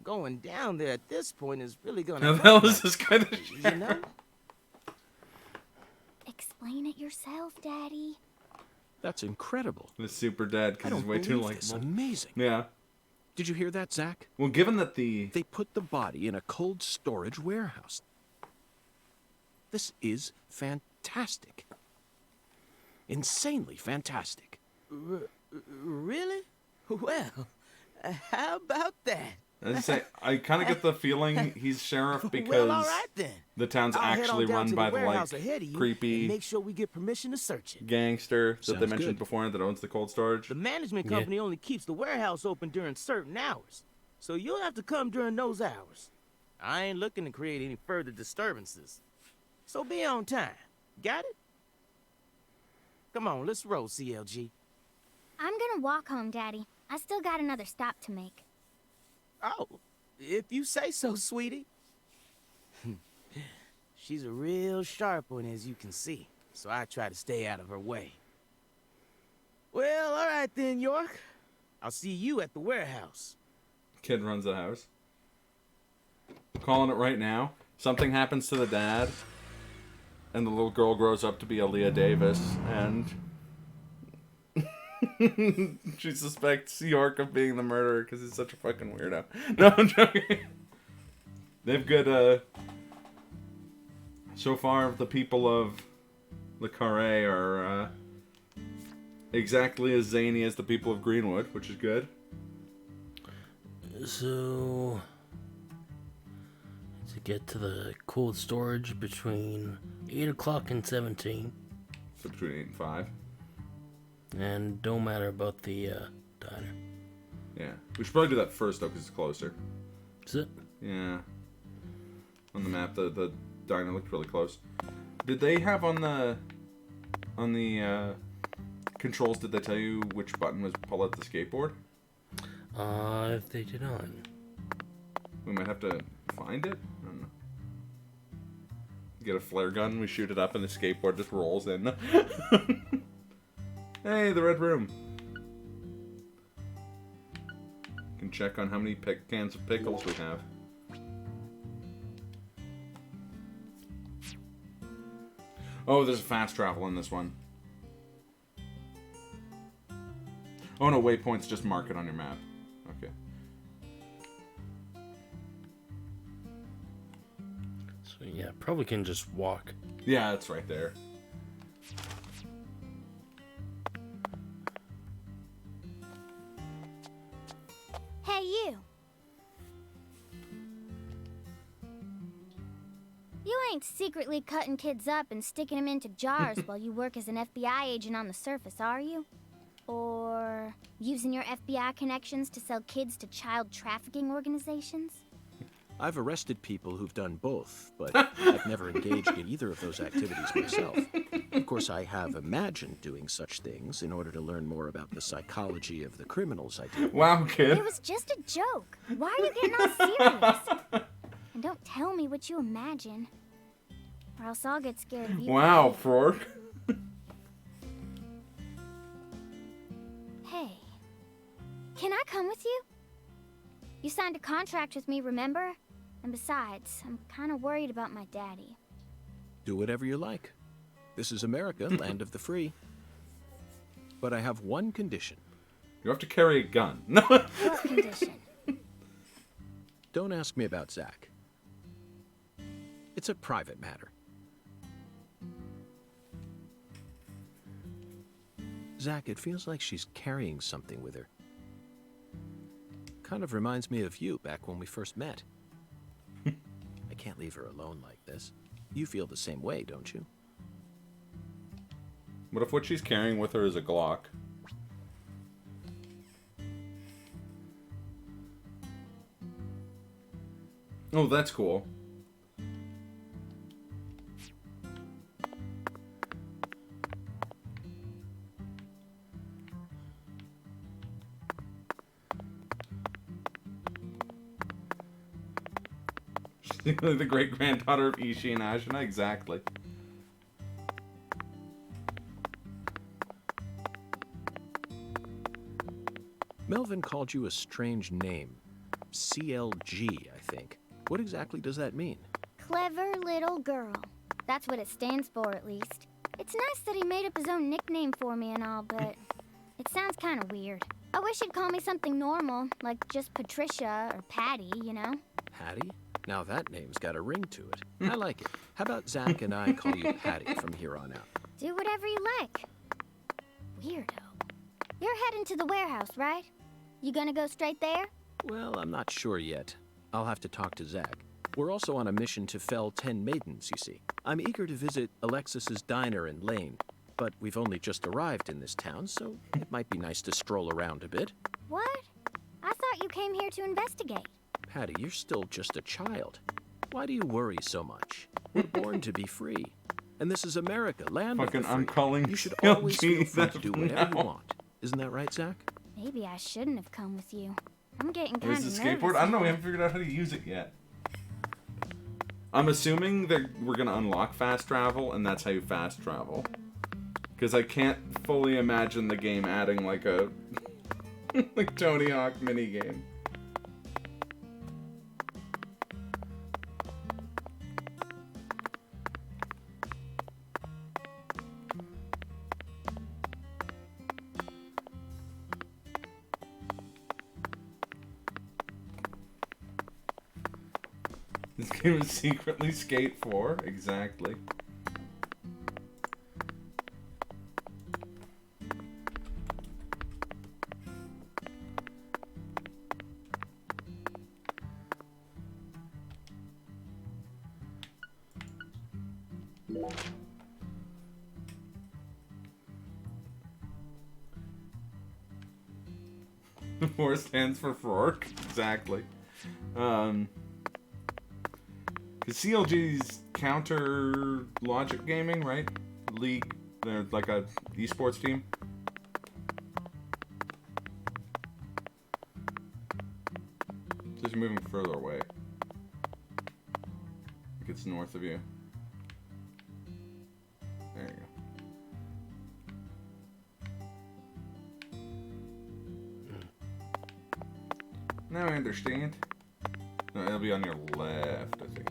Speaker 6: going down there at this point is really gonna
Speaker 1: Now,
Speaker 6: help
Speaker 1: that was
Speaker 6: much,
Speaker 1: this kind of
Speaker 6: you know?
Speaker 9: explain it yourself, Daddy.
Speaker 5: That's incredible.
Speaker 1: The super dead
Speaker 5: I
Speaker 1: because
Speaker 5: don't
Speaker 1: he's way too
Speaker 5: believe this.
Speaker 1: likable.
Speaker 5: Amazing.
Speaker 1: Yeah.
Speaker 5: Did you hear that, Zach?
Speaker 1: Well, given that the
Speaker 5: They put the body in a cold storage warehouse. This is fantastic. Insanely fantastic.
Speaker 6: Really? Well, how about that?
Speaker 1: as I say, I kind of get the feeling he's sheriff because
Speaker 6: Well, all right then.
Speaker 1: the town's
Speaker 6: I'll head on
Speaker 1: actually
Speaker 6: down
Speaker 1: run
Speaker 6: to
Speaker 1: by the
Speaker 6: warehouse ahead of you
Speaker 1: creepy
Speaker 6: and make sure we get permission to search it.
Speaker 1: gangster that they
Speaker 5: Sounds
Speaker 1: mentioned
Speaker 5: good.
Speaker 1: before that owns the cold storage.
Speaker 6: The management
Speaker 2: Yeah.
Speaker 6: company only keeps the warehouse open during certain hours, so you'll have to come during those hours. I ain't looking to create any further disturbances, so be on time. Got it? Come on, let's roll, CLG.
Speaker 9: I'm gonna walk home, Daddy. I still got another stop to make.
Speaker 6: Oh, if you say so, sweetie. She's a real sharp one, as you can see, so I try to stay out of her way. Well, all right then, York. I'll see you at the warehouse.
Speaker 1: Kid runs the house. Calling it right now. Something happens to the dad, and the little girl grows up to be Aaliyah Davis, and she suspects York of being the murderer because he's such a fucking weirdo. No, I'm joking. They've got, so far, the people of Le Carré are exactly as zany as the people of Greenwood, which is good.
Speaker 2: So, to get to the cold storage between 8 o'clock and 17.
Speaker 1: So between 8 and 5.
Speaker 2: And don't matter about the diner.
Speaker 1: Yeah. We should probably do that first, though, because it's closer.
Speaker 2: Is it?
Speaker 1: Yeah. On the map, the diner looked really close. Did they have on the controls, did they tell you which button was pull out the skateboard?
Speaker 2: If they did not.
Speaker 1: We might have to find it? I don't know. Get a flare gun, we shoot it up, and the skateboard just rolls in. Hey, the red room. Can check on how many cans of pickles we have. Oh, there's fast travel in this one. Oh no, waypoints, just mark it on your map. Okay.
Speaker 2: So yeah, probably can just walk.
Speaker 1: Yeah, it's right there.
Speaker 9: Hey, you. You ain't secretly cutting kids up and sticking them into jars while you work as an FBI agent on the surface, are you? Or using your FBI connections to sell kids to child trafficking organizations?
Speaker 5: I've arrested people who've done both, but I've never engaged in either of those activities myself. Of course, I have imagined doing such things in order to learn more about the psychology of the criminals I deal with.
Speaker 1: Wow, kid.
Speaker 9: It was just a joke. Why are you getting all serious? And don't tell me what you imagine, or else I'll get scared of you.
Speaker 1: Wow, Frork.
Speaker 9: Hey, can I come with you? You signed a contract with me, remember? And besides, I'm kind of worried about my daddy.
Speaker 5: Do whatever you like. This is America, land of the free. But I have one condition.
Speaker 1: You have to carry a gun. No.
Speaker 9: What condition?
Speaker 5: Don't ask me about Zach. It's a private matter. Zach, it feels like she's carrying something with her. Kind of reminds me of you back when we first met. I can't leave her alone like this. You feel the same way, don't you?
Speaker 1: What if what she's carrying with her is a Glock? Oh, that's cool. The great-granddaughter of Ishi and Ashina? Exactly.
Speaker 5: Melvin called you a strange name. CLG, I think. What exactly does that mean?
Speaker 9: Clever little girl. That's what it stands for, at least. It's nice that he made up his own nickname for me and all, but it sounds kind of weird. I wish he'd call me something normal, like just Patricia or Patty, you know?
Speaker 5: Patty? Now that name's got a ring to it. I like it. How about Zach and I call you Patty from here on out?
Speaker 9: Do whatever you like. Weirdo. You're heading to the warehouse, right? You gonna go straight there?
Speaker 5: Well, I'm not sure yet. I'll have to talk to Zach. We're also on a mission to fell 10 maidens, you see. I'm eager to visit Alexis's diner in Lane, but we've only just arrived in this town, so it might be nice to stroll around a bit.
Speaker 9: What? I thought you came here to investigate.
Speaker 5: Patty, you're still just a child. Why do you worry so much? We're born to be free. And this is America, land of the
Speaker 1: Fucking,
Speaker 5: free.
Speaker 1: I'm calling
Speaker 5: You should
Speaker 1: CLG
Speaker 5: always feel free to
Speaker 1: that
Speaker 5: do whatever
Speaker 1: now.
Speaker 5: you want. Isn't that right, Zach?
Speaker 9: Maybe I shouldn't have come with you. I'm getting
Speaker 1: Or
Speaker 9: kind
Speaker 1: is
Speaker 9: of
Speaker 1: it
Speaker 9: nervous.
Speaker 1: skateboard? I don't know. We haven't figured out how to use it yet. I'm assuming that we're gonna unlock fast travel, and that's how you fast travel. Because I can't fully imagine the game adding like a like Tony Hawk minigame. This game is secretly Skate 4, exactly. Four stands for fork, exactly. Because CLG's counter logic gaming, right? League, they're like a esports team. Just moving further away. I think it's north of you. There you go. Now I understand. No, it'll be on your left, I think.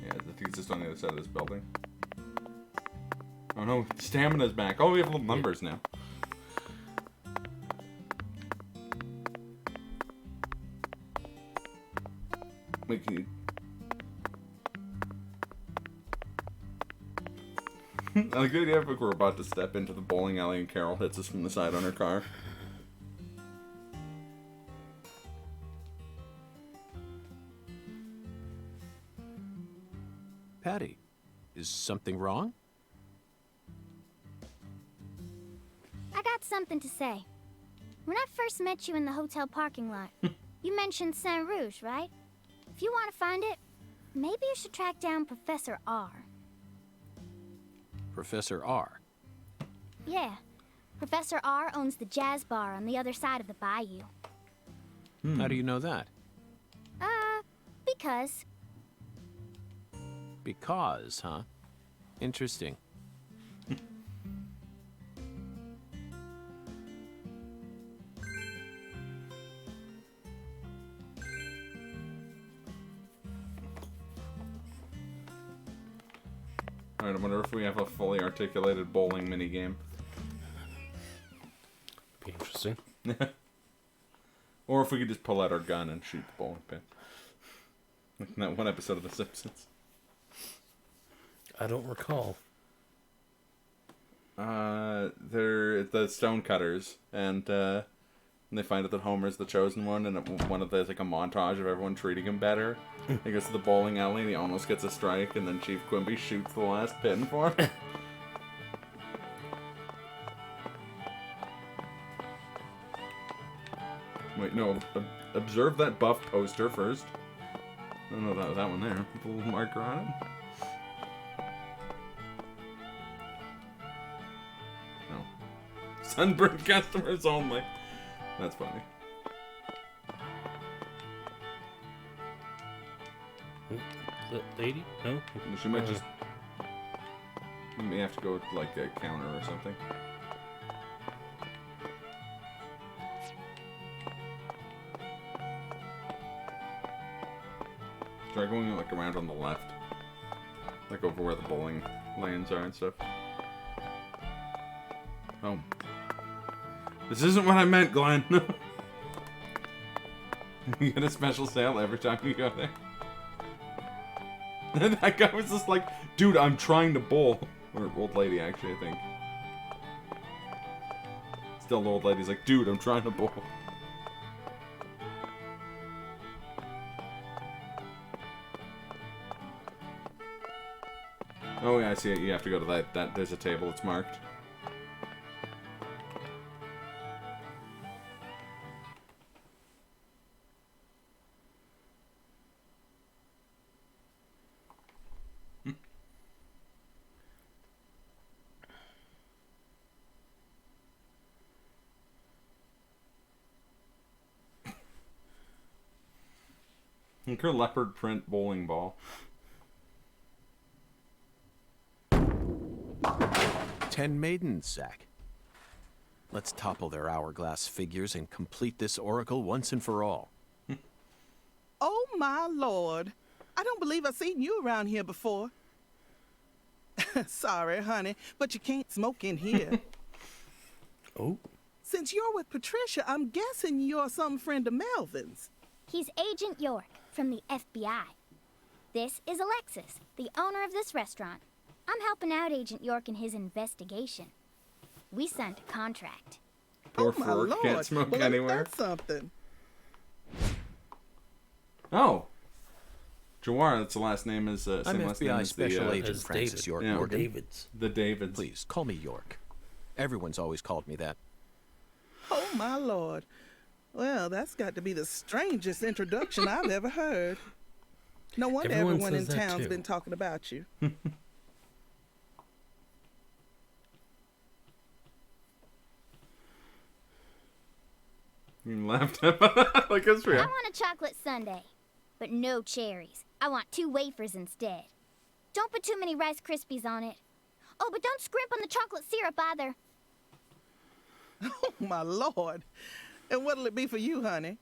Speaker 1: Yeah, I think it's just on the other side of this building. Oh no, stamina's back. Oh, we have little numbers now. Wait, can you... I like the idea if we're about to step into the bowling alley and Carol hits us from the side on her car.
Speaker 5: Patty, is something wrong?
Speaker 9: I got something to say. When I first met you in the hotel parking lot, you mentioned Saint Rouge, right? If you want to find it, maybe you should track down Professor R.
Speaker 5: Professor R.
Speaker 9: Yeah. Professor R owns the jazz bar on the other side of the bayou.
Speaker 5: How do you know that?
Speaker 9: Because.
Speaker 5: Because, huh? Interesting.
Speaker 1: Alright, I wonder if we have a fully articulated bowling minigame.
Speaker 2: Be interesting.
Speaker 1: Or if we could just pull out our gun and shoot the bowling pin. Like in that one episode of The Simpsons.
Speaker 2: I don't recall.
Speaker 1: They're the stonecutters, and they find out that Homer's the chosen one, and one of there's like a montage of everyone treating him better. He goes to the bowling alley and he almost gets a strike, and then Chief Quimby shoots the last pin for him. Wait, no, observe that buff poster first. I don't know that was that one there. With a little marker on it. No. Sunburned customers only. That's funny.
Speaker 2: The lady? No?
Speaker 1: She might just... We may have to go to, like, a counter or something. Try going, like, around on the left. Like, over where the bowling lanes are and stuff. This isn't what I meant, Glenn. You get a special sale every time you go there. That guy was just like, dude, I'm trying to bowl. Or old lady, actually, I think. Still the old lady's like, dude, I'm trying to bowl. Oh yeah, I see it. You have to go to that there's a table that's marked. Look her leopard print bowling ball.
Speaker 5: 10 maidens, Zach. Let's topple their hourglass figures and complete this oracle once and for all.
Speaker 10: Oh, my lord. I don't believe I've seen you around here before. Sorry, honey, but you can't smoke in here.
Speaker 2: Oh.
Speaker 10: Since you're with Patricia, I'm guessing you're some friend of Melvin's.
Speaker 9: He's Agent York from the FBI. This is Alexis, the owner of this restaurant. I'm helping out Agent York in his investigation. We signed a contract.
Speaker 1: Poor
Speaker 10: oh, my
Speaker 1: Fork
Speaker 10: lord.
Speaker 1: can't smoke
Speaker 10: well,
Speaker 1: anywhere.
Speaker 10: That's something.
Speaker 1: Oh. Jawar, that's the last name is
Speaker 5: I'm
Speaker 1: same last name
Speaker 5: FBI
Speaker 1: as
Speaker 5: Special
Speaker 1: the,
Speaker 5: Agent Francis
Speaker 2: David.
Speaker 5: York
Speaker 1: Yeah.
Speaker 5: Morgan.
Speaker 2: Davids.
Speaker 1: The Davids.
Speaker 5: Please, call me York. Everyone's always called me that.
Speaker 10: Oh, my lord. Well, that's got to be the strangest introduction I've ever heard. No wonder
Speaker 2: Everyone
Speaker 10: everyone in
Speaker 2: says that
Speaker 10: town's
Speaker 2: too.
Speaker 10: been talking about you.
Speaker 1: You laughed at like it's
Speaker 9: I
Speaker 1: real.
Speaker 9: want a chocolate sundae, but no cherries. I want 2 wafers instead. Don't put too many Rice Krispies on it. Oh, but don't scrimp on the chocolate syrup either.
Speaker 10: Oh, my lord. And what'll it be for you, honey?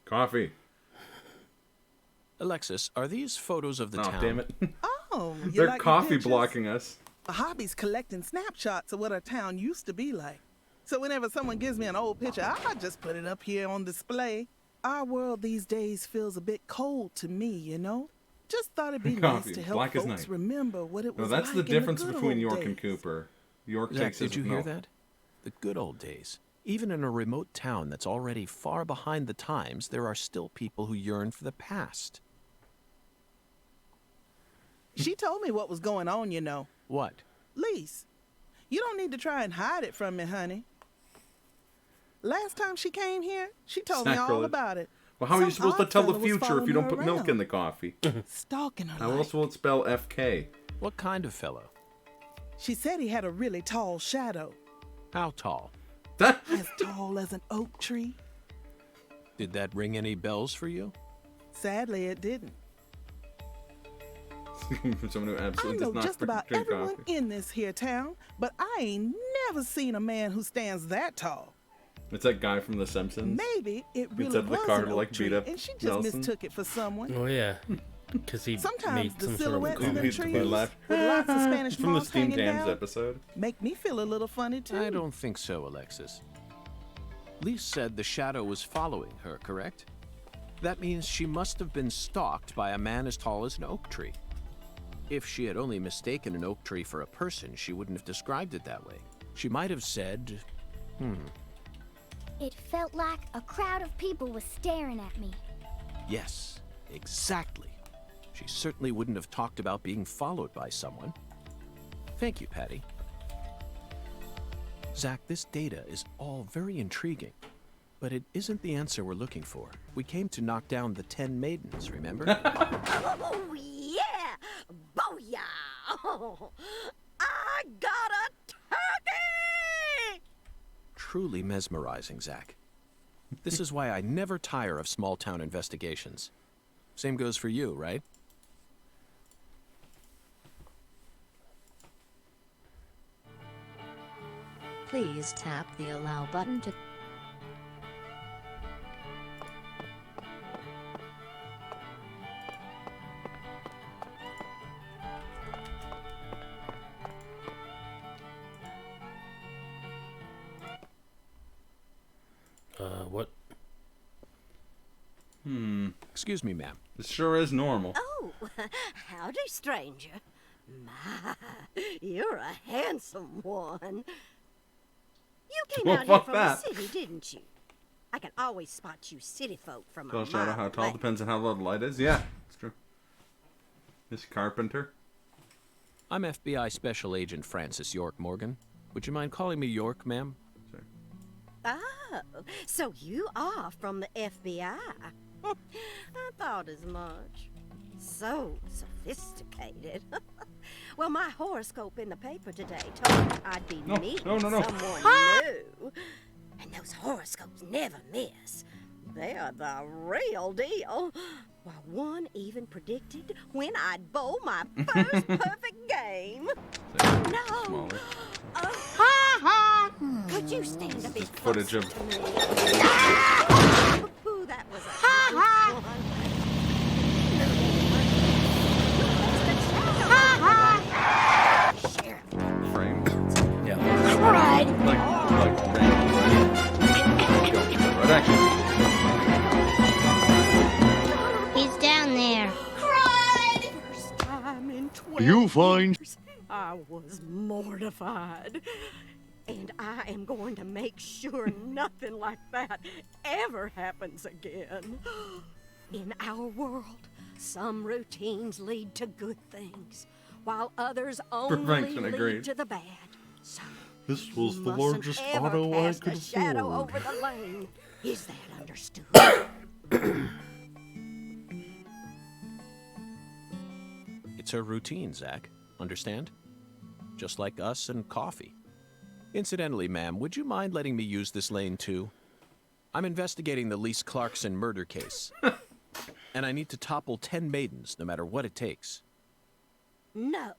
Speaker 1: Coffee.
Speaker 5: Alexis, are these photos of the
Speaker 1: Oh,
Speaker 5: town?
Speaker 1: damn it.
Speaker 10: Oh, you
Speaker 1: They're
Speaker 10: like your
Speaker 1: coffee
Speaker 10: pictures?
Speaker 1: blocking us.
Speaker 10: A hobby's collecting snapshots of what our town used to be like. So whenever someone gives me an old picture, I just put it up here on display. Our world these days feels a bit cold to me, you know? Just thought it'd be nice
Speaker 1: Coffee,
Speaker 10: to help
Speaker 1: black as
Speaker 10: folks
Speaker 1: night.
Speaker 10: remember what it
Speaker 1: No,
Speaker 10: was
Speaker 1: that's
Speaker 10: like
Speaker 1: the
Speaker 10: in
Speaker 1: difference
Speaker 10: good
Speaker 1: between
Speaker 10: old
Speaker 1: York and
Speaker 10: days.
Speaker 1: Cooper. York
Speaker 5: Zach,
Speaker 1: takes his
Speaker 5: did you hear
Speaker 1: milk.
Speaker 5: that? The good old days. Even in a remote town that's already far behind the times, there are still people who yearn for the past.
Speaker 10: She told me what was going on, you know.
Speaker 5: What?
Speaker 10: Lise, you don't need to try and hide it from me, honey. Last time she came here, she told me all
Speaker 1: Sacrilege.
Speaker 10: about it.
Speaker 1: Well, how are you
Speaker 10: Some
Speaker 1: supposed to
Speaker 10: odd
Speaker 1: tell the
Speaker 10: fella was
Speaker 1: future if you don't
Speaker 10: following
Speaker 1: put
Speaker 10: her
Speaker 1: milk in
Speaker 10: around,
Speaker 1: the coffee?
Speaker 10: stalking her
Speaker 1: How
Speaker 10: like.
Speaker 1: else will it spell FK?
Speaker 5: What kind of fellow?
Speaker 10: She said he had a really tall shadow,
Speaker 5: How tall?
Speaker 1: That
Speaker 10: as tall as an oak tree.
Speaker 5: Did that ring any bells for you?
Speaker 10: Sadly, it didn't.
Speaker 1: for someone who
Speaker 10: I
Speaker 1: absolutely
Speaker 10: know
Speaker 1: does not
Speaker 10: just about
Speaker 1: drink
Speaker 10: everyone
Speaker 1: coffee.
Speaker 10: in this here town, but I ain't never seen a man who stands that tall.
Speaker 1: It's that guy from The Simpsons.
Speaker 10: Maybe it
Speaker 1: Who
Speaker 10: really
Speaker 1: said the
Speaker 10: was
Speaker 1: car
Speaker 10: an
Speaker 1: to, like,
Speaker 10: oak tree,
Speaker 1: beat up
Speaker 10: and she just
Speaker 1: Nelson?
Speaker 10: mistook it for someone.
Speaker 2: Oh yeah, because he
Speaker 10: Sometimes
Speaker 2: made
Speaker 10: the
Speaker 2: some
Speaker 10: silhouettes
Speaker 2: sort
Speaker 10: in
Speaker 2: of
Speaker 10: them
Speaker 1: He's the
Speaker 10: trees
Speaker 1: one
Speaker 10: with
Speaker 1: left.
Speaker 10: lots of Spanish
Speaker 1: From the
Speaker 10: moss
Speaker 1: Steam
Speaker 10: hanging
Speaker 1: Dams
Speaker 10: down
Speaker 1: episode.
Speaker 10: make me feel a little funny too.
Speaker 5: I don't think so, Alexis. Lise said the shadow was following her, correct? That means she must have been stalked by a man as tall as an oak tree. If she had only mistaken an oak tree for a person, she wouldn't have described it that way. She might have said,
Speaker 9: It felt like a crowd of people was staring at me.
Speaker 5: yes, exactly. She certainly wouldn't have talked about being followed by someone. Thank you, Patty. Zach, this data is all very intriguing, but it isn't the answer we're looking for. We came to knock down the 10 maidens, remember?
Speaker 11: Oh, yeah! Booyah! Oh, I got a turkey!
Speaker 5: Truly mesmerizing, Zach. This is why I never tire of small town investigations. Same goes for you, right?
Speaker 12: Please tap the allow button to
Speaker 2: What?
Speaker 5: Excuse me, ma'am.
Speaker 1: This sure is normal.
Speaker 11: Oh, howdy, stranger. My, you're a handsome one. You came
Speaker 1: Well,
Speaker 11: out here
Speaker 1: fuck
Speaker 11: from
Speaker 1: that.
Speaker 11: the city, didn't you? I can always spot you city folk from a
Speaker 1: Tall shadow,
Speaker 11: mile
Speaker 1: how tall
Speaker 11: away.
Speaker 1: depends on how low the light is. Yeah, it's true. Miss Carpenter.
Speaker 5: I'm FBI Special Agent Francis York Morgan. Would you mind calling me York, ma'am?
Speaker 1: Sorry.
Speaker 11: Oh, so you are from the FBI. I thought as much. So sophisticated. Well, my horoscope in the paper today told me I'd be meeting someone new. And those horoscopes never miss. They're the real deal. Well, one even predicted when I'd bowl my first perfect game. No.
Speaker 1: Smaller.
Speaker 11: Could you stand a bit
Speaker 1: Footage
Speaker 11: closer
Speaker 1: of.
Speaker 11: to me? Ooh, that was a close one. Sheriff.
Speaker 1: Frame.
Speaker 2: Yeah.
Speaker 1: Like right action.
Speaker 9: He's down there.
Speaker 11: First time in 12
Speaker 7: You find-
Speaker 11: years, I was mortified. And I am going to make sure nothing like that ever happens again. In our world, some routines lead to good things, while others only
Speaker 1: Perfection,
Speaker 11: lead
Speaker 1: agreed.
Speaker 11: to the bad. So
Speaker 1: This
Speaker 11: you
Speaker 1: was the
Speaker 11: mustn't
Speaker 1: largest
Speaker 11: ever
Speaker 1: auto I
Speaker 11: cast
Speaker 1: could
Speaker 11: a shadow
Speaker 1: afford.
Speaker 11: over the lane. Is that understood?
Speaker 5: It's her routine, Zach. Understand? Just like us and coffee. Incidentally, ma'am, would you mind letting me use this lane too? I'm investigating the Lise Clarkson murder case. And I need to topple 10 maidens, no matter what it takes.
Speaker 11: No,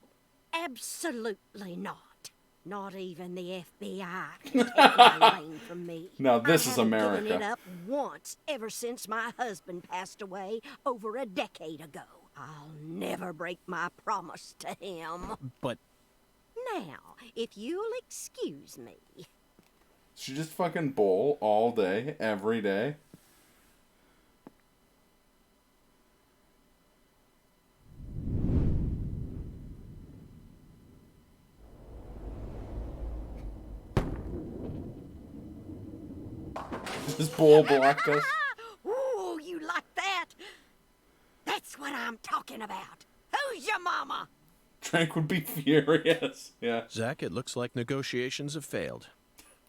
Speaker 11: absolutely not. Not even the FBI can take my lane from me.
Speaker 1: Now this is
Speaker 11: I haven't given
Speaker 1: America.
Speaker 11: it up once ever since my husband passed away over a decade ago. I'll never break my promise to him.
Speaker 5: But
Speaker 11: Now, if you'll excuse me.
Speaker 1: She just fucking bowl all day, every day. This bowl blocked us.
Speaker 11: Ooh, you like that? That's what I'm talking about. Who's your mama?
Speaker 1: Trank would be furious. Yeah,
Speaker 5: Zach, it looks like negotiations have failed.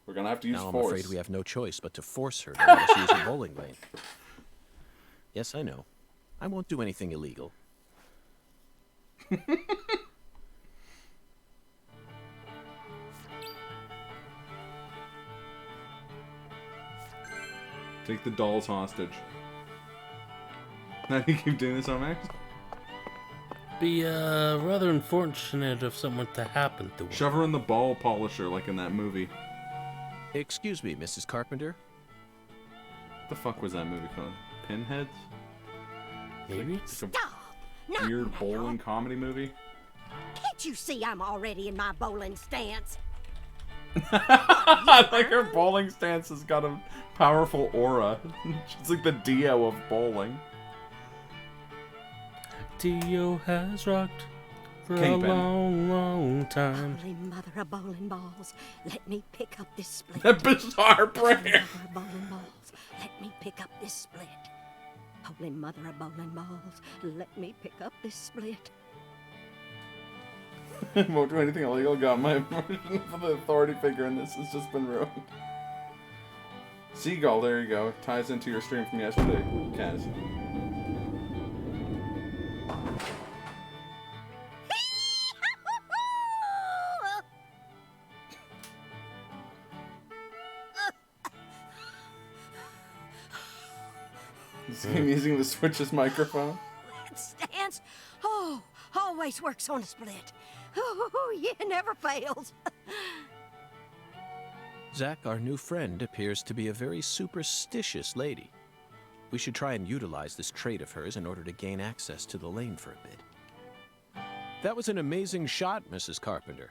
Speaker 1: we're gonna have to use
Speaker 5: Now I'm
Speaker 1: force.
Speaker 5: afraid we have no choice but to force her to let us use a bowling lane. Yes, I know. I won't do anything illegal.
Speaker 1: Take the dolls hostage. Now you keep doing this on Max?
Speaker 2: Be rather unfortunate if something to happen to her.
Speaker 1: Shove her in the ball polisher like in that movie.
Speaker 5: Excuse me, Mrs. Carpenter.
Speaker 1: What the fuck was that movie called? Pinheads?
Speaker 2: Maybe?
Speaker 1: It's a
Speaker 11: Stop! Not
Speaker 1: weird
Speaker 11: now.
Speaker 1: bowling comedy movie?
Speaker 11: Can't you see I'm already in my bowling stance?
Speaker 1: Like her bowling stance has got a powerful aura. She's like the Dio of bowling.
Speaker 2: Dio has rocked for
Speaker 1: Kingpin.
Speaker 2: a long, long time.
Speaker 11: Holy mother of bowling balls, let me pick up this split.
Speaker 1: That bizarre
Speaker 11: Holy
Speaker 1: prayer.
Speaker 11: mother of bowling balls, let me pick up this split. Holy mother of bowling balls, let me pick up this split.
Speaker 1: Won't do anything illegal. God, my version for the authority figure in this has just been ruined. Seagull, there you go. Ties into your stream from yesterday, Kaz. Is he using the Switch's microphone?
Speaker 11: That stance, oh, always works on a split. Oh, yeah, never fails.
Speaker 5: Zach, our new friend, appears to be a very superstitious lady. We should try and utilize this trait of hers in order to gain access to the lane for a bit. That was an amazing shot, Mrs. Carpenter.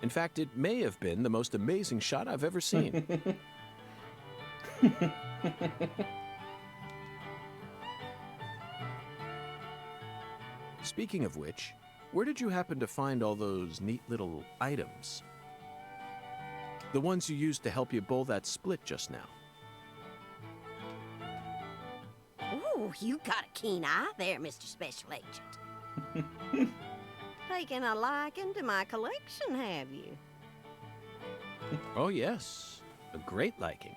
Speaker 5: In fact, it may have been the most amazing shot I've ever seen. Speaking of which, where did you happen to find all those neat little items? The ones you used to help you bull that split just now.
Speaker 11: Ooh, you got a keen eye there, Mr. Special Agent. Taking a liking to my collection, have you?
Speaker 5: Oh, yes. A great liking.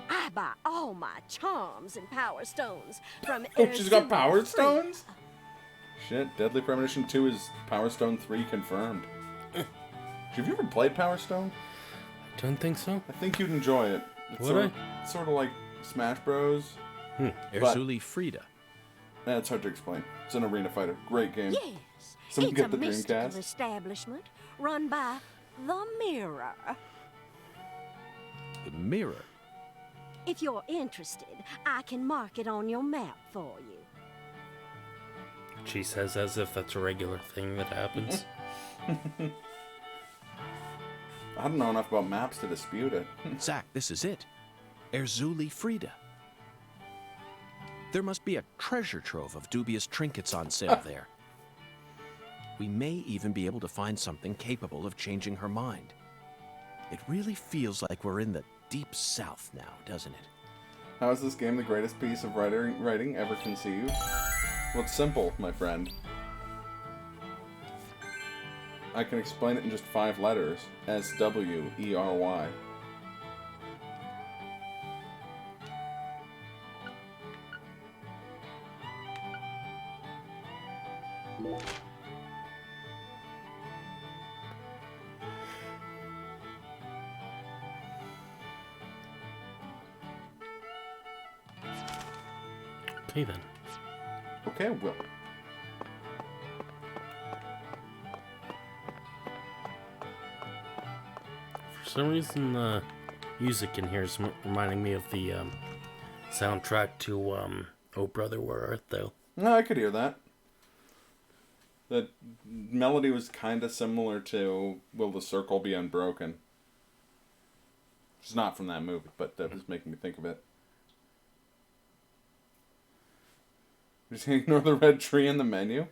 Speaker 11: I buy all my charms and power stones from
Speaker 1: She's got
Speaker 11: Arizona
Speaker 1: Power
Speaker 11: Free.
Speaker 1: Stones? Shit, Deadly Premonition 2 is Power Stone 3 confirmed. Have you ever played Power Stone?
Speaker 2: I don't think so.
Speaker 1: I think you'd enjoy it. It's
Speaker 2: Would
Speaker 1: sort of like Smash Bros.
Speaker 5: Erzuli Frida.
Speaker 1: It's hard to explain. It's an arena fighter. Great game.
Speaker 11: Yes,
Speaker 1: Someone
Speaker 11: it's
Speaker 1: get
Speaker 11: a
Speaker 1: the
Speaker 11: mystical
Speaker 1: Dreamcast.
Speaker 11: establishment run by the Mirror.
Speaker 5: The Mirror.
Speaker 11: If you're interested, I can mark it on your map for you.
Speaker 2: She says as if that's a regular thing that happens.
Speaker 1: I don't know enough about maps to dispute it.
Speaker 5: Zach, this is it. Erzuli Frida. There must be a treasure trove of dubious trinkets on sale there. We may even be able to find something capable of changing her mind. It really feels like we're in the deep south now, doesn't it?
Speaker 1: How is this game the greatest piece of writing ever conceived? Well, it's simple, my friend. I can explain it in just 5 letters. S-W-E-R-Y.
Speaker 2: Okay then.
Speaker 1: Okay, Will.
Speaker 2: For some reason, the music in here is reminding me of the soundtrack to "Oh Brother, Where Art Thou?"
Speaker 1: No, I could hear that. The melody was kind of similar to "Will the Circle Be Unbroken?" It's not from that movie, but that was making me think of it. Did you ignore the red tree in the menu?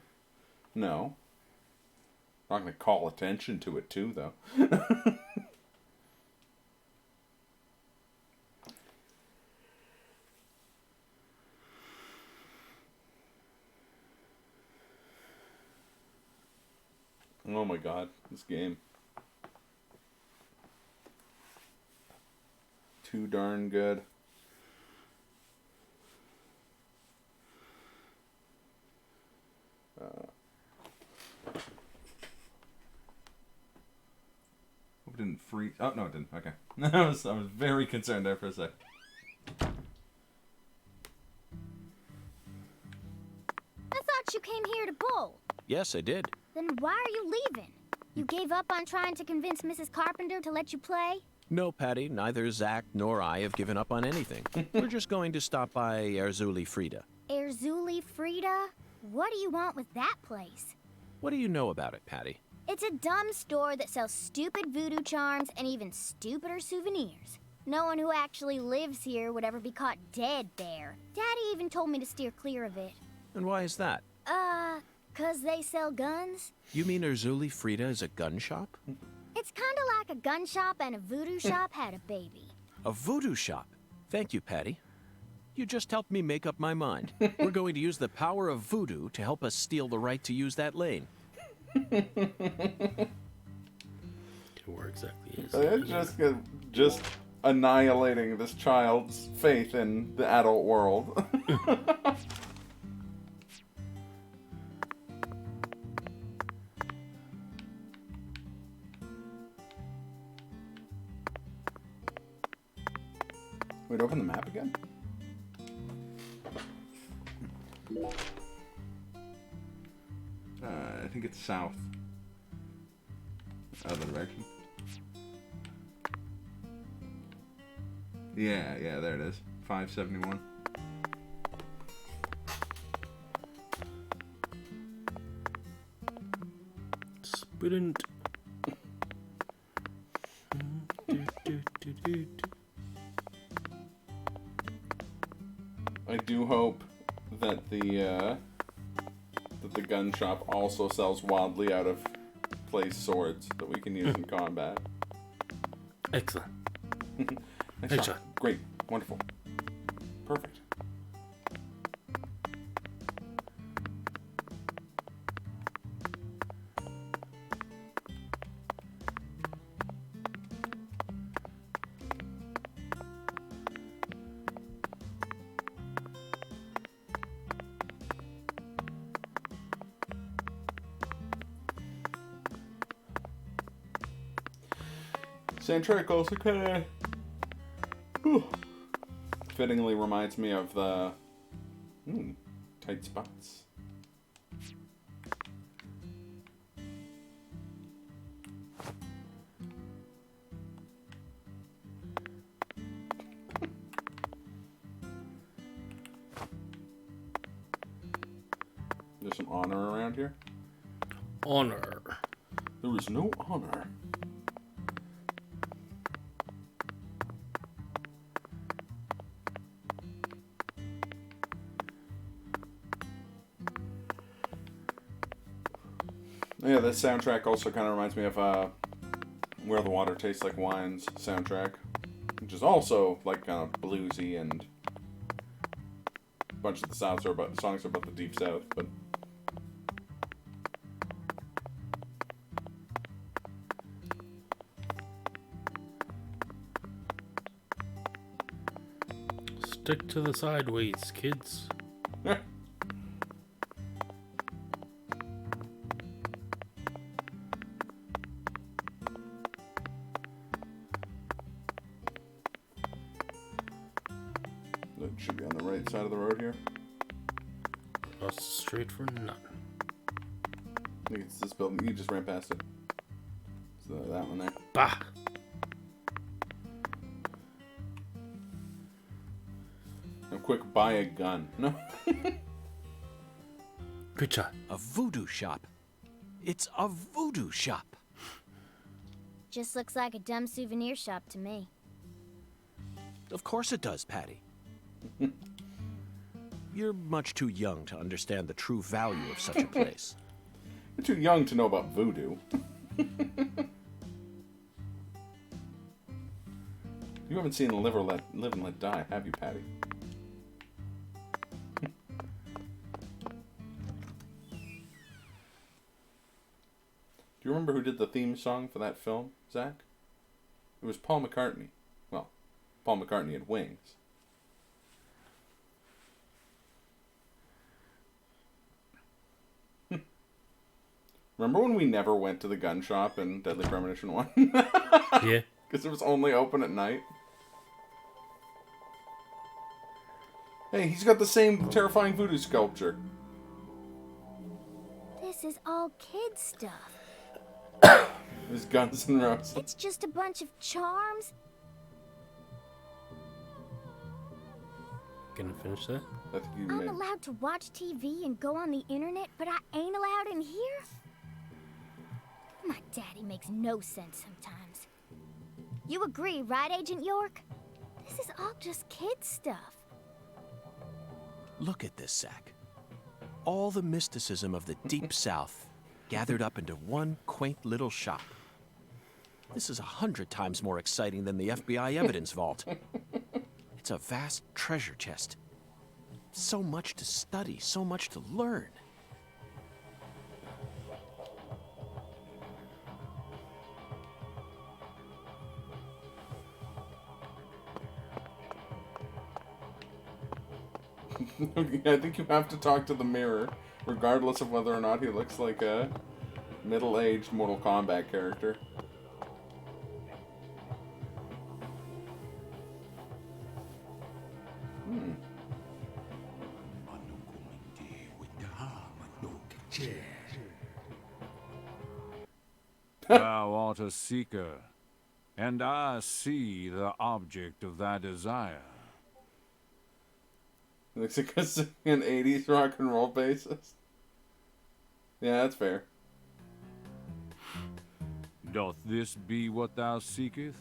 Speaker 1: No. I'm not going to call attention to it, too, though. Oh my god, this game. Too darn good. Hope it didn't freeze. Oh, no, it didn't. Okay. I was very concerned there for a sec.
Speaker 9: I thought you came here to bowl.
Speaker 5: Yes, I did.
Speaker 9: Then why are you leaving? You gave up on trying to convince Mrs. Carpenter to let you play?
Speaker 5: No, Patty, neither Zach nor I have given up on anything. We're just going to stop by Erzuli Frida.
Speaker 9: Erzuli Frida? What do you want with that place?
Speaker 5: What do you know about it, Patty?
Speaker 9: It's a dumb store that sells stupid voodoo charms and even stupider souvenirs. No one who actually lives here would ever be caught dead there. Daddy even told me to steer clear of it.
Speaker 5: And why is that?
Speaker 9: 'Cause they sell guns?
Speaker 5: You mean Erzuli Frida is a gun shop?
Speaker 9: It's kinda like a gun shop and a voodoo shop had a baby.
Speaker 5: A voodoo shop? Thank you, Patty. You just helped me make up my mind. We're going to use the power of voodoo to help us steal the right to use that lane.
Speaker 2: Where exactly is
Speaker 1: It's just annihilating this child's faith in the adult world. Wait, open the map again? I think it's south. Other direction. Yeah, there it is. 571.
Speaker 2: Student.
Speaker 1: I do hope that the gun shop also sells wildly out of place swords that we can use in combat.
Speaker 2: Excellent.
Speaker 1: Nice
Speaker 2: Headshot.
Speaker 1: shot. Great. Wonderful. Perfect. Soundtrack also kind of fittingly reminds me of the tight spots. There's some honor around here.
Speaker 2: Honor.
Speaker 1: There is no honor. Yeah, this soundtrack also kind of reminds me of Where the Water Tastes Like Wine's soundtrack, which is also like kind of bluesy, and a bunch of the songs are about the Deep South, but
Speaker 2: Stick to the sideways, kids.
Speaker 1: That should be on the right side of the road here.
Speaker 2: Across the street for nothing.
Speaker 1: I think it's this building. You just ran past it. So that one there.
Speaker 2: Bah!
Speaker 1: No, quick, buy a gun. No.
Speaker 2: Good shot.
Speaker 3: A voodoo shop. It's a voodoo shop.
Speaker 9: Just looks like a dumb souvenir shop to me.
Speaker 3: Of course it does, Patty. You're much too young to understand the true value of such a place.
Speaker 1: You're too young to know about voodoo. You haven't seen Live and Let Die, have you, Patty? Do you remember who did the theme song for that film, Zach? It was Paul McCartney. Well, Paul McCartney had Wings. Remember when we never went to the gun shop in Deadly Premonition 1?
Speaker 2: Yeah.
Speaker 1: Because it was only open at night. Hey, he's got the same terrifying voodoo sculpture.
Speaker 9: This is all kid stuff.
Speaker 1: There's Guns N' Roses.
Speaker 9: It's just a bunch of charms.
Speaker 2: Gonna finish that?
Speaker 1: I think you
Speaker 9: I'm
Speaker 1: made.
Speaker 9: allowed to watch TV and go on the internet, but I ain't allowed in here? My daddy makes no sense sometimes. You agree, right, Agent York? This is all just kid stuff.
Speaker 3: Look at this, Zach. All the mysticism of the Deep South gathered up into one quaint little shop. This is 100 times more exciting than the FBI evidence vault. It's a vast treasure chest. So much to study, so much to learn.
Speaker 1: I think you have to talk to the mirror, regardless of whether or not he looks like a middle-aged Mortal Kombat character.
Speaker 13: Thou art a seeker, and I see the object of thy desire.
Speaker 1: Looks like an 80s rock and roll bassist. Yeah, that's fair.
Speaker 13: Doth this be what thou seekest?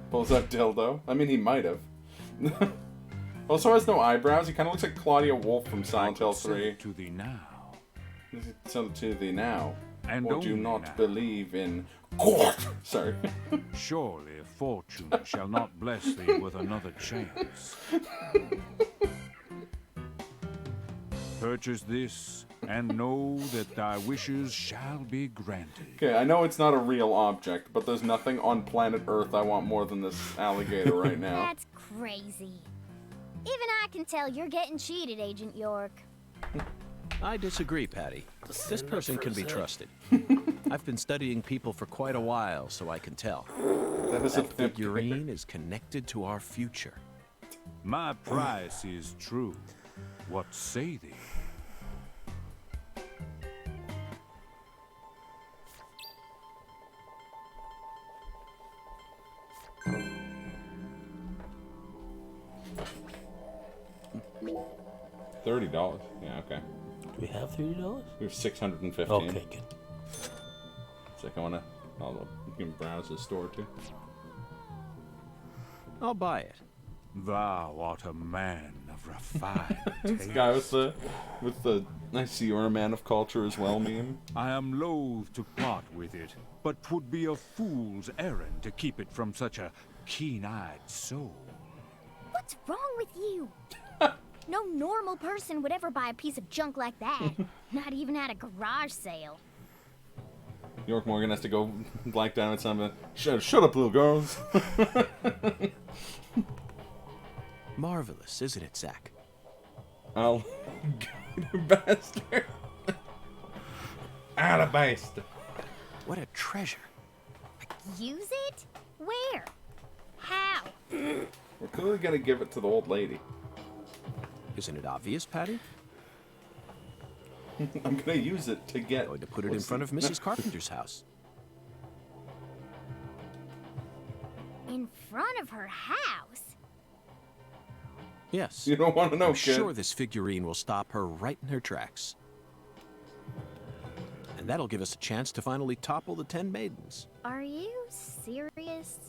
Speaker 1: Pulls Pulls out dildo. I mean, he might have. Also has no eyebrows. He kind of looks like Claudia Wolf from Silent Hill 3.
Speaker 13: To thee now.
Speaker 1: So to thee now.
Speaker 13: And
Speaker 1: or do
Speaker 13: only
Speaker 1: not
Speaker 13: now.
Speaker 1: believe in God. Sorry.
Speaker 13: Surely fortune shall not bless thee with another chance. Purchase this, and know that thy wishes shall be granted.
Speaker 1: Okay, I know it's not a real object, but there's nothing on planet Earth I want more than this alligator right now.
Speaker 9: That's crazy. Even I can tell you're getting cheated, Agent York.
Speaker 5: I disagree, Patty. This person can be trusted. I've been studying people for quite a while, so I can tell. That figurine is connected to our future.
Speaker 13: My price is true. What say thee?
Speaker 1: $30. Yeah, okay.
Speaker 2: Do we have $30?
Speaker 1: We have 615.
Speaker 2: Okay, good.
Speaker 1: It's like you can browse the store too.
Speaker 5: I'll buy it.
Speaker 13: Thou art a man of refined
Speaker 1: This
Speaker 13: taste.
Speaker 1: guy with the I see you're a man of culture as well meme.
Speaker 13: I am loath to part with it, but 'twould be a fool's errand to keep it from such a keen-eyed soul.
Speaker 9: What's wrong with you? No normal person would ever buy a piece of junk like that. Not even at a garage sale.
Speaker 1: York Morgan has to go black down at something. Shut up, little girls.
Speaker 5: Marvelous, isn't it, Zach?
Speaker 1: I'll bastard. Alabaster.
Speaker 5: What a treasure.
Speaker 9: Use it? Where? How?
Speaker 1: We're clearly gonna give it to the old lady.
Speaker 5: Isn't it obvious, Patty?
Speaker 1: I'm gonna use it to get.
Speaker 5: Going to put it in front of Mrs. Carpenter's house.
Speaker 9: In front of her house?
Speaker 5: Yes.
Speaker 1: You don't want to know,
Speaker 5: I'm
Speaker 1: kid.
Speaker 5: sure this figurine will stop her right in her tracks. And that'll give us a chance to finally topple the 10 maidens.
Speaker 9: Are you serious?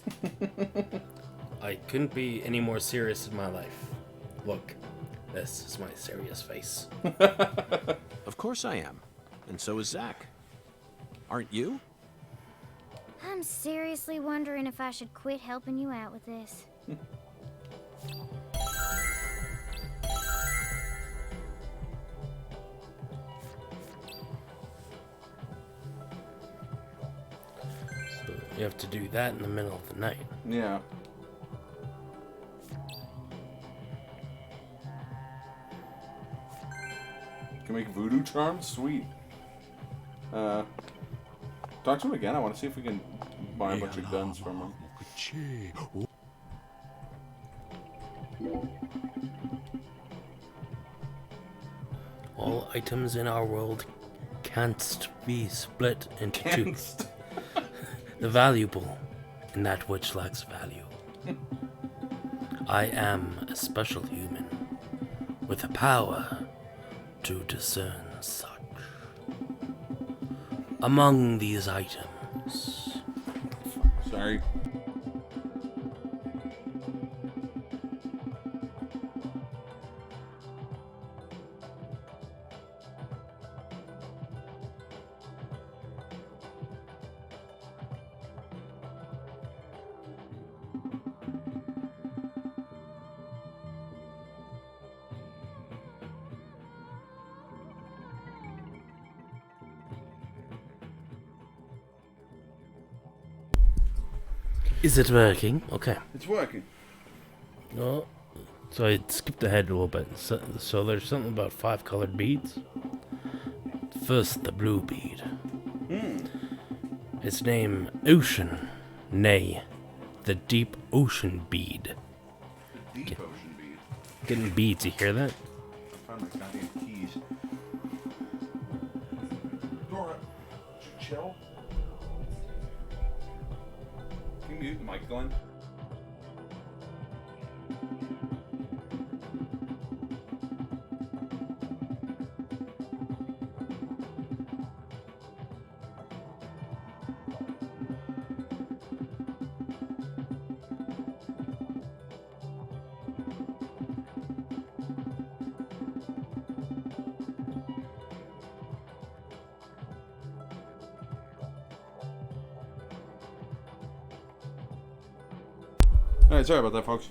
Speaker 2: I couldn't be any more serious in my life. Look, this is my serious face.
Speaker 5: Of course I am. And so is Zach. Aren't you?
Speaker 9: I'm seriously wondering if I should quit helping you out with this.
Speaker 2: So you have to do that in the middle of the night.
Speaker 1: Yeah. Can make voodoo charms? Sweet. Talk to him again. I want to see if we can buy a bunch of guns from him.
Speaker 2: All items in our world canst be split into two. The valuable and that which lacks value. I am a special human with the power to discern such. Among these items.
Speaker 1: Sorry.
Speaker 2: Is it working? Okay.
Speaker 1: It's working.
Speaker 2: No. So I skipped ahead a little bit. So there's something about 5 colored beads. First, the blue bead. Its name, Ocean. Nay, the deep ocean bead.
Speaker 1: Deep ocean bead.
Speaker 2: Getting beads, you hear that?
Speaker 1: I found my goddamn keys. Dora, chill. Can you mute the mic, Glenn? Alright, sorry about that, folks.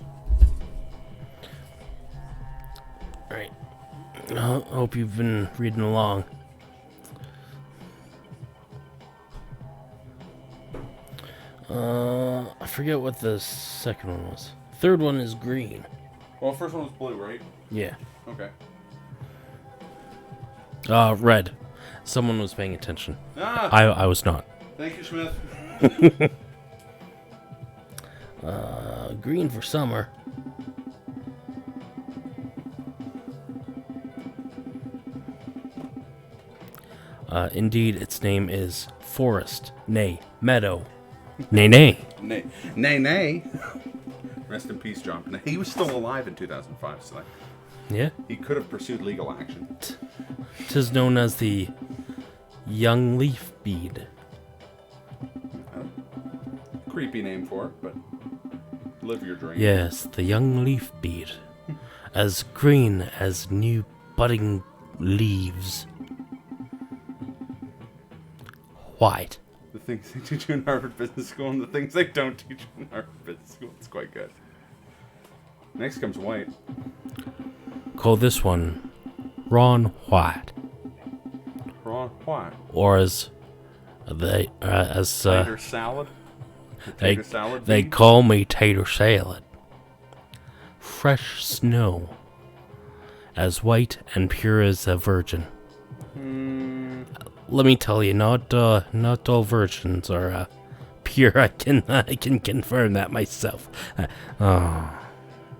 Speaker 2: Alright. I hope you've been reading along. I forget what the second one was. Third one is green.
Speaker 1: Well, the first one was blue, right?
Speaker 2: Yeah.
Speaker 1: Okay.
Speaker 2: Red. Someone was paying attention.
Speaker 1: Ah!
Speaker 2: I was not.
Speaker 1: Thank you, Smith.
Speaker 2: Green for summer. Indeed, its name is Forest, nay, Meadow. Nay, nay.
Speaker 1: Nay. Nay, nay. Rest in peace, John. He was still alive in 2005, so
Speaker 2: Yeah?
Speaker 1: he could have pursued legal action.
Speaker 2: 'Tis known as the young leaf bead.
Speaker 1: Creepy name for it, but live your dream.
Speaker 2: Yes, the young leaf bead. As green as new budding leaves. White.
Speaker 1: The things they teach you in Harvard Business School and the things they don't teach you in Harvard Business School. It's quite good. Next comes white.
Speaker 2: Call this one Ron White.
Speaker 1: Ron White.
Speaker 2: Or as they
Speaker 1: Tater salad.
Speaker 2: They,
Speaker 1: Tater salad
Speaker 2: they
Speaker 1: bean?
Speaker 2: call me Tater Salad. Fresh snow. As white and pure as a virgin. Let me tell you, not all virgins are pure. I can confirm that myself.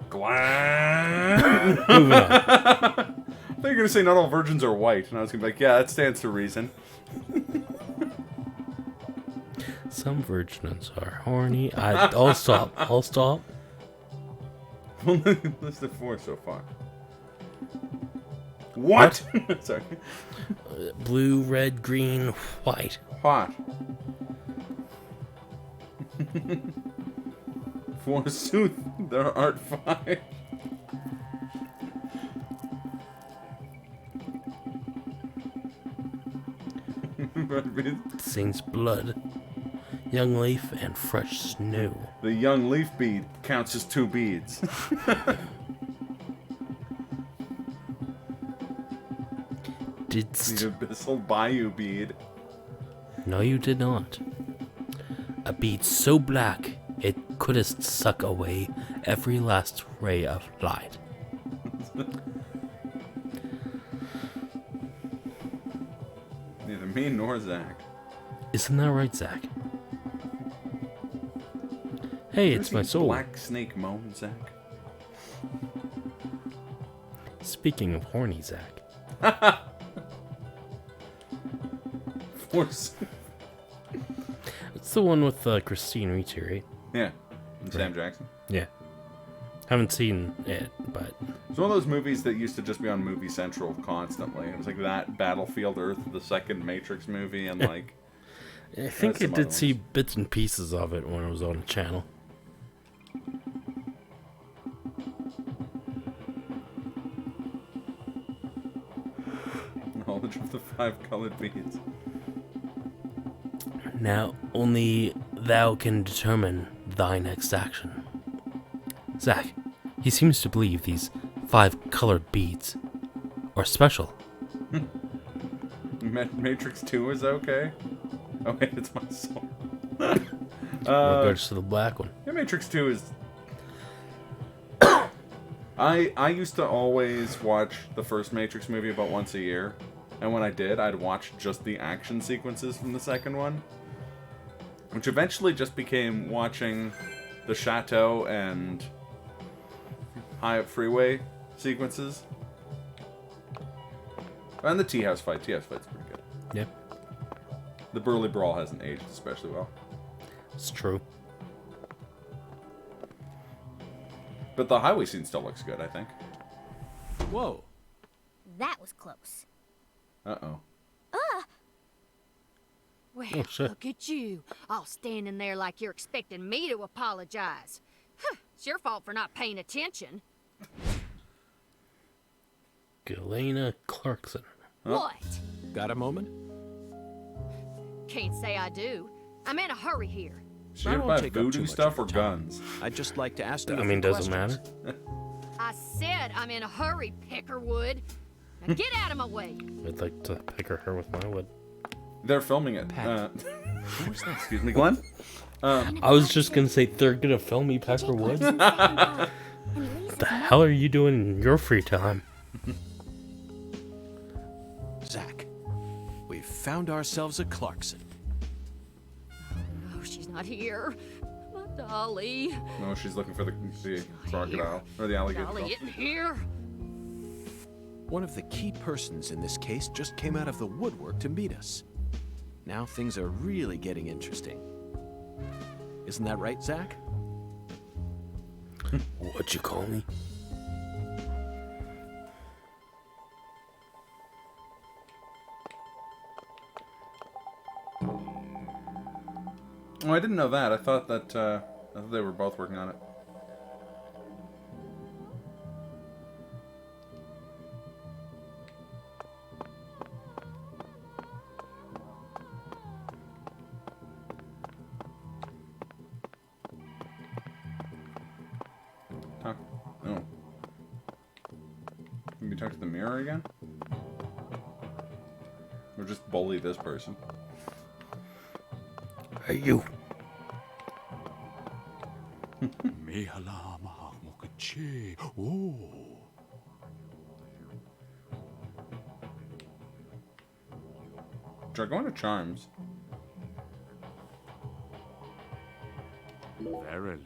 Speaker 1: Glam.
Speaker 2: Moving on.
Speaker 1: I thought you were gonna say not all virgins are white, and I was gonna be like, yeah, that stands to reason.
Speaker 2: Some virgins are horny. I'll stop. I'll stop.
Speaker 1: Only listed 4 so far. What? Sorry.
Speaker 2: Blue, red, green, white.
Speaker 1: Hot. Forsooth, there art 5.
Speaker 2: Saint's blood, young leaf, and fresh snow.
Speaker 1: The young leaf bead counts as 2 beads.
Speaker 2: Didst?
Speaker 1: The abyssal bayou bead.
Speaker 2: No, you did not. A bead so black it couldst suck away every last ray of light.
Speaker 1: Neither me nor Zach.
Speaker 2: Isn't that right, Zach? Hey, it's my soul.
Speaker 1: Black snake moan, Zach.
Speaker 2: Speaking of horny, Zach.
Speaker 1: Force.
Speaker 2: It's the one with Christine Ricci, right?
Speaker 1: Yeah. And Sam Jackson.
Speaker 2: Yeah. Haven't seen it, but...
Speaker 1: It's one of those movies that used to just be on Movie Central constantly. It was like that, Battlefield Earth, the second Matrix movie, and like...
Speaker 2: I think I did see bits and pieces of it when it was on the channel.
Speaker 1: Knowledge of the 5 colored beads.
Speaker 2: Now, only thou can determine thy next action. Zach, he seems to believe these 5 colored beads are special.
Speaker 1: Matrix 2 is okay? Okay, it's my soul.
Speaker 2: Regards to the black one.
Speaker 1: Yeah, Matrix 2 is... I used to always watch the first Matrix movie about once a year. And when I did, I'd watch just the action sequences from the second one. Which eventually just became watching the Chateau and Hyatt Freeway sequences. And the Tea House fight. Tea House fight's pretty good.
Speaker 2: Yep.
Speaker 1: The Burly Brawl hasn't aged especially well.
Speaker 2: It's true.
Speaker 1: But the highway scene still looks good, I think.
Speaker 5: Whoa.
Speaker 9: That was close.
Speaker 1: Uh-oh.
Speaker 14: Well,
Speaker 2: Oh, shit.
Speaker 14: look at you, all standing there like you're expecting me to apologize. Huh, it's your fault for not paying attention.
Speaker 2: Galena Clarkson.
Speaker 14: What?
Speaker 5: Got a moment?
Speaker 14: Can't say I do. I'm in a hurry here.
Speaker 1: She gonna buy voodoo stuff or guns?
Speaker 5: I'd just like to ask you.
Speaker 2: I mean, doesn't matter.
Speaker 14: I said I'm in a hurry, Peckerwood. Now get out of my way.
Speaker 2: I'd like to picker her with my wood.
Speaker 1: They're filming it. Excuse me, Glenn?
Speaker 2: I was just gonna say they're gonna film me Peckerwood. What the hell are you doing in your free time?
Speaker 5: Zach, we've found ourselves a Clarkson.
Speaker 14: Oh, she's not here. My Dolly.
Speaker 1: No, she's looking for the crocodile. Or the alligator.
Speaker 14: Dolly isn't here.
Speaker 5: One of the key persons in this case just came out of the woodwork to meet us. Now things are really getting interesting. Isn't that right, Zach?
Speaker 2: What'd you call me?
Speaker 1: Oh, I didn't know that. I thought that I thought they were both working on it. Talk. Oh. Can we talk to the mirror again? Or just bully this person?
Speaker 2: Hey, you.
Speaker 13: Mihala Mahamukachi. Oh.
Speaker 1: Try going to Charms.
Speaker 13: Verily,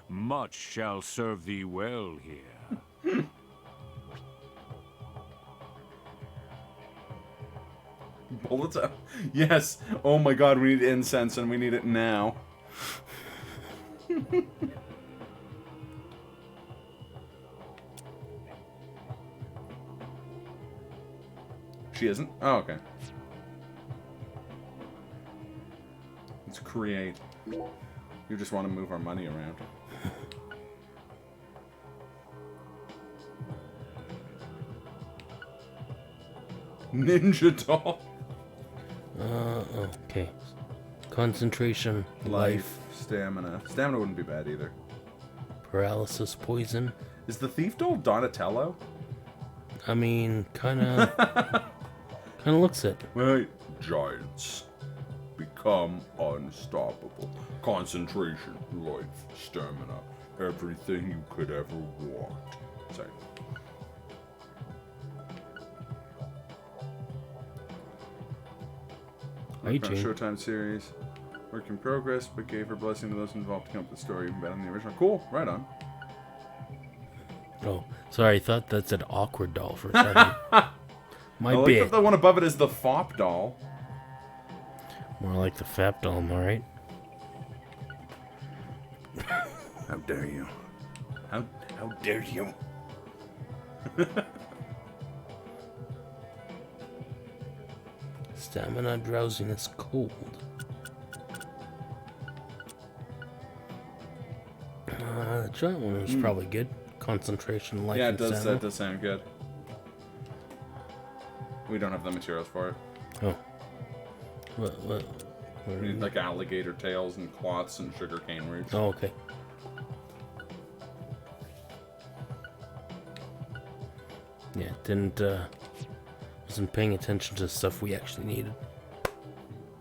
Speaker 13: much shall serve thee well here.
Speaker 1: Bullets out. Yes. Oh my god, we need incense and we need it now. She isn't? Oh, okay. Let's create. You just want to move our money around. Ninja doll.
Speaker 2: Okay. Concentration, life,
Speaker 1: stamina. Stamina wouldn't be bad either.
Speaker 2: paralysis, poison.
Speaker 1: Is the thief doll Donatello?
Speaker 2: I mean, kind of looks it.
Speaker 1: Wait, giants become unstoppable. Concentration, life, stamina, everything you could ever want. Sorry. Showtime series. Work in progress, but gave her blessing to those involved to come up with the story even better than the original. Cool, right on.
Speaker 2: Oh, sorry, I thought that said awkward doll for a second. My
Speaker 1: I
Speaker 2: bad.
Speaker 1: like the one above it is the fop doll.
Speaker 2: More like the fap doll, am I right?
Speaker 1: How dare you? How dare you?
Speaker 2: Stamina, drowsiness, cold. The giant one was probably good. Concentration, life,
Speaker 1: Yeah, it
Speaker 2: and
Speaker 1: does.
Speaker 2: stamina.
Speaker 1: That does sound good. We don't have the materials for it.
Speaker 2: Oh. What
Speaker 1: We need like alligator tails and cloths and sugarcane roots.
Speaker 2: Oh, okay. Yeah, wasn't paying attention to stuff we actually needed.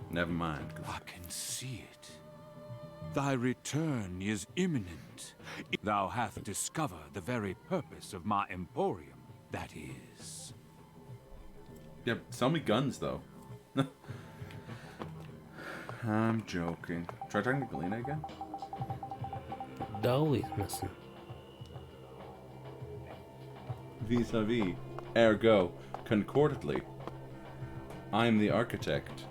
Speaker 1: Never mind.
Speaker 13: I can see it. Thy return is imminent. Thou hast discovered the very purpose of my emporium, that is.
Speaker 1: Yeah, sell me guns though. I'm joking. Try talking to Galena again.
Speaker 2: Dolly's missing.
Speaker 1: Vis-a-vis. Ergo, concordantly. I'm the architect.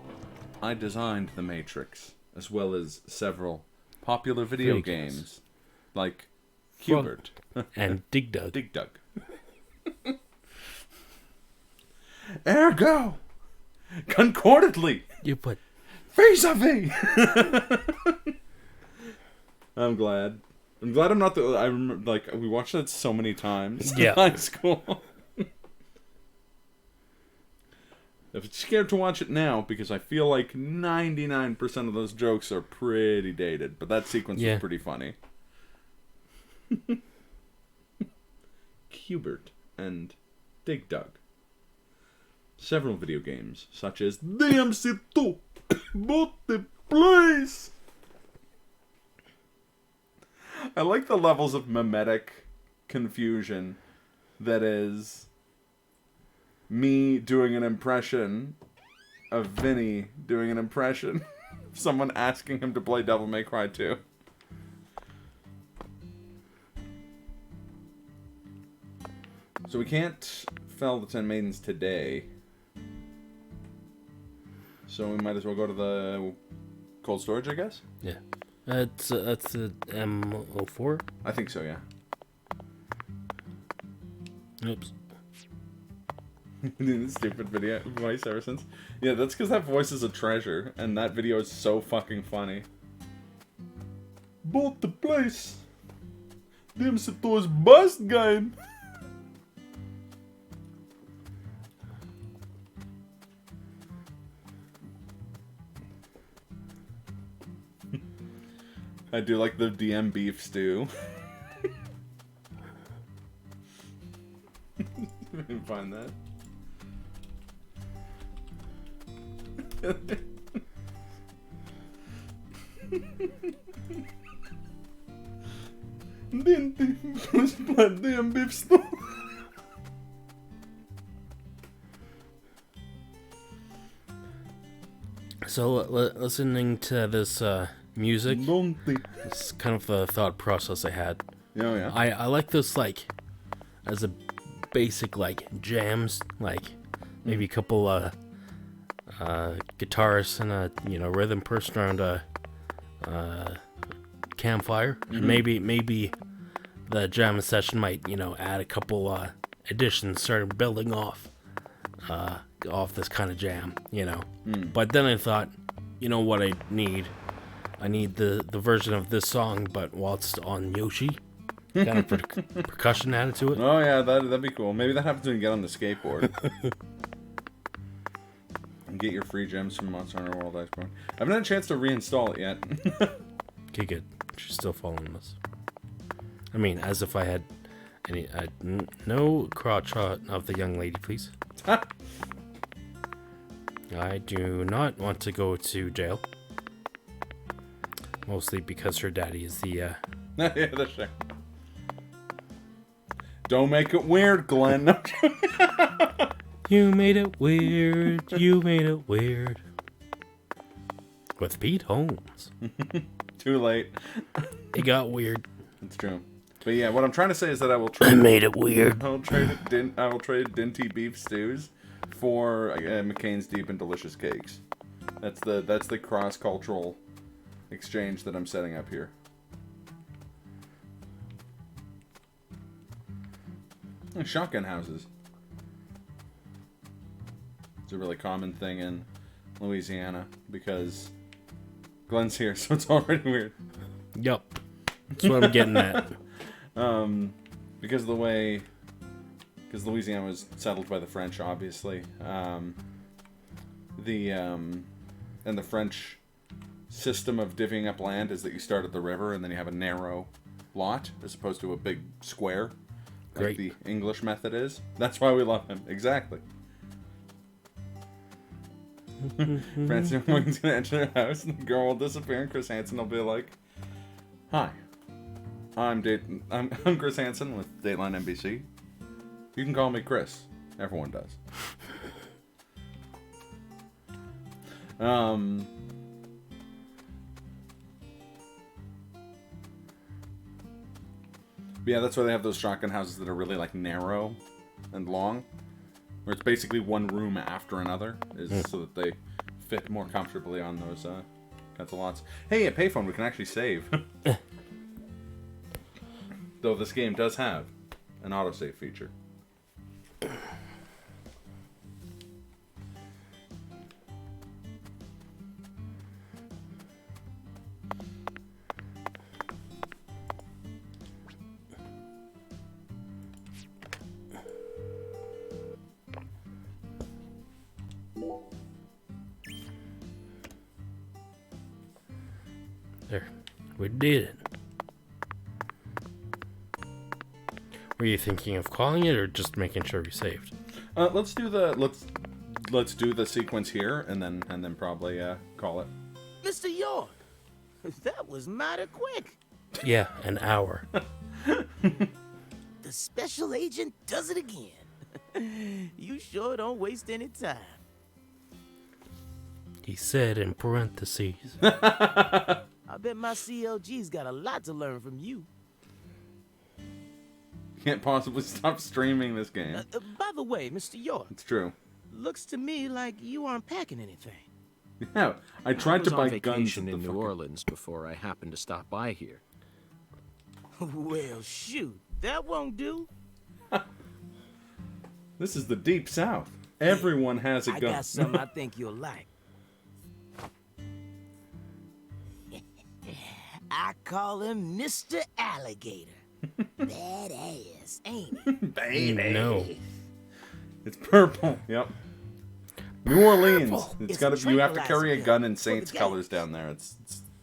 Speaker 1: I designed the Matrix, as well as several popular video games, like Hubert
Speaker 2: and Dig Dug.
Speaker 1: Dig Dug. Ergo, concordantly.
Speaker 2: You put
Speaker 1: vis-a-vis. I'm glad. I'm glad I'm not the. I remember, like, we watched that so many times in high school. If scared to watch it now, because I feel like 99% of those jokes are pretty dated, but that sequence was pretty funny. Cubert and Dig Dug. Several video games, such as DMC2, bought the place. I like the levels of mimetic confusion that is me doing an impression of Vinny doing an impression of someone asking him to play Devil May Cry 2. So we can't fell the 10 maidens today. So we might as well go to the cold storage, I guess?
Speaker 2: Yeah. That's the M04?
Speaker 1: I think so, yeah.
Speaker 2: Oops.
Speaker 1: Stupid video voice ever since. Yeah, that's because that voice is a treasure, and that video is so fucking funny. Bought the place. DMC2's bust game. I do like the DM beef stew. I can find that. DM beef stew.
Speaker 2: So listening to this music, it's kind of the thought process I had.
Speaker 1: Oh, yeah.
Speaker 2: I like this, like, as a basic, like, jams, like maybe a couple guitarists and a rhythm person around a campfire. And maybe the jam session might add a couple additions, start building off this kind of jam, But then I thought, what I need the version of this song, but whilst on Yoshi. Kind of percussion added to it.
Speaker 1: Oh yeah, that'd be cool. Maybe that happens when you get on the skateboard. And get your free gems from Monster Hunter World Iceborne. I haven't had a chance to reinstall it yet.
Speaker 2: Okay, good. She's still following us. I mean, as if I had any... no crotch shot of the young lady, please. I do not want to go to jail. Mostly because her daddy is the...
Speaker 1: Yeah, that's right. Don't make it weird, Glenn.
Speaker 2: You made it weird. You made it weird. With Pete Holmes.
Speaker 1: Too late.
Speaker 2: It got weird.
Speaker 1: It's true. But yeah, what I'm trying to say is that I will trade...
Speaker 2: I made it weird.
Speaker 1: I will trade Dinty beef stews for McCain's deep and delicious cakes. That's the cross-cultural exchange that I'm setting up here. Shotgun houses. It's a really common thing in Louisiana because Glenn's here, so it's already weird.
Speaker 2: Yup. That's what I'm getting at.
Speaker 1: Because Louisiana was settled by the French, obviously. And the French system of divvying up land is that you start at the river and then you have a narrow lot as opposed to a big square. Like the English method is. That's why we love him. Exactly. Francis Morgan's gonna enter the house and the girl will disappear and Chris Hansen will be like, "Hi, I'm Chris Hansen with Dateline NBC. You can call me Chris. Everyone does." But yeah, that's why they have those shotgun houses that are really like narrow and long, where it's basically one room after another, so that they fit more comfortably on those kinds of lots. Hey, a payphone we can actually save. Though this game does have an autosave feature.
Speaker 2: We did it. Were you thinking of calling it or just making sure we saved?
Speaker 1: Let's do the sequence here and then probably call it.
Speaker 6: Mr. York, that was mighty quick.
Speaker 2: Yeah, an hour.
Speaker 6: The special agent does it again. You sure don't waste any time.
Speaker 2: He said in parentheses.
Speaker 6: I bet my CLG's got a lot to learn from you.
Speaker 1: Can't possibly stop streaming this game.
Speaker 6: By the way, Mr. York.
Speaker 1: It's true.
Speaker 6: Looks to me like you aren't packing anything.
Speaker 1: Yeah, I tried to buy guns
Speaker 5: vacation in New Orleans before I happened to stop by here.
Speaker 6: Well, shoot, that won't do.
Speaker 1: This is the Deep South. Everyone has a gun.
Speaker 6: I got something I think you'll like. I call him Mr. Alligator. Badass, ain't it?
Speaker 1: Baby.
Speaker 2: No.
Speaker 1: It's purple. Yep. New Orleans.
Speaker 6: It's
Speaker 1: Got to. You have to
Speaker 6: tranquilizer
Speaker 1: carry a
Speaker 6: pill
Speaker 1: gun in
Speaker 6: for
Speaker 1: Saints
Speaker 6: the
Speaker 1: colors down there. It's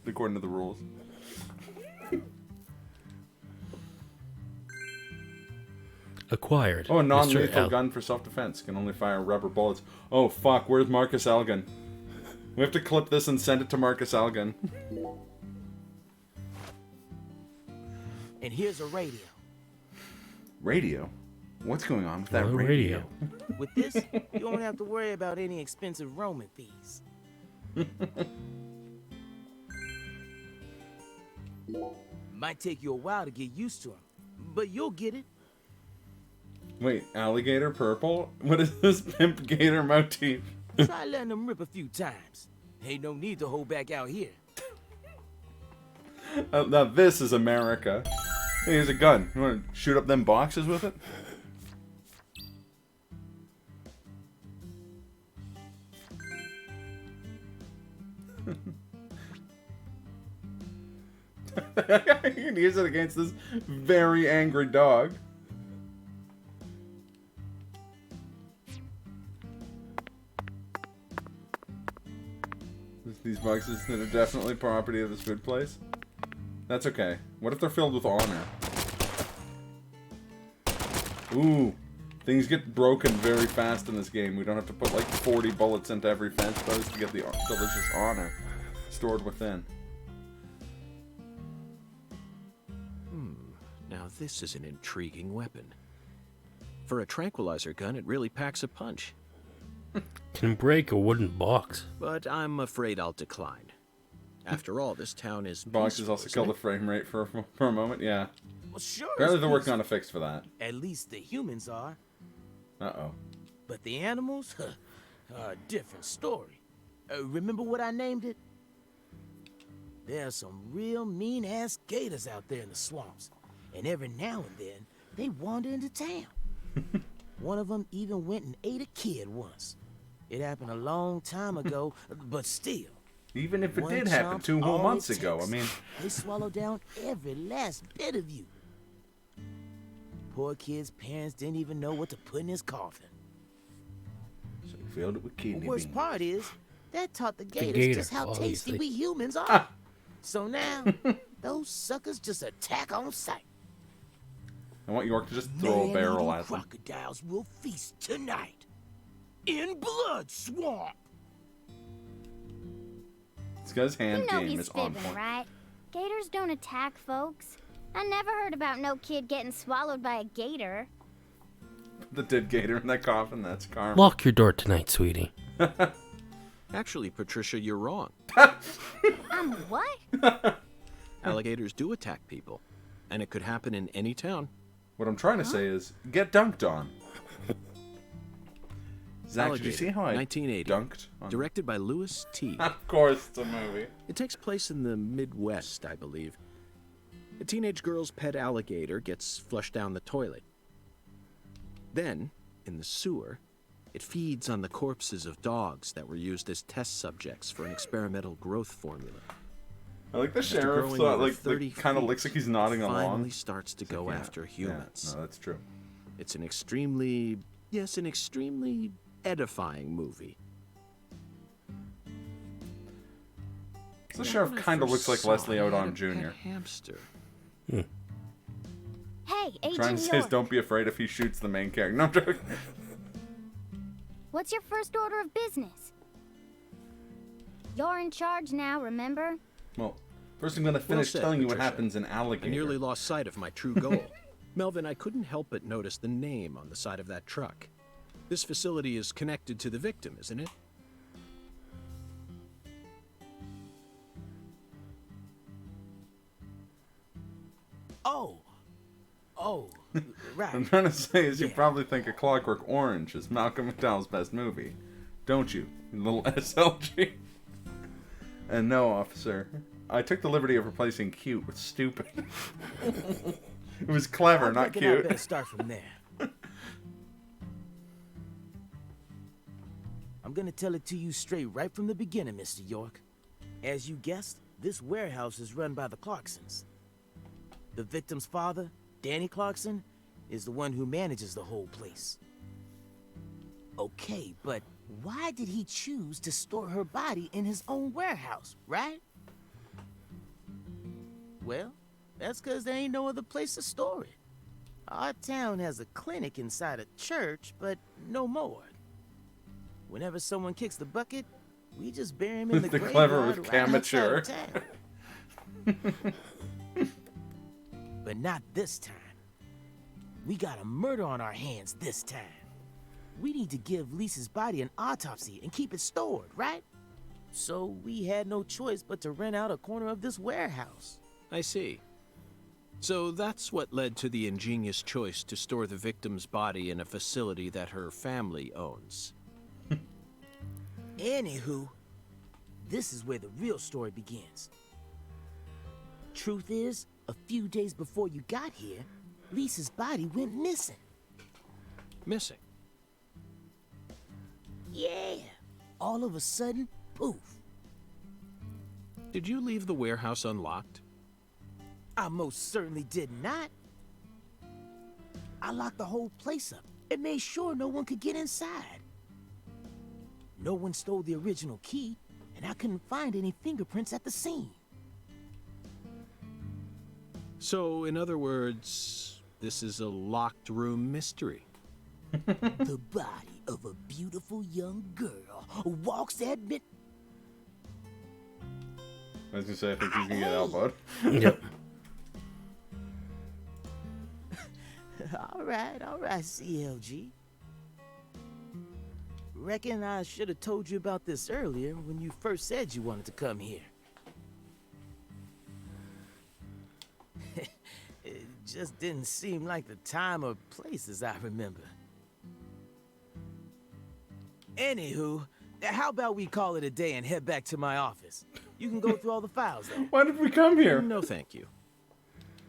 Speaker 1: according to the rules.
Speaker 2: Acquired.
Speaker 1: Oh, a
Speaker 2: Mr.
Speaker 1: non-lethal
Speaker 2: L.
Speaker 1: gun for self-defense. Can only fire rubber bullets. Oh, fuck. Where's Marcus Elgin? We have to clip this and send it to Marcus Elgin.
Speaker 6: And here's a radio.
Speaker 1: Radio? What's going on with that
Speaker 2: Oh,
Speaker 1: radio?
Speaker 6: With this, you won't have to worry about any expensive roaming fees. Might take you a while to get used to them, but you'll get it.
Speaker 1: Wait, alligator purple? What is this pimp gator motif?
Speaker 6: Try letting them rip a few times. Ain't no need to hold back out here.
Speaker 1: Now this is America. Hey, here's a gun. You want to shoot up them boxes with it? You can use it against this very angry dog. These boxes that are definitely property of this food place. That's okay. What if they're filled with honor? Ooh. Things get broken very fast in this game. We don't have to put like 40 bullets into every fence post to get the delicious honor stored within.
Speaker 5: Now this is an intriguing weapon. For a tranquilizer gun, it really packs a punch.
Speaker 2: Can break a wooden box.
Speaker 5: But I'm afraid I'll decline. After all, this town is
Speaker 1: Boxes
Speaker 5: peaceful,
Speaker 1: also
Speaker 5: isn't
Speaker 1: kill
Speaker 5: it?
Speaker 1: the frame rate for a moment, yeah.
Speaker 6: Well, sure.
Speaker 1: Apparently
Speaker 6: it's
Speaker 1: they're working
Speaker 6: peaceful.
Speaker 1: on a fix for that.
Speaker 6: At least the humans are.
Speaker 1: Uh-oh.
Speaker 6: But the animals? A different story. Remember what I named it? There's some real mean-ass gators out there in the swamps. And every now and then, they wander into town. One of them even went and ate a kid once. It happened a long time ago, but still.
Speaker 1: Even if it
Speaker 6: One
Speaker 1: did happen
Speaker 6: chomp,
Speaker 1: 2 whole
Speaker 6: all
Speaker 1: months
Speaker 6: it
Speaker 1: ago, I
Speaker 6: takes.
Speaker 1: mean...
Speaker 6: They swallow down every last bit of you. Poor kid's parents didn't even know what to put in his coffin.
Speaker 1: So he filled it with kidney
Speaker 6: The worst
Speaker 1: beans.
Speaker 6: part is, that taught the gators
Speaker 2: gator,
Speaker 6: just how tasty
Speaker 2: obviously.
Speaker 6: we humans are. So now, those suckers just attack on sight.
Speaker 1: I want York to just throw a barrel
Speaker 6: Man-eating
Speaker 1: at them.
Speaker 6: crocodiles will feast tonight in Blood Swamp.
Speaker 1: This guy's hand
Speaker 9: You know
Speaker 1: game
Speaker 9: he's
Speaker 1: is on
Speaker 9: fibbing,
Speaker 1: point.
Speaker 9: right? Gators don't attack folks. I never heard about no kid getting swallowed by a gator.
Speaker 1: The dead gator in that coffin, that's karma.
Speaker 2: Lock your door tonight, sweetie.
Speaker 5: Actually, Patricia, you're wrong.
Speaker 9: What?
Speaker 5: Alligators do attack people, and it could happen in any town.
Speaker 1: What I'm trying to say is, get dunked on. Zach, did you see how I
Speaker 5: 1980,
Speaker 1: dunked on...
Speaker 5: directed by Louis T.
Speaker 1: Of course it's a movie.
Speaker 5: It takes place in the Midwest, I believe. A teenage girl's pet alligator gets flushed down the toilet. Then, in the sewer, it feeds on the corpses of dogs that were used as test subjects for an experimental growth formula.
Speaker 1: I like the
Speaker 5: After
Speaker 1: sheriff
Speaker 5: growing
Speaker 1: thought,
Speaker 5: over
Speaker 1: like
Speaker 5: 30
Speaker 1: kind of
Speaker 5: feet,
Speaker 1: looks like he's nodding
Speaker 5: it
Speaker 1: along.
Speaker 5: finally starts to go
Speaker 1: Yeah,
Speaker 5: after humans.
Speaker 1: Yeah, no, that's true.
Speaker 5: It's an extremely edifying movie.
Speaker 1: The sheriff kind of looks like Leslie Odom Jr.
Speaker 5: Hamster.
Speaker 9: Hey,
Speaker 1: Trying to
Speaker 9: Agent
Speaker 1: say is
Speaker 9: York.
Speaker 1: don't be afraid if he shoots the main character. No, I'm joking.
Speaker 9: What's your first order of business? You're in charge now, remember?
Speaker 1: Well, first I'm going to finish
Speaker 5: said,
Speaker 1: telling you what
Speaker 5: Patricia.
Speaker 1: happens in
Speaker 5: I
Speaker 1: Alligator.
Speaker 5: nearly lost sight of my true goal. Melvin, I couldn't help but notice the name on the side of that truck. This facility is connected to the victim, isn't it?
Speaker 6: Oh, right.
Speaker 1: I'm trying to say is you probably think A Clockwork Orange is Malcolm McDowell's best movie. Don't you, you little SLG? And no, officer. I took the liberty of replacing cute with stupid. It was clever,
Speaker 6: I
Speaker 1: not
Speaker 6: reckon
Speaker 1: cute.
Speaker 6: I better start from there. I'm gonna tell it to you straight right from the beginning, Mr. York. As you guessed, this warehouse is run by the Clarksons. The victim's father, Danny Clarkson, is the one who manages the whole place. Okay, but why did he choose to store her body in his own warehouse, right? Well, that's because there ain't no other place to store it. Our town has a clinic inside a church, but no more. Whenever someone kicks the bucket, we just bury him in the
Speaker 1: The
Speaker 6: graveyard
Speaker 1: clever with
Speaker 6: right outside
Speaker 1: Camature.
Speaker 6: of town. But not this time. We got a murder on our hands this time. We need to give Lisa's body an autopsy and keep it stored, right? So we had no choice but to rent out a corner of this warehouse.
Speaker 5: I see. So that's what led to the ingenious choice to store the victim's body in a facility that her family owns.
Speaker 6: Anywho, this is where the real story begins. Truth is, a few days before you got here, Lisa's body went missing.
Speaker 5: Missing?
Speaker 6: Yeah. All of a sudden, poof.
Speaker 5: Did you leave the warehouse unlocked?
Speaker 6: I most certainly did not. I locked the whole place up and made sure no one could get inside. No one stole the original key, and I couldn't find any fingerprints at the scene.
Speaker 5: So, in other words, this is a locked room mystery.
Speaker 6: The body of a beautiful young girl walks at mid...
Speaker 1: I was gonna say, I think he's gonna get elbowed.
Speaker 2: Yep.
Speaker 6: All right, CLG. Reckon I should have told you about this earlier when you first said you wanted to come here. It just didn't seem like the time or place as I remember. Anywho, how about we call it a day and head back to my office? You can go through all the files, though.
Speaker 1: Why did we come here?
Speaker 5: No, thank you.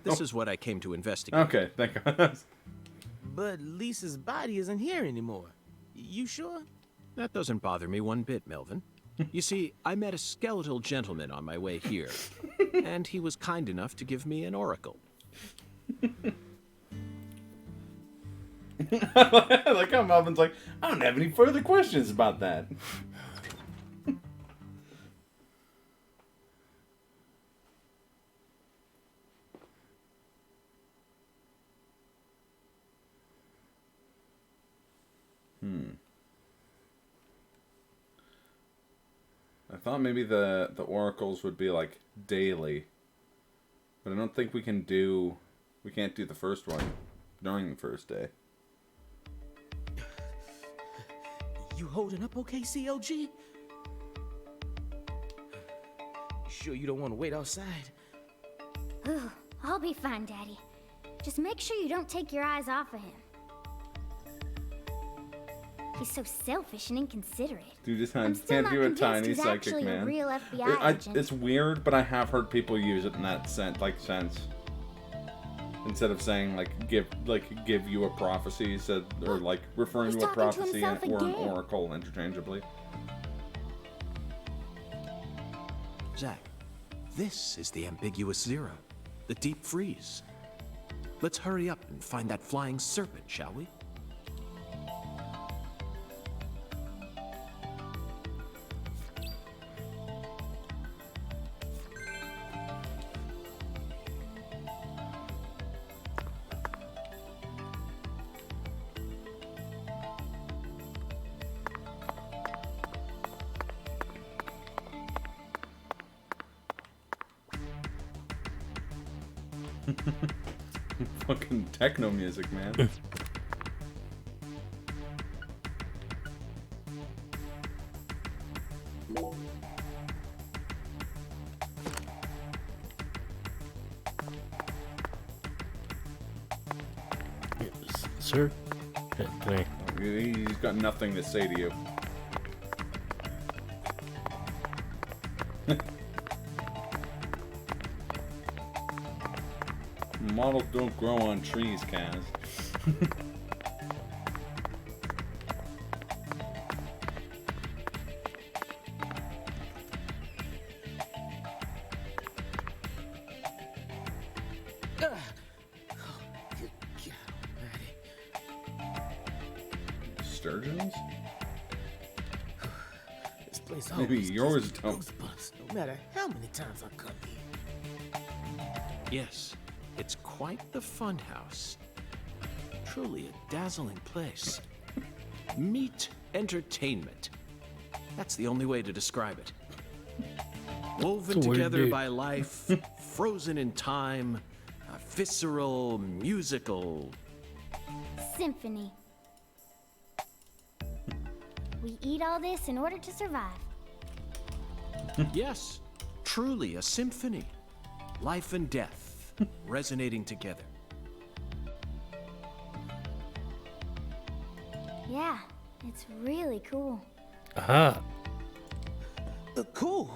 Speaker 5: This is what I came to investigate.
Speaker 1: Okay, thank God.
Speaker 6: But Lisa's body isn't here anymore. You sure?
Speaker 5: That doesn't bother me one bit, Melvin. You see, I met a skeletal gentleman on my way here, and he was kind enough to give me an oracle.
Speaker 1: I like how Melvin's like, I don't have any further questions about that. I thought maybe the oracles would be like daily, but I don't think we can't do the first one during the first day.
Speaker 6: You holding up okay, CLG? You sure you don't want to wait outside?
Speaker 9: Ugh, I'll be fine, Daddy. Just make sure you don't take your eyes off of him. He's so selfish and inconsiderate.
Speaker 1: Dude, just
Speaker 9: I'm still
Speaker 1: can't
Speaker 9: not
Speaker 1: do a
Speaker 9: convinced
Speaker 1: tiny
Speaker 9: he's
Speaker 1: psychic
Speaker 9: actually
Speaker 1: man.
Speaker 9: a real FBI agent.
Speaker 1: It's weird, but I have heard people use it in that sense. Instead of saying give you a prophecy, said or like referring
Speaker 9: He's
Speaker 1: to a
Speaker 9: talking to
Speaker 1: prophecy
Speaker 9: himself
Speaker 1: or an
Speaker 9: again.
Speaker 1: oracle interchangeably.
Speaker 5: Zach, this is the ambiguous zero, the deep freeze. Let's hurry up and find that flying serpent, shall we?
Speaker 1: Fucking techno music, man.
Speaker 2: Sir? Can I...
Speaker 1: He's got nothing to say to you. Models don't grow on trees, Kaz. Sturgeons?
Speaker 6: This place
Speaker 1: Maybe
Speaker 6: always
Speaker 1: yours
Speaker 6: gives me
Speaker 1: don't.
Speaker 6: goosebumps, no matter how many times I come here.
Speaker 5: Yes, it's quite the funhouse. Truly a dazzling place. Meat entertainment. That's the only way to describe it. Woven
Speaker 2: It's a weird
Speaker 5: together
Speaker 2: name.
Speaker 5: by life, frozen in time, visceral, musical.
Speaker 9: Symphony. We eat all this in order to survive.
Speaker 5: Yes, truly a symphony. Life and death resonating together.
Speaker 9: Yeah, it's really cool.
Speaker 2: Aha.
Speaker 6: Cool.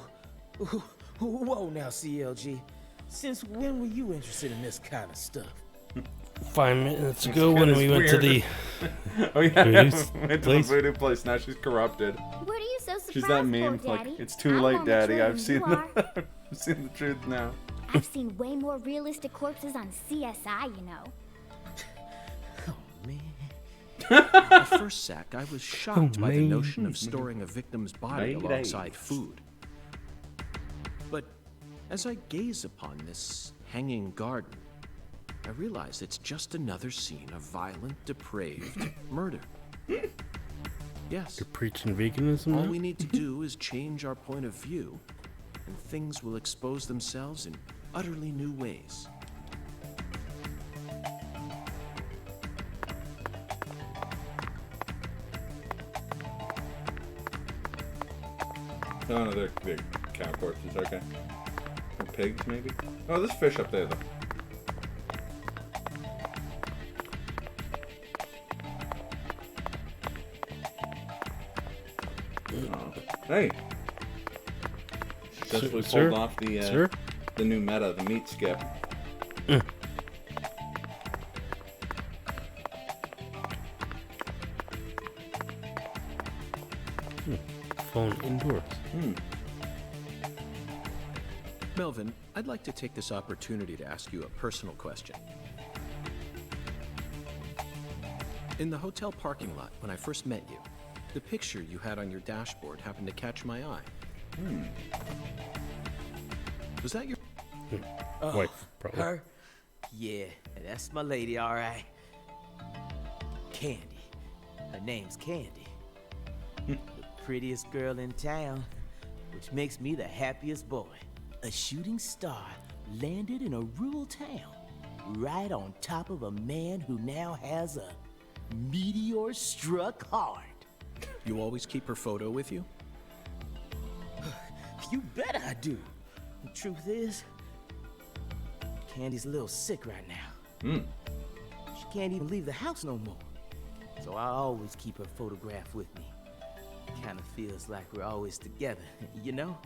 Speaker 6: Whoa now, CLG. Since when were you interested in this kind of stuff?
Speaker 2: 5 minutes ago when we went to the
Speaker 1: Oh yeah,
Speaker 2: voodoo
Speaker 1: went to the
Speaker 2: place.
Speaker 1: voodoo place. Now she's corrupted.
Speaker 9: What are you so surprised
Speaker 1: She's that
Speaker 9: for,
Speaker 1: meme
Speaker 9: Daddy?
Speaker 1: like, it's too
Speaker 9: I'm
Speaker 1: late,
Speaker 9: more
Speaker 1: Daddy.
Speaker 9: mature
Speaker 1: I've
Speaker 9: than
Speaker 1: seen
Speaker 9: you are.
Speaker 1: I've seen the truth now.
Speaker 9: I've seen way more realistic corpses on CSI, you know.
Speaker 5: At first, Zach, I was shocked by the
Speaker 2: man.
Speaker 5: notion of storing a victim's body
Speaker 1: Mayday.
Speaker 5: alongside food. But as I gaze upon this hanging garden, I realize it's just another scene of violent, depraved murder. Yes,
Speaker 2: You're preaching veganism
Speaker 5: all
Speaker 2: now?
Speaker 5: we need to do is change our point of view, and things will expose themselves in utterly new ways.
Speaker 1: Oh no, they're cow corpses, okay. Or pigs, maybe? Oh, there's fish up there, though. Oh. Hey! Successfully
Speaker 2: Sir?
Speaker 1: pulled off
Speaker 2: Sir?
Speaker 1: the new meta, the meat skip.
Speaker 2: Phone indoors.
Speaker 5: Melvin, I'd like to take this opportunity to ask you a personal question. In the hotel parking lot, when I first met you, the picture you had on your dashboard happened to catch my eye. Was that your...
Speaker 2: Wife, probably.
Speaker 6: Her? Yeah, that's my lady, all right. Candy. Her name's Candy. The prettiest girl in town, which makes me the happiest boy. A shooting star landed in a rural town, right on top of a man who now has a meteor-struck heart.
Speaker 5: You always keep her photo with you?
Speaker 6: You bet I do. The truth is, Candy's a little sick right now. She can't even leave the house no more. So I always keep her photograph with me. Kind of feels like we're always together, you know?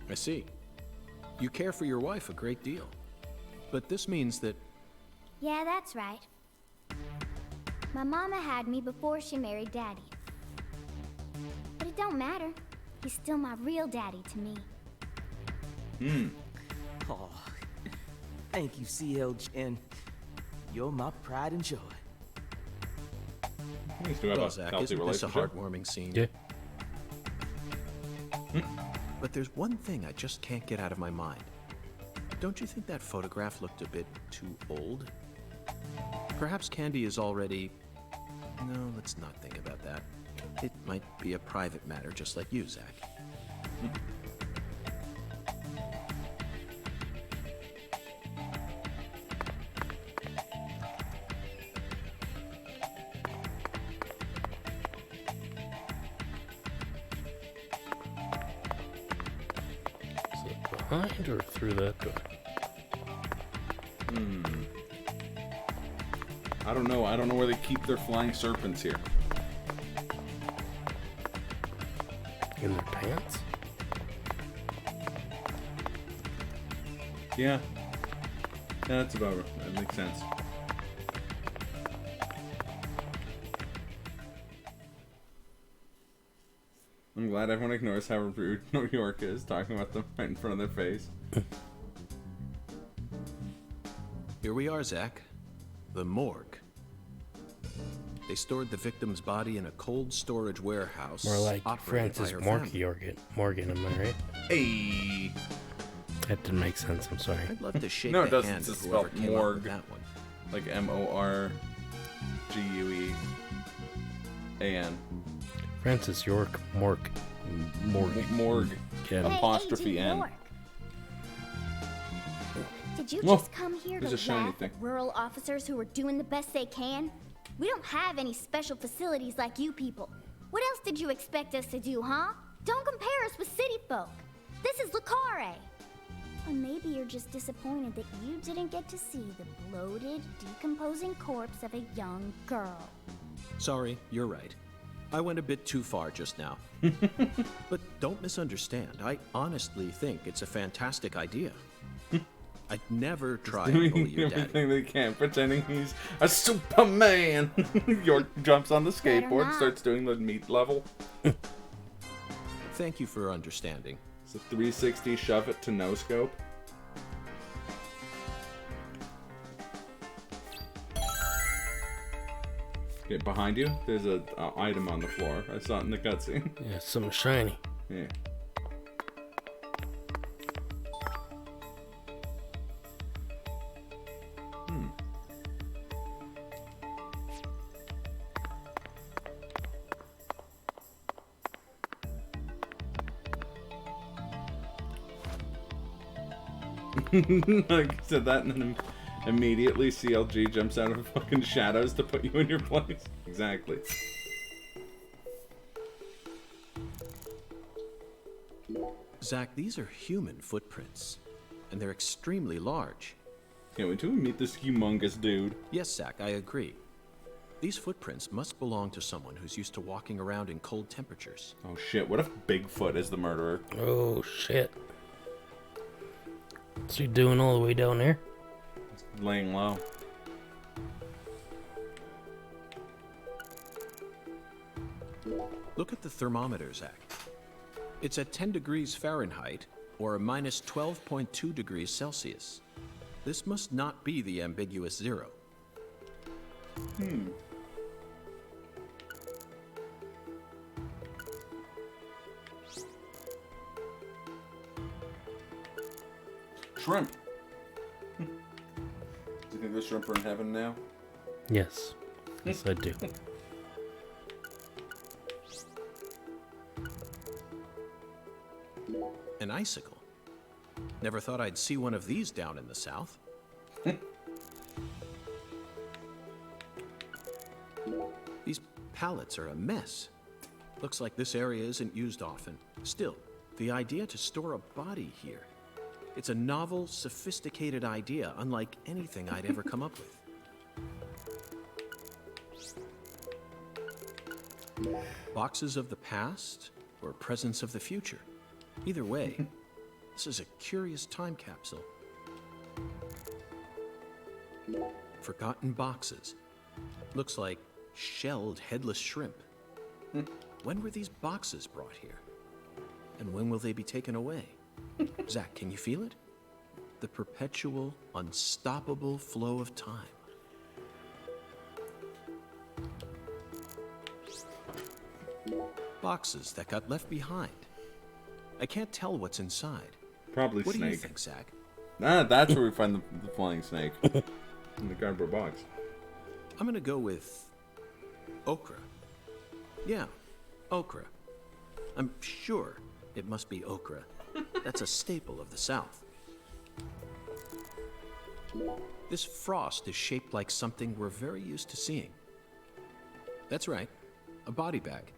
Speaker 5: I see. You care for your wife a great deal. But this means that...
Speaker 9: Yeah, that's right. My mama had me before she married Daddy. But it don't matter. He's still my real daddy to me.
Speaker 6: Oh, thank you, CLG, and you're my pride and joy.
Speaker 1: You used to have
Speaker 5: Well,
Speaker 1: a
Speaker 5: Zach,
Speaker 1: healthy
Speaker 5: isn't this a
Speaker 1: relationship.
Speaker 5: heartwarming scene?
Speaker 2: Yeah.
Speaker 5: But there's one thing I just can't get out of my mind. Don't you think that photograph looked a bit too old? Perhaps Candy is already... No, let's not think about that. It might be a private matter, just like you, Zach.
Speaker 2: behind or through that door?
Speaker 1: I don't know. I don't know where they keep their flying serpents here.
Speaker 2: In their pants?
Speaker 1: Yeah. Yeah, that's about it. That makes sense. I'm glad everyone ignores how rude New York is, talking about them right in front of their face.
Speaker 5: Here we are, Zach. The morgue. They stored the victim's body in a cold storage warehouse.
Speaker 2: More like
Speaker 5: operated
Speaker 2: Francis
Speaker 5: by her family.
Speaker 2: Morgan, am I right?
Speaker 1: Hey!
Speaker 2: That didn't make sense, I'm sorry.
Speaker 5: I'd love to shake
Speaker 1: No, it
Speaker 5: the
Speaker 1: doesn't.
Speaker 5: hand
Speaker 1: It's
Speaker 5: of whoever
Speaker 1: spelled
Speaker 5: came up
Speaker 1: morgue.
Speaker 5: with that one.
Speaker 1: Like M-O-R-G-U-E-A-N.
Speaker 2: Francis York, Morgue.
Speaker 1: Morgue.
Speaker 2: Again.
Speaker 1: Apostrophe N.
Speaker 9: York. Did you
Speaker 1: Whoa,
Speaker 9: just come here
Speaker 1: there's
Speaker 9: to
Speaker 1: a shiny
Speaker 9: laugh
Speaker 1: thing.
Speaker 9: at rural officers who are doing the best they can? We don't have any special facilities like you people. What else did you expect us to do, huh? Don't compare us with city folk. This is Lucare. Or maybe you're just disappointed that you didn't get to see the bloated, decomposing corpse of a young girl.
Speaker 5: Sorry, you're right. I went a bit too far just now. But don't misunderstand. I honestly think it's a fantastic idea. I'd never try and bully your daddy.
Speaker 1: Everything they can, pretending he's a Superman. York jumps on the skateboard, starts doing the meat level.
Speaker 5: Thank you for understanding.
Speaker 1: It's a 360 shove it to no scope. Okay, behind you, there's a item on the floor. I saw it in the cutscene.
Speaker 2: Yeah, something shiny.
Speaker 1: Yeah. Like I said that, and then immediately CLG jumps out of fucking shadows to put you in your place. Exactly.
Speaker 5: Zach, these are human footprints, and they're extremely large.
Speaker 1: Can't wait till we meet this humongous dude.
Speaker 5: Yes, Zach, I agree. These footprints must belong to someone who's used to walking around in cold temperatures.
Speaker 1: Oh shit, what if Bigfoot is the murderer?
Speaker 2: Oh shit. What's he doing all the way down there?
Speaker 1: Laying low.
Speaker 5: Look at the thermometer, Zach. It's at 10 degrees Fahrenheit, or minus 12.2 degrees Celsius. This must not be the ambiguous zero.
Speaker 1: Shrimp. Do you think the shrimp are in heaven now?
Speaker 2: Yes. Yes, I do.
Speaker 5: An icicle. Never thought I'd see one of these down in the south. These pallets are a mess. Looks like this area isn't used often. Still, the idea to store a body here. It's a novel, sophisticated idea, unlike anything I'd ever come up with. Boxes of the past or presence of the future. Either way, this is a curious time capsule. Forgotten boxes. Looks like shelled headless shrimp. When were these boxes brought here? And when will they be taken away? Zach, can you feel it? The perpetual, unstoppable flow of time. Boxes that got left behind. I can't tell what's inside.
Speaker 1: Probably
Speaker 5: what
Speaker 1: snake.
Speaker 5: What do you think, Zach?
Speaker 1: Ah, that's where we find the flying snake. In the cardboard box.
Speaker 5: I'm gonna go with okra. Yeah, okra. I'm sure it must be okra. That's a staple of the South. This frost is shaped like something we're very used to seeing. That's right, a body bag.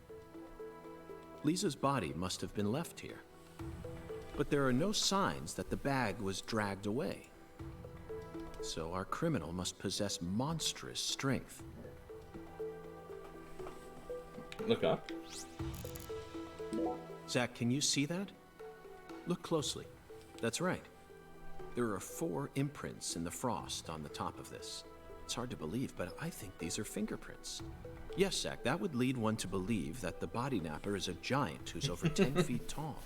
Speaker 5: Lisa's body must have been left here. But there are no signs that the bag was dragged away. So our criminal must possess monstrous strength.
Speaker 1: Look up.
Speaker 5: Zach, can you see that? Look closely. That's right. There are 4 imprints in the frost on the top of this. It's hard to believe, but I think these are fingerprints. Yes, Zach, that would lead one to believe that the body napper is a giant who's over 10 feet tall.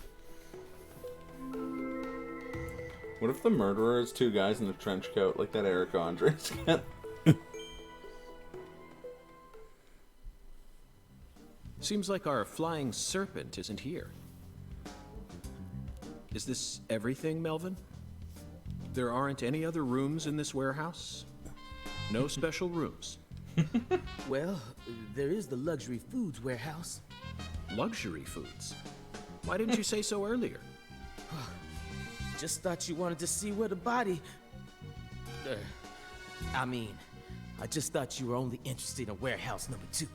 Speaker 1: What if the murderer is 2 guys in a trench coat like that Eric Andre skit?
Speaker 5: Seems like our flying serpent isn't here. Is this everything, Melvin? There aren't any other rooms in this warehouse? No special rooms?
Speaker 6: Well, there is the luxury foods warehouse.
Speaker 5: Luxury foods? Why didn't you say so earlier?
Speaker 6: Just thought you wanted to see where the body... I just thought you were only interested in warehouse number 2.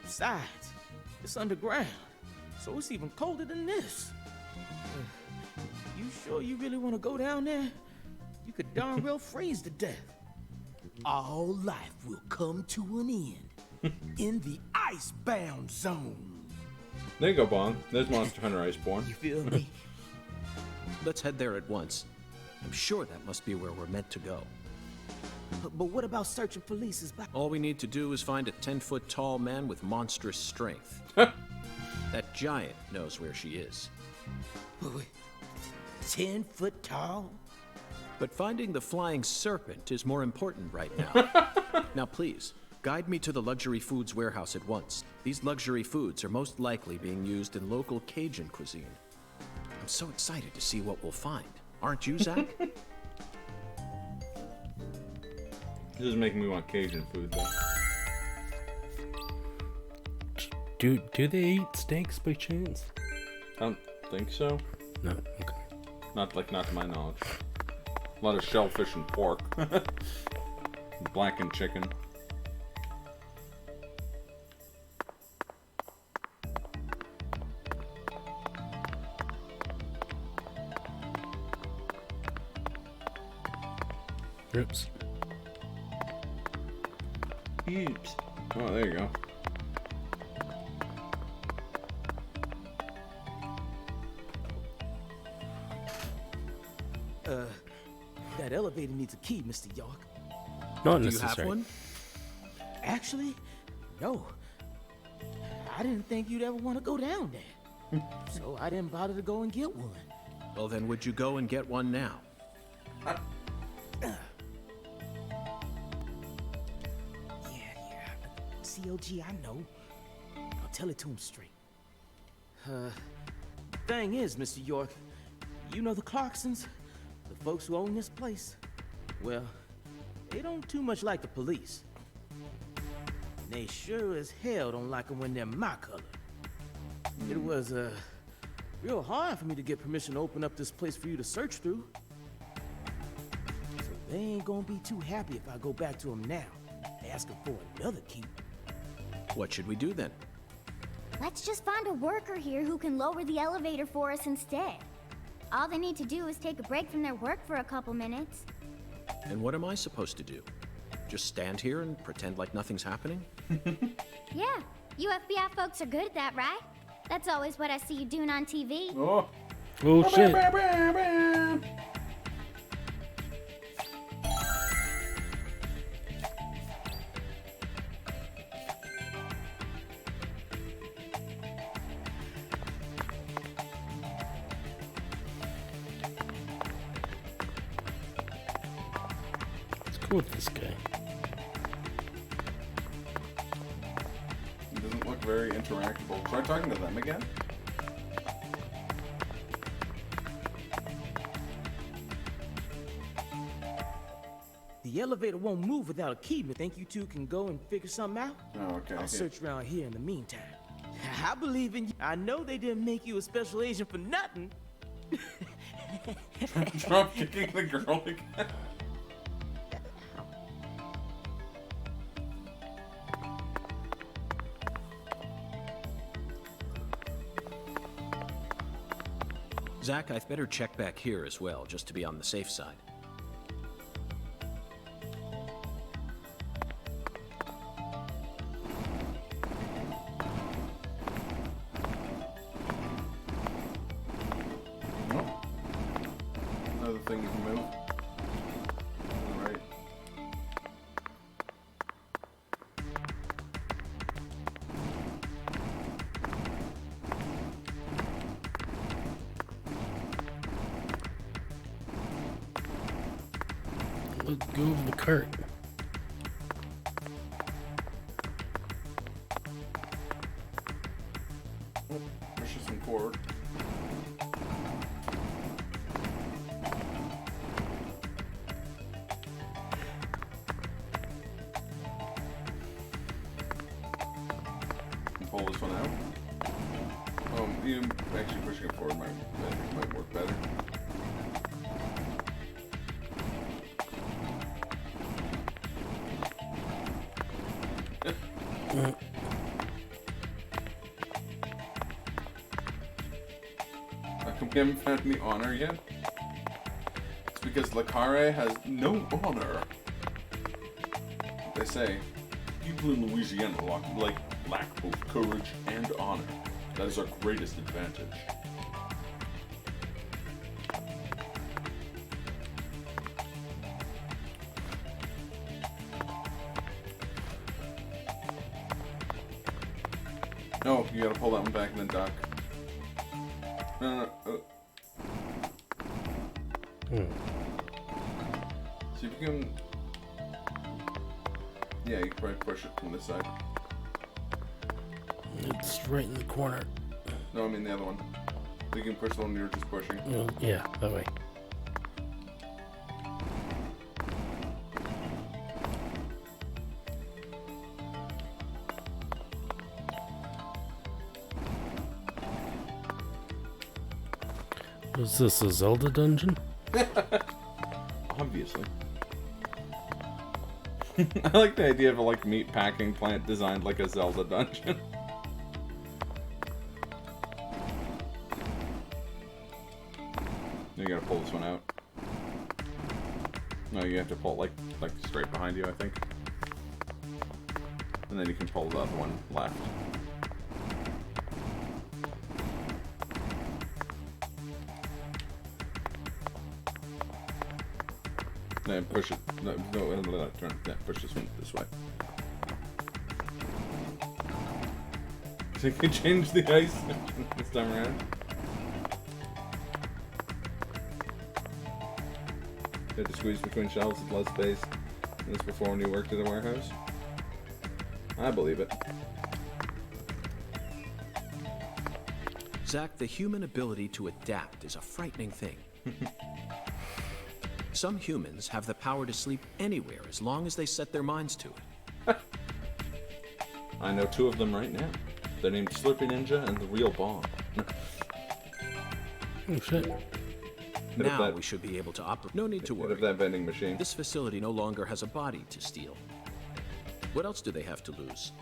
Speaker 6: Besides, it's underground, so it's even colder than this. You sure you really want to go down there? You could darn well freeze to death. All life will come to an end in the icebound zone.
Speaker 1: There you go, Bong. There's Monster Hunter Iceborne.
Speaker 6: You feel me?
Speaker 5: Let's head there at once. I'm sure that must be where we're meant to go.
Speaker 6: But what about searching for Lisa's body?
Speaker 5: All we need to do is find a 10-foot tall man with monstrous strength. That giant knows where she is.
Speaker 6: 10 foot tall?
Speaker 5: But finding the flying serpent is more important right now. Now please, guide me to the luxury foods warehouse at once. These luxury foods are most likely being used in local Cajun cuisine. I'm so excited to see what we'll find. Aren't you, Zach?
Speaker 1: This is making me want Cajun food, though.
Speaker 2: Do they eat snakes by chance?
Speaker 1: I don't think so.
Speaker 2: No. Okay.
Speaker 1: Not to my knowledge. A lot of shellfish and pork. Blackened chicken.
Speaker 2: Oops.
Speaker 1: Oops. Oh, there you go.
Speaker 6: That elevator needs a key, Mr. York.
Speaker 2: Not
Speaker 5: Do
Speaker 2: necessary.
Speaker 5: you have one?
Speaker 6: Actually, no. I didn't think you'd ever want to go down there. So I didn't bother to go and get one.
Speaker 5: Well then, would you go and get one now?
Speaker 6: Yeah. COG, I know. I'll tell it to him straight. Thing is, Mr. York, you know the Clarksons? The folks who own this place? Well, they don't too much like the police. They sure as hell don't like them when they're my color. It was, real hard for me to get permission to open up this place for you to search through. So they ain't gonna be too happy if I go back to them now, asking for another key.
Speaker 5: What should we do then?
Speaker 9: Let's just find a worker here who can lower the elevator for us instead. All they need to do is take a break from their work for a couple minutes.
Speaker 5: And what am I supposed to do? Just stand here and pretend like nothing's happening?
Speaker 9: Yeah, you FBI folks are good at that, right? That's always what I see you doing on TV.
Speaker 1: Oh.
Speaker 2: Oh shit. What's cool with this guy?
Speaker 1: It doesn't look very interactable. Try talking to them again.
Speaker 6: The elevator won't move without a key, but think you two can go and figure something out?
Speaker 1: Oh, okay.
Speaker 6: I'll search around here in the meantime. I believe in you. I know they didn't make you a special agent for nothing.
Speaker 1: Drop kicking the girl again.
Speaker 5: Zach, I'd better check back here as well, just to be on the safe side.
Speaker 1: Oh. Another thing you can move. All right.
Speaker 2: Let's go over the cart.
Speaker 1: Push this one forward. And pull this one out. You actually pushing it forward might work better. How come we haven't found any honor yet? It's because Lacare has no honor. They say people in Louisiana lack both courage and honor. That is our greatest advantage. No, you gotta pull that one back and then duck. No. See if you can. Yeah, you can probably push it from this side.
Speaker 2: It's right in the corner.
Speaker 1: No, I mean the other one. You can push the one you were just pushing.
Speaker 2: Yeah, that way. Was this a Zelda dungeon?
Speaker 1: Obviously. I like the idea of a meat packing plant designed like a Zelda dungeon. You gotta pull this one out. No, you have to pull like straight behind you, I think. And then you can pull the other one left. Then push it. No, turn. Yeah, push this one this way. So you can change the ice this time around. You had to squeeze between shelves with less space. And this before when you worked at a warehouse? I believe it.
Speaker 5: Zach, the human ability to adapt is a frightening thing. Some humans have the power to sleep anywhere as long as they set their minds to it.
Speaker 1: I know two of them right now. They're named Slurpy Ninja and the Real Bomb.
Speaker 2: Oh shit.
Speaker 5: Now we should be able to operate. No need to worry.
Speaker 1: Of that vending machine.
Speaker 5: This facility no longer has a body to steal. What else do they have to lose?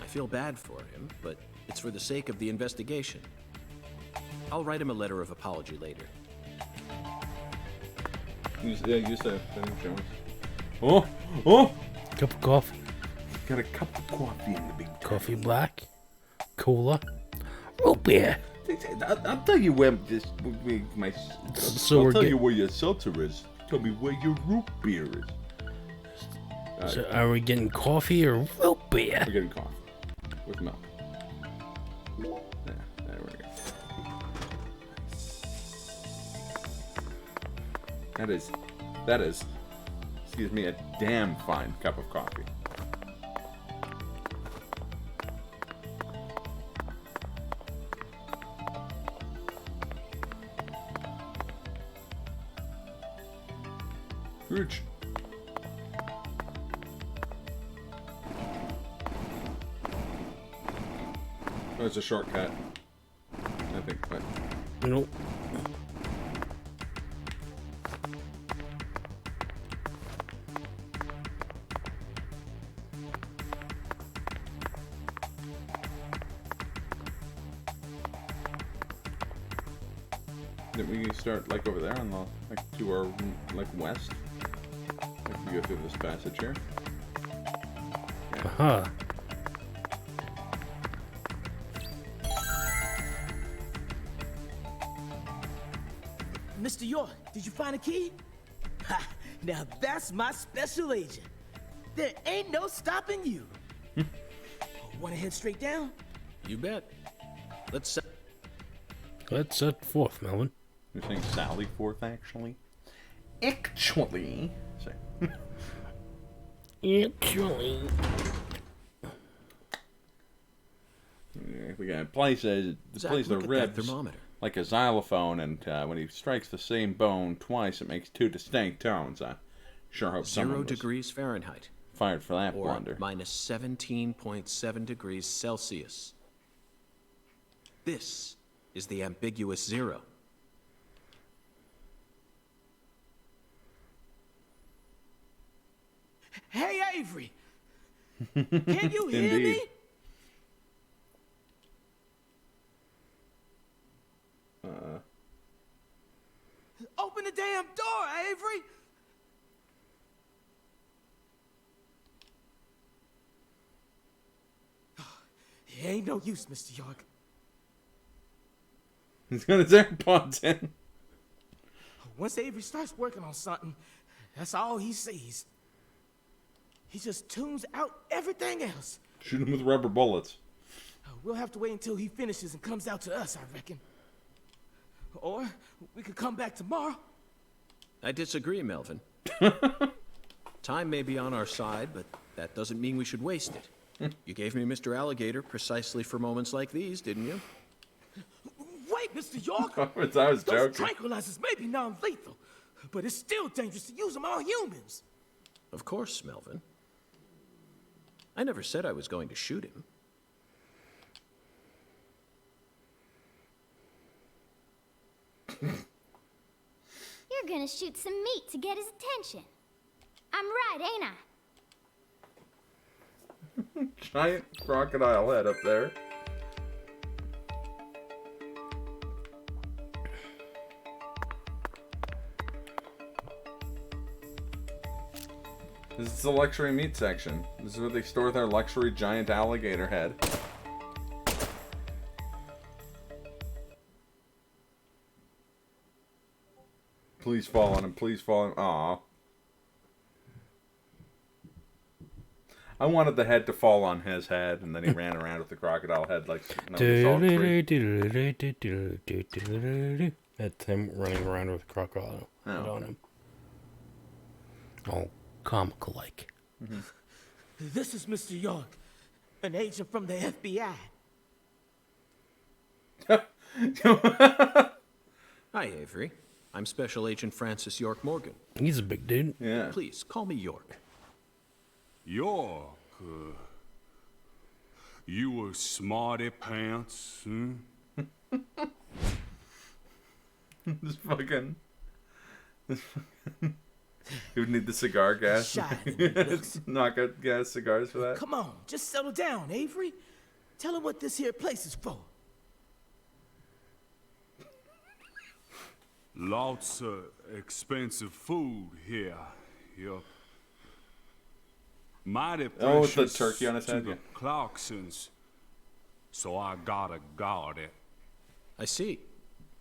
Speaker 5: I feel bad for him, but it's for the sake of the investigation. I'll write him a letter of apology later.
Speaker 1: Use the vending Jones. Oh!
Speaker 2: Cup of coffee.
Speaker 1: Got a cup of coffee in the big
Speaker 2: coffee black. Cola. Root beer.
Speaker 1: I'll tell you where I'll tell you where your seltzer is. Tell me where your root beer is.
Speaker 2: So are we getting coffee or root beer?
Speaker 1: We're getting coffee with milk. Yeah, there we go. That is, excuse me, a damn fine cup of coffee. Huge. Oh, it's a shortcut. I think, but...
Speaker 2: Nope.
Speaker 1: we can start like over there on the like to our like west. If we go through this passage here.
Speaker 2: Uh-huh.
Speaker 6: Mr. York, did you find a key? Ha! Now that's my special agent. There ain't no stopping you. Wanna head straight down?
Speaker 5: You bet. Let's
Speaker 2: set forth, Melvin.
Speaker 1: You're saying Sally forth, actually? Actually. Sorry.
Speaker 2: Actually.
Speaker 1: Yeah, we got places. The
Speaker 5: Zach,
Speaker 1: place the
Speaker 5: look at that
Speaker 1: ribs
Speaker 5: thermometer.
Speaker 1: like a xylophone, and when he strikes the same bone twice, it makes two distinct tones. I sure hope
Speaker 5: 0
Speaker 1: someone was
Speaker 5: degrees Fahrenheit.
Speaker 1: fired for that
Speaker 5: Or
Speaker 1: blunder.
Speaker 5: minus 17.7 degrees Celsius. This is the ambiguous 0.
Speaker 6: Hey, Avery! Can you hear me? Open the damn door, Avery! It ain't no use, Mr. York.
Speaker 1: He's got his AirPods in.
Speaker 6: Once Avery starts working on something, that's all he sees. He just tunes out everything else.
Speaker 1: Shoot him with rubber bullets.
Speaker 6: We'll have to wait until he finishes and comes out to us, I reckon. Or we could come back tomorrow.
Speaker 5: I disagree, Melvin. Time may be on our side, but that doesn't mean we should waste it. You gave me Mr. Alligator precisely for moments like these, didn't you?
Speaker 6: Wait, Mr. York!
Speaker 1: I was
Speaker 6: Those
Speaker 1: joking.
Speaker 6: tranquilizers may be non-lethal, but it's still dangerous to use them on humans.
Speaker 5: Of course, Melvin. I never said I was going to shoot him.
Speaker 9: You're gonna shoot some meat to get his attention. I'm right, ain't I?
Speaker 1: Giant crocodile head up there. This is the luxury meat section. This is where they store their luxury giant alligator head. Please fall on him. Please fall on him. Aw. I wanted the head to fall on his head, and then he ran around with the crocodile head like nobody saw it free.
Speaker 2: That's him running around with a crocodile head on him. All comical-like.
Speaker 6: This is Mr. York, an agent from the FBI.
Speaker 5: Hi, Avery. I'm Special Agent Francis York Morgan.
Speaker 2: He's a big dude.
Speaker 1: Yeah.
Speaker 5: Please, call me York.
Speaker 13: York, you a smarty pants, hmm?
Speaker 1: This fucking... You would need the cigar gas. Knock out gas cigars for that.
Speaker 6: Come on, just settle down, Avery. Tell him what this here place is for.
Speaker 13: Lots of expensive food here. Yup. Mighty precious
Speaker 1: Oh, with the turkey on his
Speaker 13: to
Speaker 1: head,
Speaker 13: the
Speaker 1: yeah.
Speaker 13: Clarksons, so I gotta guard it.
Speaker 5: I see.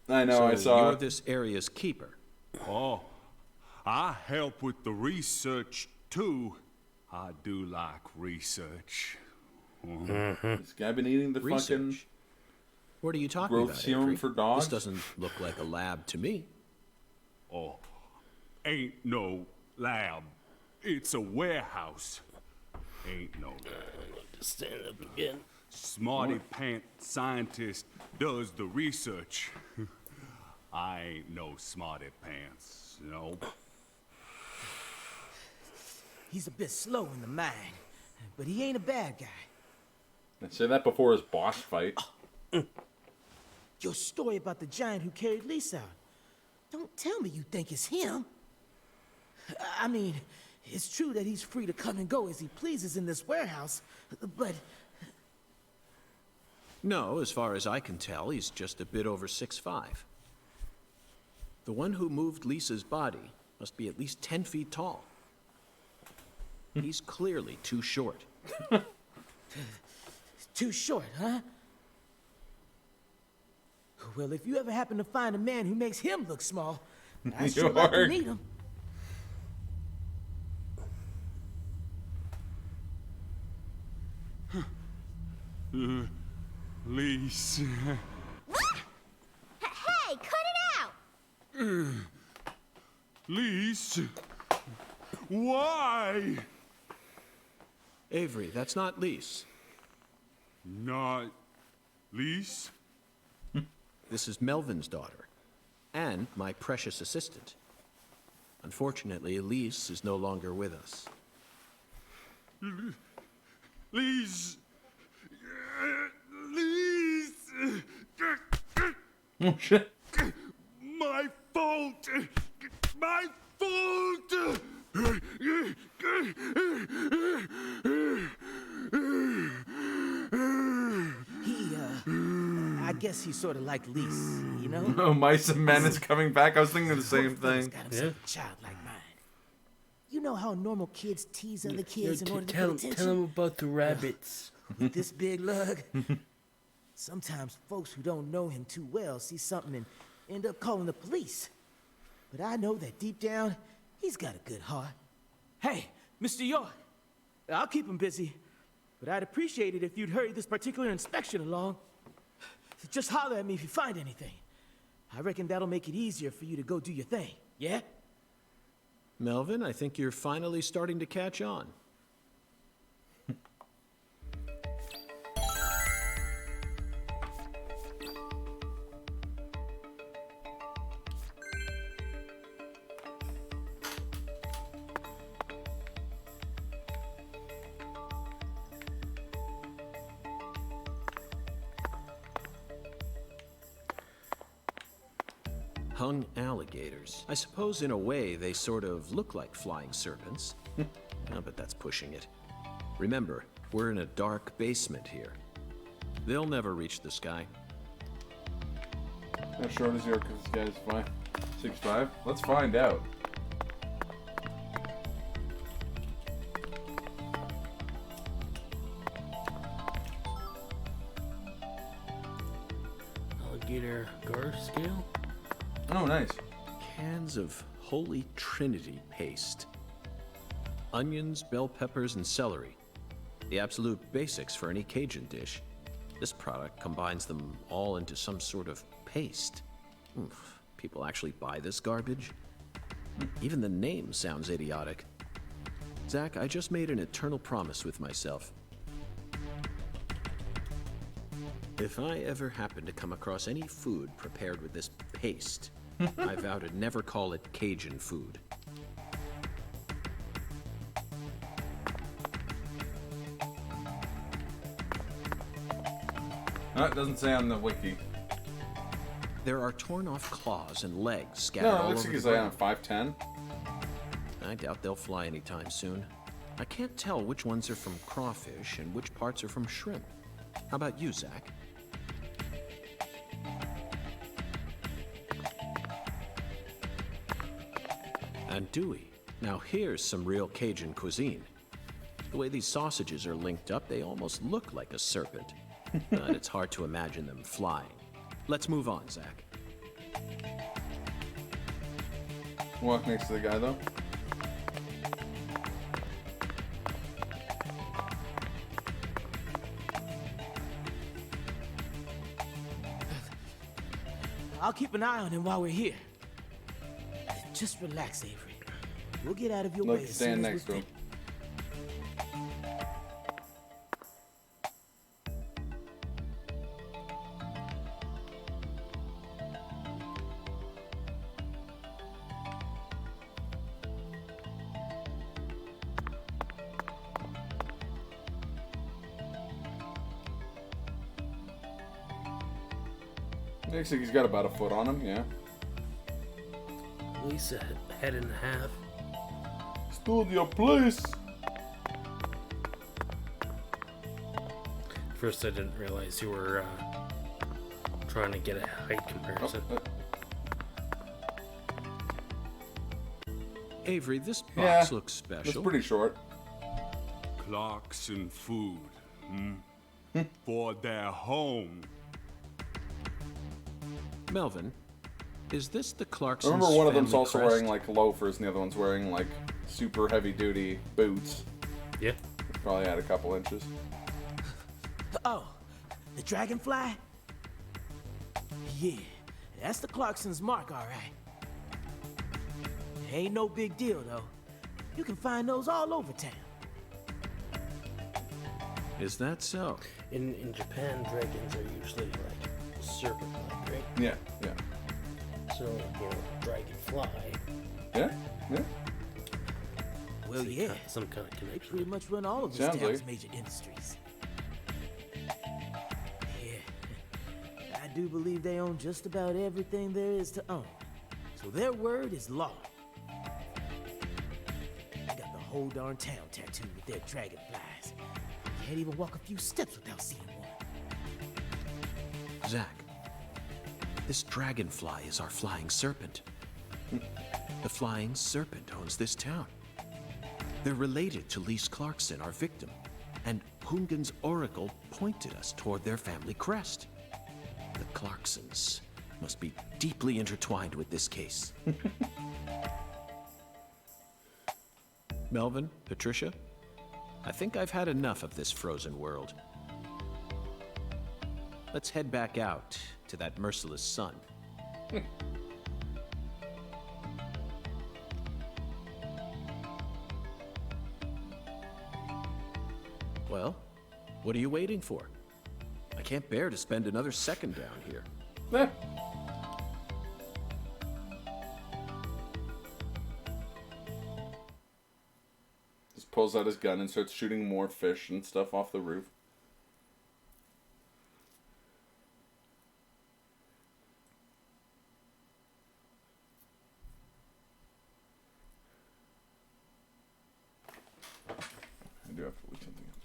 Speaker 1: I know,
Speaker 5: So
Speaker 1: I saw
Speaker 5: you're
Speaker 1: it.
Speaker 5: this area's keeper.
Speaker 13: Oh, I help with the research too. I do like research.
Speaker 1: This guy been eating the fucking...
Speaker 5: Research. What are you talking
Speaker 1: growth
Speaker 5: about,
Speaker 1: serum
Speaker 5: Avery?
Speaker 1: for dogs?
Speaker 5: This doesn't look like a lab to me.
Speaker 13: Oh, ain't no lab. It's a warehouse. Ain't no lab.
Speaker 2: Stand up again.
Speaker 13: Smarty pant scientist does the research. I ain't no smarty pants, no.
Speaker 6: He's a bit slow in the mind, but he ain't a bad guy.
Speaker 1: I said that before his boss fight.
Speaker 6: Your story about the giant who carried Lisa out. Don't tell me you think it's him. I mean, it's true that he's free to come and go as he pleases in this warehouse, but...
Speaker 5: No, as far as I can tell, he's just a bit over 6'5". The one who moved Lisa's body must be at least 10 feet tall. He's clearly too short.
Speaker 6: Too short, huh? Well, if you ever happen to find a man who makes him look small, I'd sure like to meet him.
Speaker 13: Lise.
Speaker 9: Hey, cut it out!
Speaker 13: Lise. Why?
Speaker 5: Avery, that's not Lise.
Speaker 13: Not Lise?
Speaker 5: This is Melvin's daughter, and my precious assistant. Unfortunately, Elise is no longer with us.
Speaker 13: Lise! Lise!
Speaker 1: Oh, shit.
Speaker 13: My fault! My fault!
Speaker 6: I guess he's sort of like Lise, you know?
Speaker 1: Oh, Mice and Men is coming back. I was thinking the same thing.
Speaker 6: Got himself a child like mine. You know how normal kids tease other kids in order to
Speaker 2: tell,
Speaker 6: get attention?
Speaker 2: tell him about the rabbits.
Speaker 6: With this big lug, sometimes folks who don't know him too well see something and end up calling the police. But I know that deep down, he's got a good heart. Hey, Mr. York, I'll keep him busy, but I'd appreciate it if you'd hurry this particular inspection along. Just holler at me if you find anything. I reckon that'll make it easier for you to go do your thing, yeah?
Speaker 5: Melvin, I think you're finally starting to catch on. Hung alligators. I suppose in a way they sort of look like flying serpents. But that's pushing it. Remember, we're in a dark basement here. They'll never reach the sky.
Speaker 1: How short is your this guy's 6'5"? Let's find out.
Speaker 2: Alligator gar scale?
Speaker 1: Oh, nice.
Speaker 5: Cans of Holy Trinity paste. Onions, bell peppers, and celery. The absolute basics for any Cajun dish. This product combines them all into some sort of paste. Oof, people actually buy this garbage? Even the name sounds idiotic. Zach, I just made an eternal promise with myself. If I ever happen to come across any food prepared with this paste, I vow to never call it Cajun food.
Speaker 1: No, it doesn't say on the wiki.
Speaker 5: There are torn off claws and legs scattered all
Speaker 1: No, it
Speaker 5: over
Speaker 1: looks like
Speaker 5: the
Speaker 1: he's like on
Speaker 5: ground.
Speaker 1: 5'10".
Speaker 5: I doubt they'll fly anytime soon. I can't tell which ones are from crawfish and which parts are from shrimp. How about you, Zach? And Dewey. Now here's some real Cajun cuisine. The way these sausages are linked up, they almost look like a serpent. But it's hard to imagine them flying. Let's move on, Zach.
Speaker 1: Walk next to the guy, though.
Speaker 6: I'll keep an eye on him while we're here. Just relax, Avery. We'll get out of your way
Speaker 1: Look,
Speaker 6: as
Speaker 1: stand
Speaker 6: soon as
Speaker 1: next
Speaker 6: we
Speaker 1: to him. Looks like he's got about a foot on him, yeah.
Speaker 2: At least a head and a half.
Speaker 1: Studio, please.
Speaker 2: First, I didn't realize you were trying to get a height comparison.
Speaker 5: Avery, this box
Speaker 1: Yeah,
Speaker 5: looks special.
Speaker 1: it's pretty short.
Speaker 13: Clarkson food, for their home.
Speaker 5: Melvin, is this the
Speaker 1: I
Speaker 5: Clarksons'
Speaker 1: remember one of them's
Speaker 5: family
Speaker 1: also
Speaker 5: crest?
Speaker 1: wearing like loafers, and the other one's wearing like super heavy duty boots.
Speaker 2: Yeah.
Speaker 1: Probably add a couple inches.
Speaker 6: Oh, the dragonfly? Yeah, that's the Clarkson's mark, all right. Ain't no big deal, though. You can find those all over town.
Speaker 5: Is that so?
Speaker 2: In Japan, dragons are usually like serpent-like, right?
Speaker 1: Yeah, yeah.
Speaker 2: So, dragonfly.
Speaker 1: Yeah, yeah.
Speaker 6: Well, yeah.
Speaker 2: Some kind of
Speaker 6: They
Speaker 2: connection.
Speaker 6: pretty much run all of this
Speaker 1: Sounds
Speaker 6: town's
Speaker 1: like.
Speaker 6: major industries. Yeah, I do believe they own just about everything there is to own. So their word is law. They got the whole darn town tattooed with their dragonflies. Can't even walk a few steps without seeing one.
Speaker 5: Zach, this dragonfly is our flying serpent. The flying serpent owns this town. They're related to Lise Clarkson, our victim, and Hungan's oracle pointed us toward their family crest. The Clarksons must be deeply intertwined with this case. Melvin, Patricia, I think I've had enough of this frozen world. Let's head back out to that merciless sun. Well, what are you waiting for? I can't bear to spend another second down here.
Speaker 1: Eh. Just pulls out his gun and starts shooting more fish and stuff off the roof. I do have to look something up.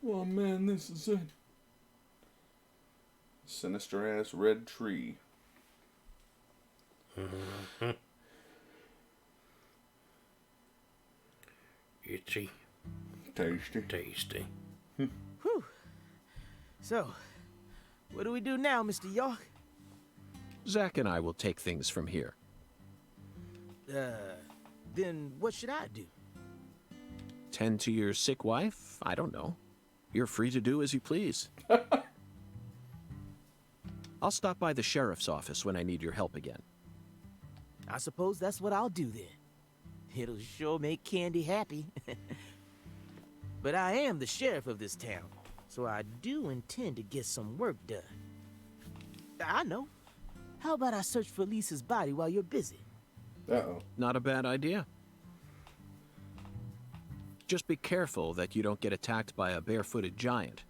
Speaker 1: Oh man, this is it. Sinister ass red tree.
Speaker 2: Itchy.
Speaker 1: Tasty.
Speaker 2: Tasty.
Speaker 6: Whew. So, what do we do now, Mr. York?
Speaker 5: Zach and I will take things from here.
Speaker 6: Then what should I do?
Speaker 5: Tend to your sick wife? I don't know. You're free to do as you please. I'll stop by the sheriff's office when I need your help again.
Speaker 6: I suppose that's what I'll do then. It'll sure make Candy happy. But I am the sheriff of this town, so I do intend to get some work done. I know. How about I search for Lisa's body while you're busy?
Speaker 1: Uh-oh.
Speaker 5: Not a bad idea. Just be careful that you don't get attacked by a barefooted giant.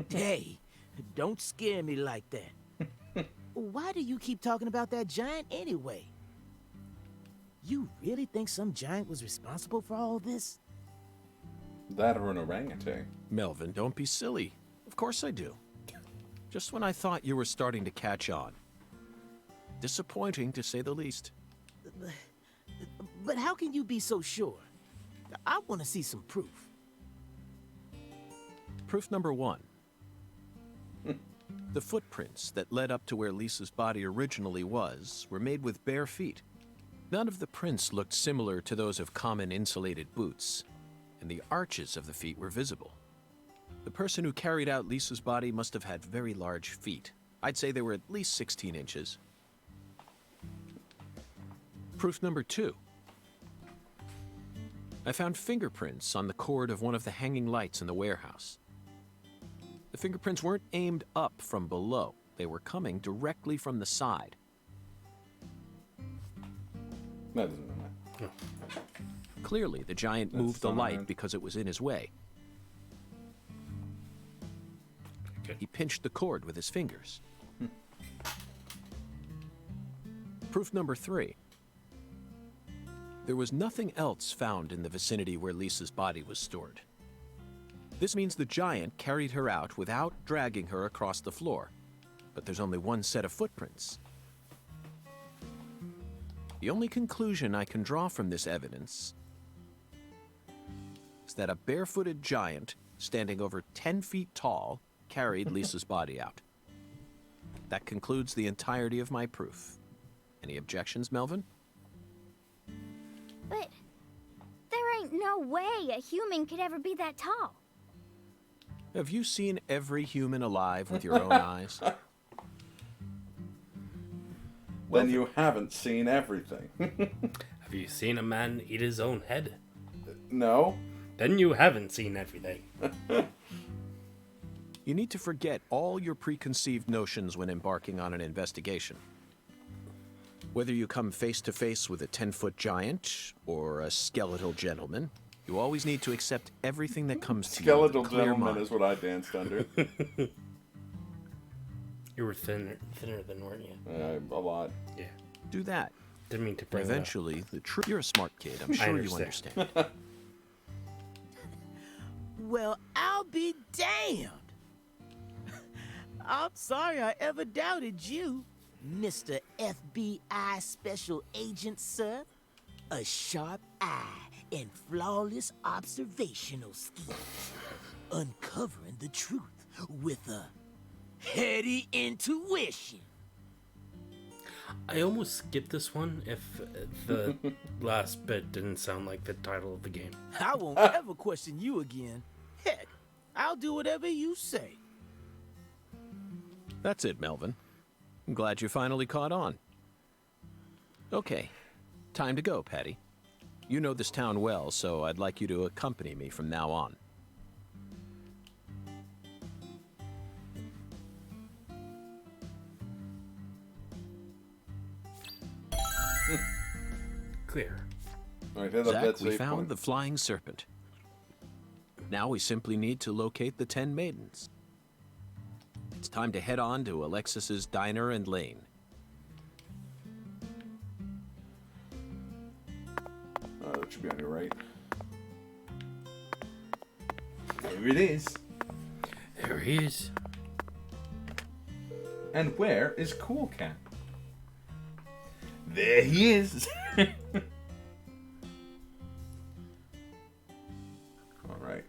Speaker 6: Hey, don't scare me like that. Why do you keep talking about that giant anyway? You really think some giant was responsible for all this?
Speaker 1: That or an orangutan.
Speaker 5: Melvin, don't be silly. Of course I do. Just when I thought you were starting to catch on. Disappointing, to say the least.
Speaker 6: But how can you be so sure? I want to see some proof.
Speaker 5: Proof number one. The footprints that led up to where Lisa's body originally was were made with bare feet. None of the prints looked similar to those of common insulated boots, and the arches of the feet were visible. The person who carried out Lisa's body must have had very large feet. I'd say they were at least 16 inches. Proof number two. I found fingerprints on the cord of one of the hanging lights in the warehouse. The fingerprints weren't aimed up from below. They were coming directly from the side.
Speaker 1: That doesn't matter.
Speaker 5: Clearly, the giant moved the light because it was in his way.
Speaker 2: Okay.
Speaker 5: He pinched the cord with his fingers. Proof number 3. There was nothing else found in the vicinity where Lisa's body was stored. This means the giant carried her out without dragging her across the floor. But there's only one set of footprints. The only conclusion I can draw from this evidence is that a barefooted giant standing over 10 feet tall carried Lisa's body out. That concludes the entirety of my proof. Any objections, Melvin?
Speaker 9: But there ain't no way a human could ever be that tall.
Speaker 5: Have you seen every human alive with your own eyes?
Speaker 1: Then you haven't seen everything.
Speaker 2: Have you seen a man eat his own head?
Speaker 1: No.
Speaker 2: Then you haven't seen everything.
Speaker 5: You need to forget all your preconceived notions when embarking on an investigation. Whether you come face to face with a 10-foot giant or a skeletal gentleman, you always need to accept everything that comes to you with a
Speaker 1: Skeletal
Speaker 5: clear
Speaker 1: gentleman
Speaker 5: mind.
Speaker 1: is what I danced under.
Speaker 2: You were thinner than, weren't you?
Speaker 1: A lot.
Speaker 2: Yeah.
Speaker 5: Do that.
Speaker 2: Didn't mean to
Speaker 5: And
Speaker 2: bring
Speaker 5: eventually, the truth. You're a smart kid. I'm sure you understand.
Speaker 6: Well, I'll be damned. I'm sorry I ever doubted you, Mr. FBI Special Agent, sir. A sharp eye and flawless observational skills. Uncovering the truth with a heady intuition.
Speaker 2: I almost skipped this one if the last bit didn't sound like the title of the game.
Speaker 6: I won't ever question you again. Heck, I'll do whatever you say.
Speaker 5: That's it, Melvin. I'm glad you finally caught on. Okay, time to go, Patty. You know this town well, so I'd like you to accompany me from now on.
Speaker 2: Clear.
Speaker 1: All right,
Speaker 5: Zach, we found the flying serpent. Now we simply need to locate the 10 maidens. It's time to head on to Alexis's Diner and Lane.
Speaker 1: That should be on your right. There it is.
Speaker 2: There he is.
Speaker 1: And where is Cool Cat? There he is. All right.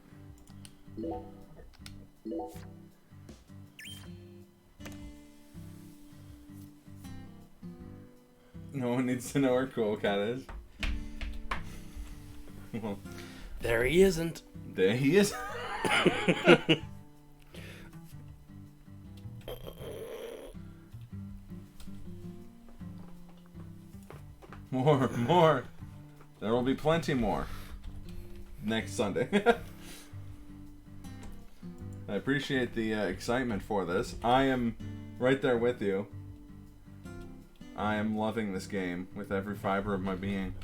Speaker 1: No one needs to know where Cool Cat is. Well,
Speaker 2: there he isn't.
Speaker 1: There he is. More. There will be plenty more next Sunday. I appreciate the excitement for this. I am right there with you. I am loving this game with every fiber of my being.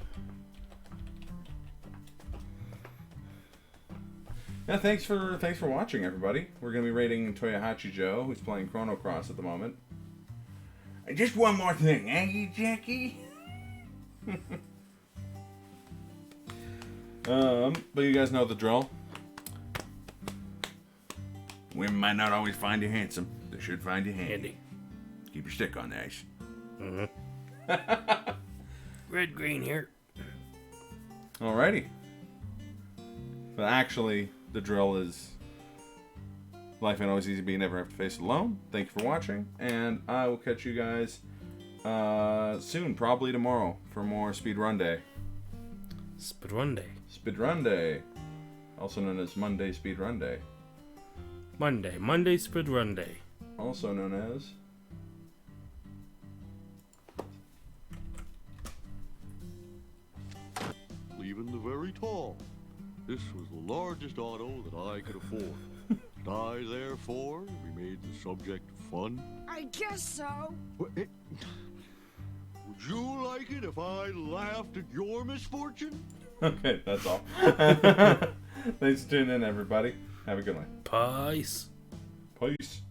Speaker 1: Yeah, thanks for watching, everybody. We're gonna be rating Toyohachi Joe, who's playing Chrono Cross at the moment. And just one more thing, eh, Jackie? But you guys know the drill. Women might not always find you handsome. They should find you handy. Keep your stick on the ice.
Speaker 2: Mm-hmm. Red, green here.
Speaker 1: Alrighty. But actually, the drill is life ain't always easy, but you never have to face it alone. Thank you for watching, and I will catch you guys soon, probably tomorrow, for more Speedrun Day.
Speaker 2: Speedrun Day.
Speaker 1: Speedrun Day. Also known as Monday Speedrun Day.
Speaker 2: Monday Speedrun Day.
Speaker 1: Also known as...
Speaker 15: Leaving the very tall. This was the largest auto that I could afford. And I, therefore, be made the subject of fun.
Speaker 11: I guess so.
Speaker 15: Would you like it if I laughed at your misfortune?
Speaker 1: Okay, that's all. Thanks for tuning in, everybody. Have a good one.
Speaker 2: Peace.
Speaker 1: Peace.